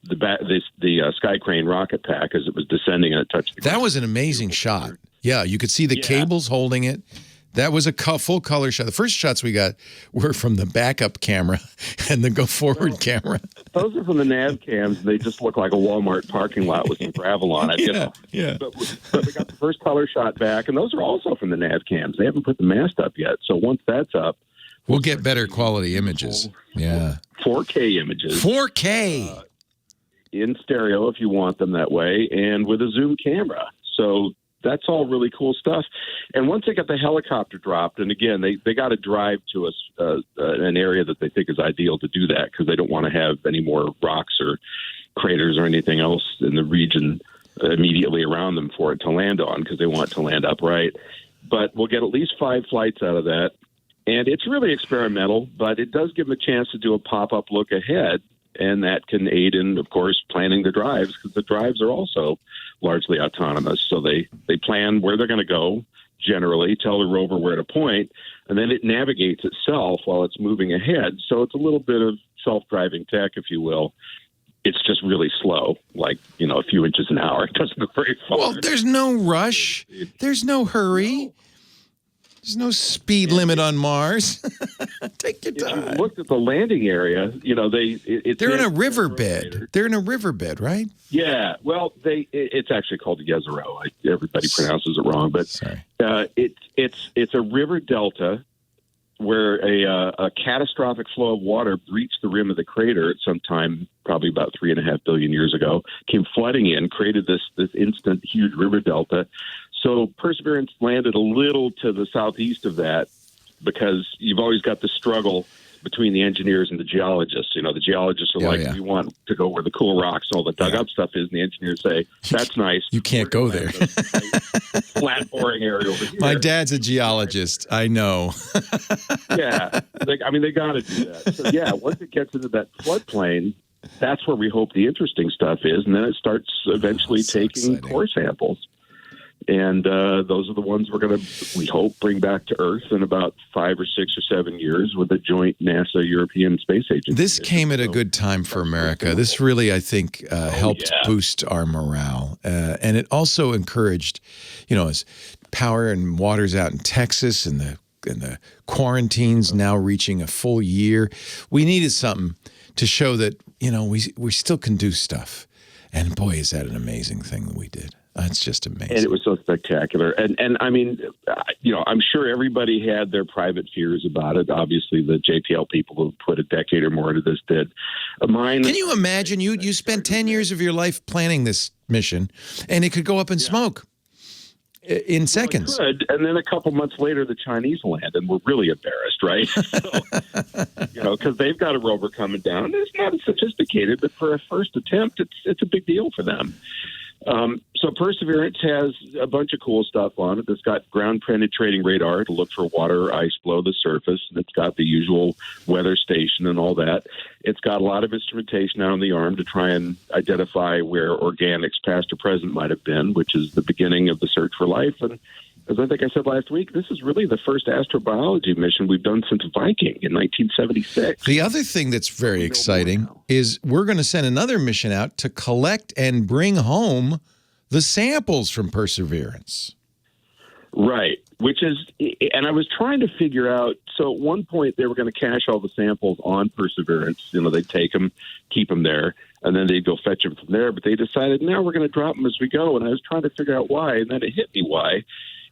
the Sky Crane rocket pack as it was descending and it touched the ground. That was an amazing shot. Yeah, you could see the cables holding it. That was a full color shot. The first shots we got were from the backup camera and the go forward camera. Those are from the nav cams. They just look like a Walmart parking lot with some gravel on it. Yeah. But we got the first color shot back, and those are also from the nav cams. They haven't put the mast up yet. So once that's up, we'll get better quality images. Yeah. 4K images. 4K. In stereo if you want them that way, and with a zoom camera. So that's all really cool stuff. And once they got the helicopter dropped, and again, they got to drive to an area that they think is ideal to do that because they don't want to have any more rocks or craters or anything else in the region immediately around them for it to land on because they want it to land upright. But we'll get at least 5 flights out of that. And it's really experimental, but it does give them a chance to do a pop-up look ahead. And that can aid in, of course, planning the drives because the drives are also largely autonomous. So they plan where they're going to go, generally, tell the rover where to point, and then it navigates itself while it's moving ahead. So it's a little bit of self-driving tech, if you will. It's just really slow, like, a few inches an hour. It doesn't go very far. Well, there's no rush. There's no hurry. There's no speed limit on Mars. Take your time. If you looked at the landing area, they're in a riverbed. They're in a riverbed, right? Yeah. Well, it's actually called Jezero. Everybody pronounces it wrong, but it's a river delta where a catastrophic flow of water breached the rim of the crater at some time, probably about 3.5 billion years ago, came flooding in, created this instant huge river delta. So Perseverance landed a little to the southeast of that because you've always got the struggle between the engineers and the geologists. The geologists are we want to go where the cool rocks and all the dug up stuff is, and the engineers say, that's nice. You can't go there. Flat boring area over here. My dad's a geologist. I know. Yeah. They got to do that. So, once it gets into that floodplain, that's where we hope the interesting stuff is, and then it starts eventually taking core samples. And those are the ones we're going to, we hope, bring back to Earth in about 5 or 6 or 7 years with a joint NASA-European Space Agency. This came at a good time for America. This really, I think, helped boost our morale. And it also encouraged, as power and water's out in Texas and the quarantines now reaching a full year, we needed something to show that, we still can do stuff. And boy, is that an amazing thing that we did. It's just amazing. And it was so spectacular. And I mean, I'm sure everybody had their private fears about it. Obviously, the JPL people who put a decade or more into this did. Mine. Can you imagine? You spent 10 years of your life planning this mission, and it could go up in smoke in seconds. Well, it could, and then a couple months later, the Chinese land, and we're really embarrassed, right? So, because they've got a rover coming down. It's not as sophisticated, but for a first attempt, it's a big deal for them. So Perseverance has a bunch of cool stuff on it. It's got ground-penetrating radar to look for water or ice below the surface. And it's got the usual weather station and all that. It's got a lot of instrumentation out on the arm to try and identify where organics past or present might have been, which is the beginning of the search for life. And as I think I said last week, this is really the first astrobiology mission we've done since Viking in 1976. The other thing that's very exciting is we're going to send another mission out to collect and bring home the samples from Perseverance. Right, which is, and I was trying to figure out, so at one point they were going to cache all the samples on Perseverance. They'd take them, keep them there, and then they'd go fetch them from there. But they decided, now we're going to drop them as we go. And I was trying to figure out why, and then it hit me why.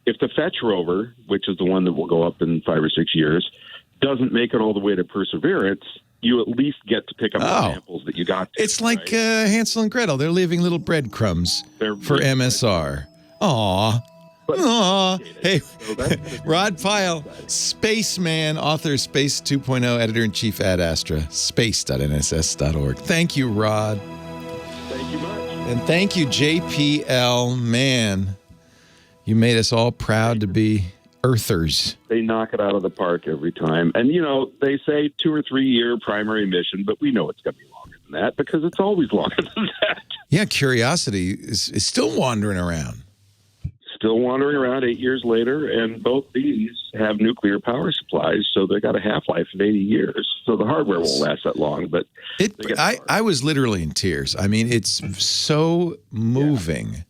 If the Fetch rover, which is the one that will go up in 5 or 6 years, doesn't make it all the way to Perseverance, you at least get to pick up the samples that you got to. It's like Hansel and Gretel. They're leaving little breadcrumbs for MSR. Aw. Aw. Hey, Rod Pyle, spaceman, author, Space 2.0, editor-in-chief at Astra, space.nss.org. Thank you, Rod. Thank you much. And thank you, JPL. Man, you made us all proud to be Earthers. They knock it out of the park every time. And, they say 2 or 3 year primary mission, but we know it's going to be longer than that because it's always longer than that. Yeah, Curiosity is still wandering around. still wandering around 8 years later, and both these have nuclear power supplies, so they got a half-life of 80 years. So the hardware won't last that long, but I was literally in tears. I mean, it's so moving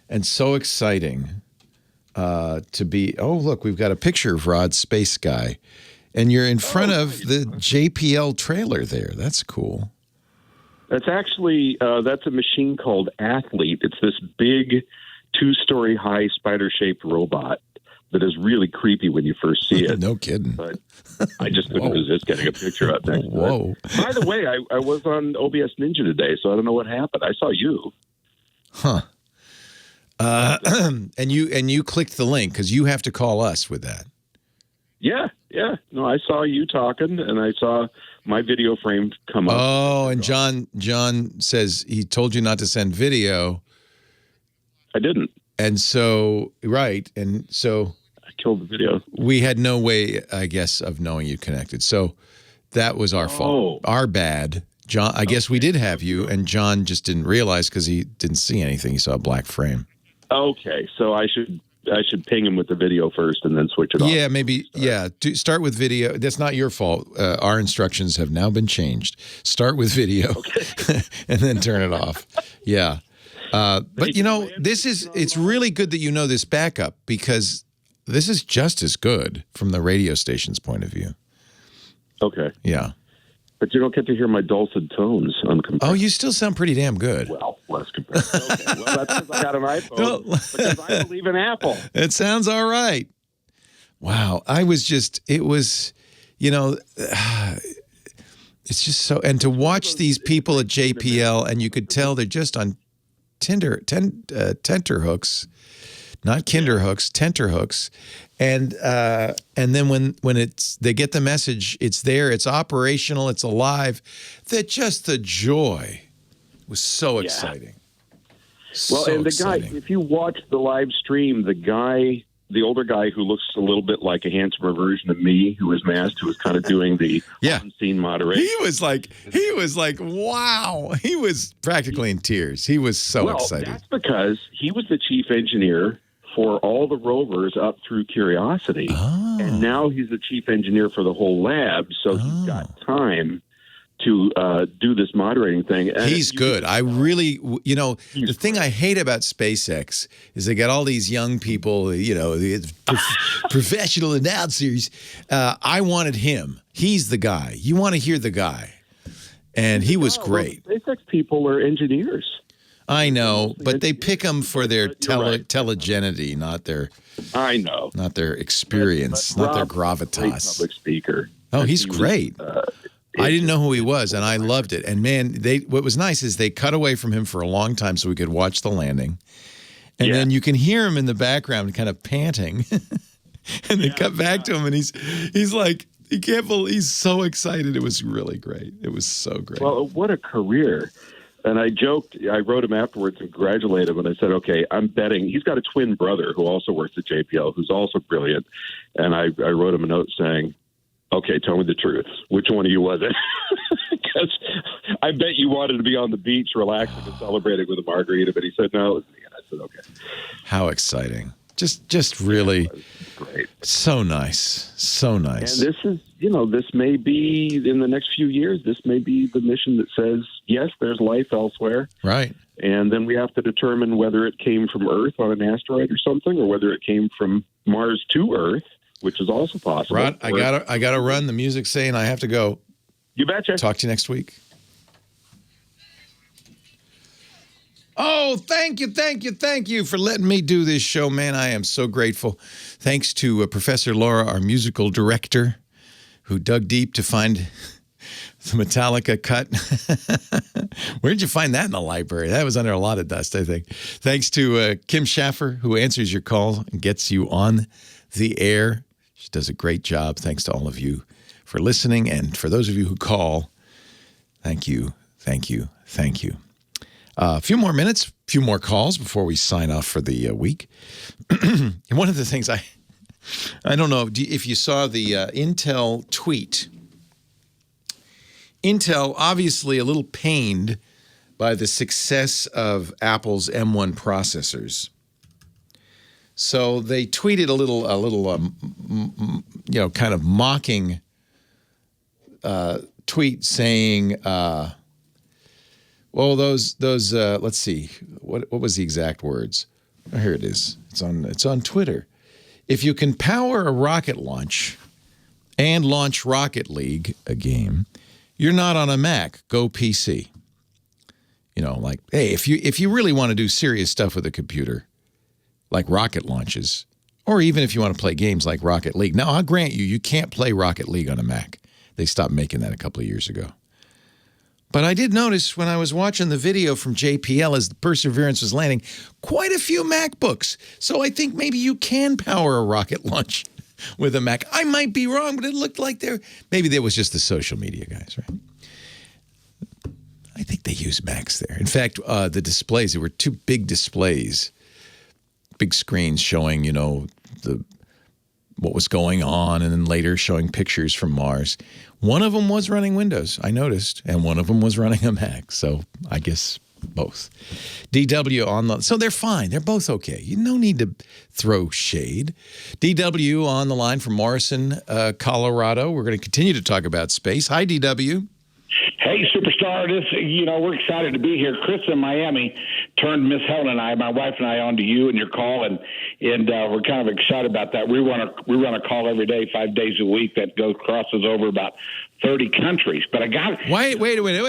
and so exciting to be. Oh, look, we've got a picture of Rod Space Guy, and you're in front of the JPL trailer there. That's cool. That's actually that's a machine called Athlete. It's this big 2-story high spider-shaped robot that is really creepy when you first see it. No kidding. But I just couldn't resist getting a picture up next to it. By the way, I was on OBS Ninja today, so I don't know what happened. I saw you. Huh. And you clicked the link because you have to call us with that. Yeah. No, I saw you talking, and I saw my video frame come up. Oh, and John says he told you not to send video. I didn't. And so, right. And so I killed the video. We had no way, I guess, of knowing you connected. So that was our fault. Our bad. John, I guess we did have you, and John just didn't realize because he didn't see anything. He saw a black frame. Okay. So I should ping him with the video first and then switch it off. Yeah, maybe. Yeah. Start with video. That's not your fault. Our instructions have now been changed. Start with video and then turn it off. Yeah. But you know, it's really good that you know this backup because this is just as good from the radio station's point of view. Okay. Yeah. But you don't get to hear my dulcet tones uncompressed. Oh, you still sound pretty damn good. Well, less compressed. Okay. Well, that's because I got an iPhone. Because I believe in Apple. It sounds all right. Wow. It was, you know, it's just so, and to watch these people at JPL, and you could tell they're just on tenterhooks, not kinderhooks, tenterhooks. And then when they get the message, it's there, it's operational, it's alive. The joy was so exciting. Well, so and the exciting. guy, if you watch the live stream, the older guy who looks a little bit like a handsomer version of me, who was masked, who was kind of doing the on-scene moderation. He was like, wow. He was practically in tears. He was so excited. That's because he was the chief engineer for all the rovers up through Curiosity. Oh. And now he's the chief engineer for the whole lab, so he's got time to do this moderating thing. And he's good. I really, you know, the thing I hate about SpaceX is they got all these young people, you know, professional announcers. I wanted him. He's the guy. You want to hear the guy. And he was great. Well, SpaceX people are engineers. I know, but they pick them for their telegeneity, not their experience, not their gravitas. Public speaker. Oh, he's great. I didn't know who he was, and I loved it. And man, what was nice is they cut away from him for a long time so we could watch the landing. And then you can hear him in the background kind of panting. And they cut back to him, and he's like, he can't believe, he's so excited. It was really great. It was so great. Well, what a career. And I joked, I wrote him afterwards and congratulated him. And I said, okay, I'm betting. He's got a twin brother who also works at JPL, who's also brilliant. And I wrote him a note saying, okay, tell me the truth. Which one of you was it? Because I bet you wanted to be on the beach relaxing and celebrating with a margarita. But he said, no, it was me. And I said, okay. How exciting. Just really great. So nice. So nice. And this is, this may be in the next few years, this may be the mission that says, yes, there's life elsewhere. Right. And then we have to determine whether it came from Earth on an asteroid or something, or whether it came from Mars to Earth, which is also possible. Rod, I gotta run. The music's saying I have to go. You betcha. Talk to you next week. Oh, thank you for letting me do this show, man. I am so grateful. Thanks to Professor Laura, our musical director, who dug deep to find the Metallica cut. Where did you find that in the library? That was under a lot of dust, I think. Thanks to Kim Schaffer, who answers your call and gets you on the air. She does a great job. Thanks to all of you for listening. And for those of you who call, thank you. A few more minutes, a few more calls before we sign off for the week. And one of the things I don't know if you saw the Intel tweet. Intel obviously a little pained by the success of Apple's M1 processors. So they tweeted a little, kind of mocking tweet saying, let's see, what was the exact words? Oh, here it is. It's on Twitter. If you can power a rocket launch and launch Rocket League, a game, you're not on a Mac. Go PC. Like, hey, if you really want to do serious stuff with a computer, like rocket launches, or even if you want to play games like Rocket League. Now, I'll grant you can't play Rocket League on a Mac. They stopped making that a couple of years ago. But I did notice when I was watching the video from JPL as the Perseverance was landing, quite a few MacBooks. So I think maybe you can power a rocket launch with a Mac. I might be wrong, but it looked like maybe there was just the social media guys, right? I think they use Macs there. In fact, the displays, there were two big displays, big screens showing, what was going on, and then later showing pictures from Mars. One of them was running Windows, I noticed, and one of them was running a Mac. So I guess both. DW so they're fine. They're both okay. No need to throw shade. DW on the line from Morrison, Colorado. We're going to continue to talk about space. Hi, DW. Hey, superstar. We're excited to be here. Chris in Miami turned Miss Helen and I, my wife and I, on to you and your call, and we're kind of excited about that. We run a call every day, 5 days a week that crosses over about 30 countries. But I got Wait,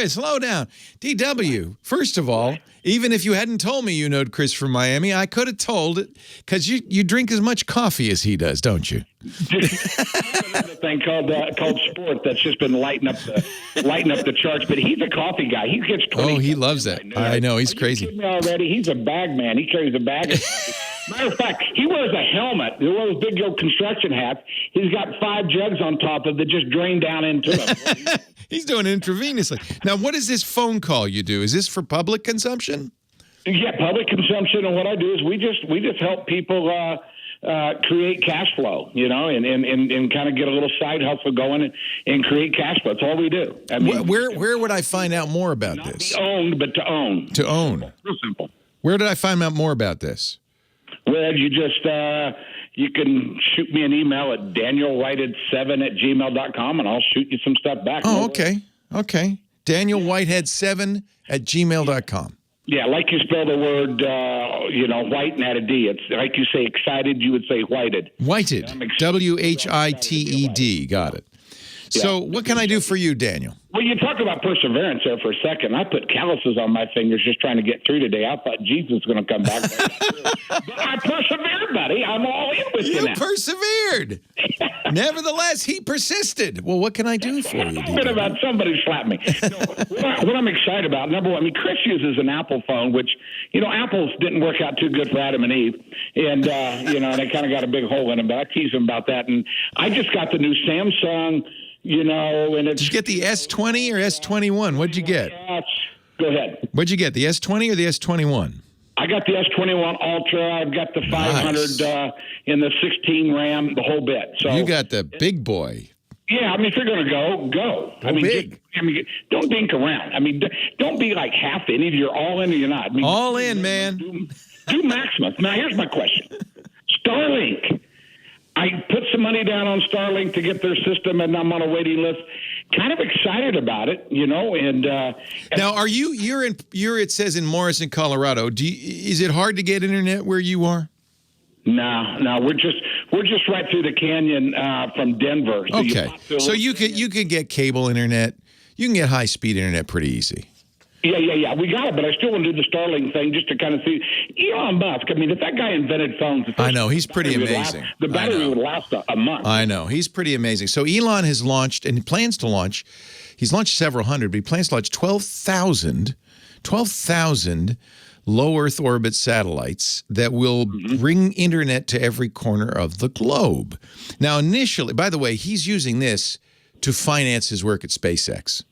slow down. DW, first of all, even if you hadn't told me you know Chris from Miami, I could have told it, because you drink as much coffee as he does, don't you? Another thing called sport that's just been lighting up the charts. But he's a coffee guy. He gets 20. Oh, he loves that. I know. He's crazy. You kidding me already? He's a bag man. He carries a bag of coffee. Matter of fact, he wears a helmet. He wears big old construction hats. He's got 5 jugs on top of it that just drain down into him. He's doing it intravenously. Now, what is this phone call you do? Is this for public consumption? Yeah, public consumption. And what I do is we just help people create cash flow, and kind of get a little side hustle going and create cash flow. That's all we do. I mean, where would I find out more about not this? Not be owned, but to own. To own. Real simple. Where did I find out more about this? Well, you just you can shoot me an email at danielwhitehead7@gmail.com, and I'll shoot you some stuff back. Oh, okay. Okay. danielwhitehead7@gmail.com. Yeah, like you spell the word, white and add a D. It's like you say excited, you would say whited. Whited. WHITED. Got it. Yeah. So what can I do for you, Daniel? Well, you talk about perseverance there for a second. I put calluses on my fingers just trying to get through today. I thought Jesus was going to come back. But I persevered, buddy. I'm all in with you now. You persevered. Nevertheless, he persisted. Well, what can I do for you? Somebody slapped me. No, what I'm excited about, number one, Chris uses an Apple phone, which, Apple's didn't work out too good for Adam and Eve. And, they kind of got a big hole in them. But I tease him about that. And I just got the new Samsung. And did you get the S20 or S21? What'd you get? Go ahead. What'd you get, the S20 or the S21? I got the S21 Ultra. I've got the 500 in the 16 RAM, the whole bit. So you got the big boy. Yeah, if you're going to go. Big. Don't dink around. Don't be like half in. Either you're all in or you're not. All in, man. Do Maximus. Now, here's my question. Starlink. I put some money down on Starlink to get their system, and I'm on a waiting list. Kind of excited about it, And now, are you're it says in Morrison, Colorado. Is it hard to get internet where you are? No, we're just right through the canyon from Denver. So okay, so you could get cable internet. You can get high speed internet pretty easy. Yeah. We got it, but I still want to do the Starlink thing just to kind of see. Elon Musk, if that guy invented phones... I know, he's pretty amazing. The battery would last a month. I know, he's pretty amazing. So Elon has launched, and he plans to launch, he's launched several hundred, but he plans to launch 12,000 low Earth orbit satellites that will bring internet to every corner of the globe. Now, initially, by the way, he's using this to finance his work at SpaceX.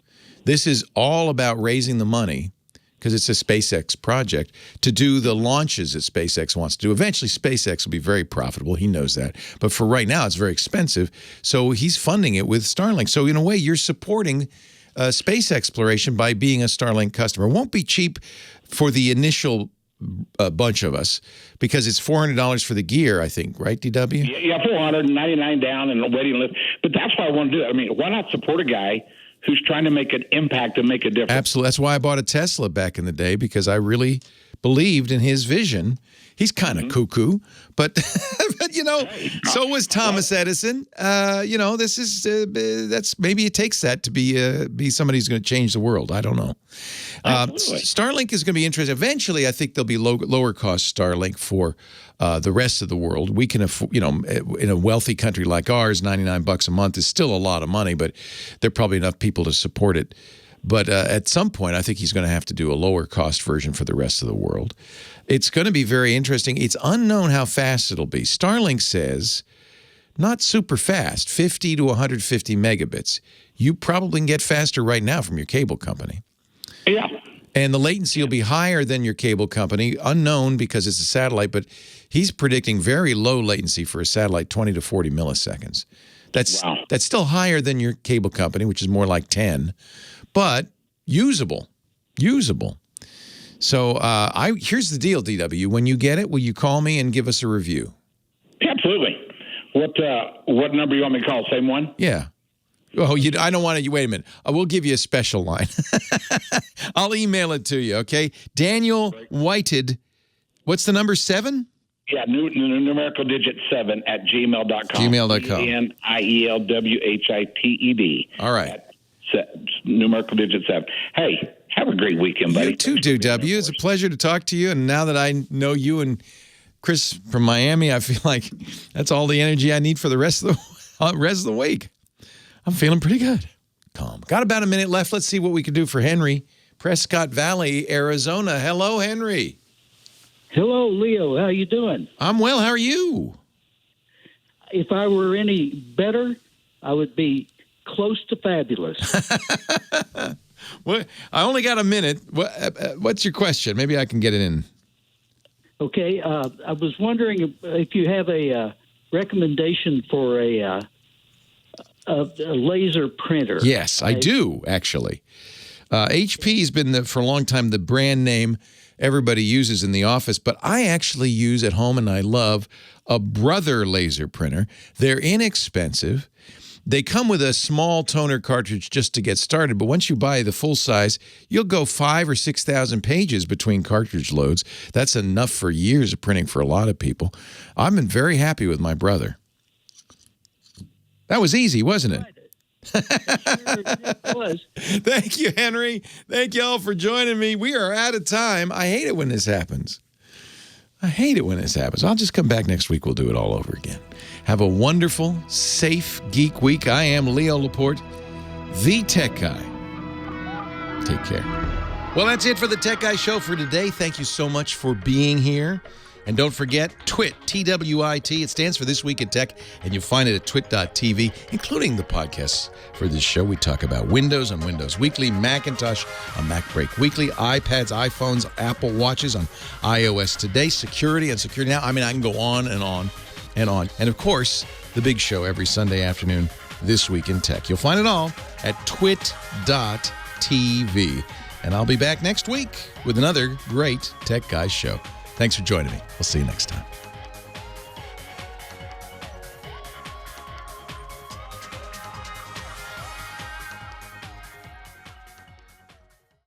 This is all about raising the money, because it's a SpaceX project, to do the launches that SpaceX wants to do. Eventually, SpaceX will be very profitable. He knows that. But for right now, it's very expensive. So he's funding it with Starlink. So in a way, you're supporting space exploration by being a Starlink customer. It won't be cheap for the initial a bunch of us, because it's $400 for the gear, I think, right, DW? Yeah, $499 down and a waiting list. But that's why I want to do it. I mean, why not support a guy who's trying to make an impact and make a difference? Absolutely. That's why I bought a Tesla back in the day, because I really believed in his vision. He's kind of cuckoo, but so was Thomas Edison. This is that's maybe it takes that to be somebody who's going to change the world. I don't know. Starlink is going to be interesting. Eventually, I think there'll be lower cost Starlink for the rest of the world. We can, in a wealthy country like ours, $99 a month is still a lot of money, but there are probably enough people to support it. But at some point, I think he's going to have to do a lower cost version for the rest of the world. It's going to be very interesting. It's unknown how fast it'll be. Starlink says not super fast, 50 to 150 megabits. You probably can get faster right now from your cable company. Yeah. And the latency will be higher than your cable company, unknown because it's a satellite, but he's predicting very low latency for a satellite, 20 to 40 milliseconds. That's still higher than your cable company, which is more like 10, but usable. So here's the deal, DW. When you get it, will you call me and give us a review? Absolutely. What number you want me to call? Same one? Yeah. Oh, I don't want to. Wait a minute. We'll give you a special line. I'll email it to you, okay? Daniel Whited. What's the number, 7? Yeah, numerical digit 7 at gmail.com. Gmail.com. NIELWHITED. All right. Numerical digit 7. Hey, have a great weekend, buddy. You too, DW. It's a pleasure to talk to you. And now that I know you and Chris from Miami, I feel like that's all the energy I need for the rest of the week. I'm feeling pretty good. Calm. Got about a minute left. Let's see what we can do for Henry. Prescott Valley, Arizona. Hello, Henry. Hello, Leo. How you doing? I'm well. How are you? If I were any better, I would be close to fabulous. Well, I only got a minute. What's your question? Maybe I can get it in. Okay. I was wondering if you have a recommendation for a laser printer. Yes, I do, actually. HP has been, for a long time, the brand name everybody uses in the office, but I actually use at home, and I love, a Brother laser printer. They're inexpensive. They come with a small toner cartridge just to get started, but once you buy the full size, you'll go 5,000 or 6,000 pages between cartridge loads. That's enough for years of printing for a lot of people. I've been very happy with my Brother. That was easy, wasn't it? It was. Thank you, Henry. Thank you all for joining me. We are out of time. I hate it when this happens. I'll just come back next week. We'll do it all over again. Have a wonderful, safe geek week. I am Leo Laporte, the Tech Guy. Take care. Well, that's it for the Tech Guy Show for today. Thank you so much for being here. And don't forget, TWiT, TWiT. It stands for This Week in Tech, and you'll find it at twit.tv, including the podcasts for this show. We talk about Windows on Windows Weekly, Macintosh on MacBreak Weekly, iPads, iPhones, Apple Watches on iOS Today, security on Security Now. I mean, I can go on and on and on. And, of course, the big show every Sunday afternoon, This Week in Tech. You'll find it all at twit.tv. And I'll be back next week with another great Tech Guys show. Thanks for joining me. We'll see you next time.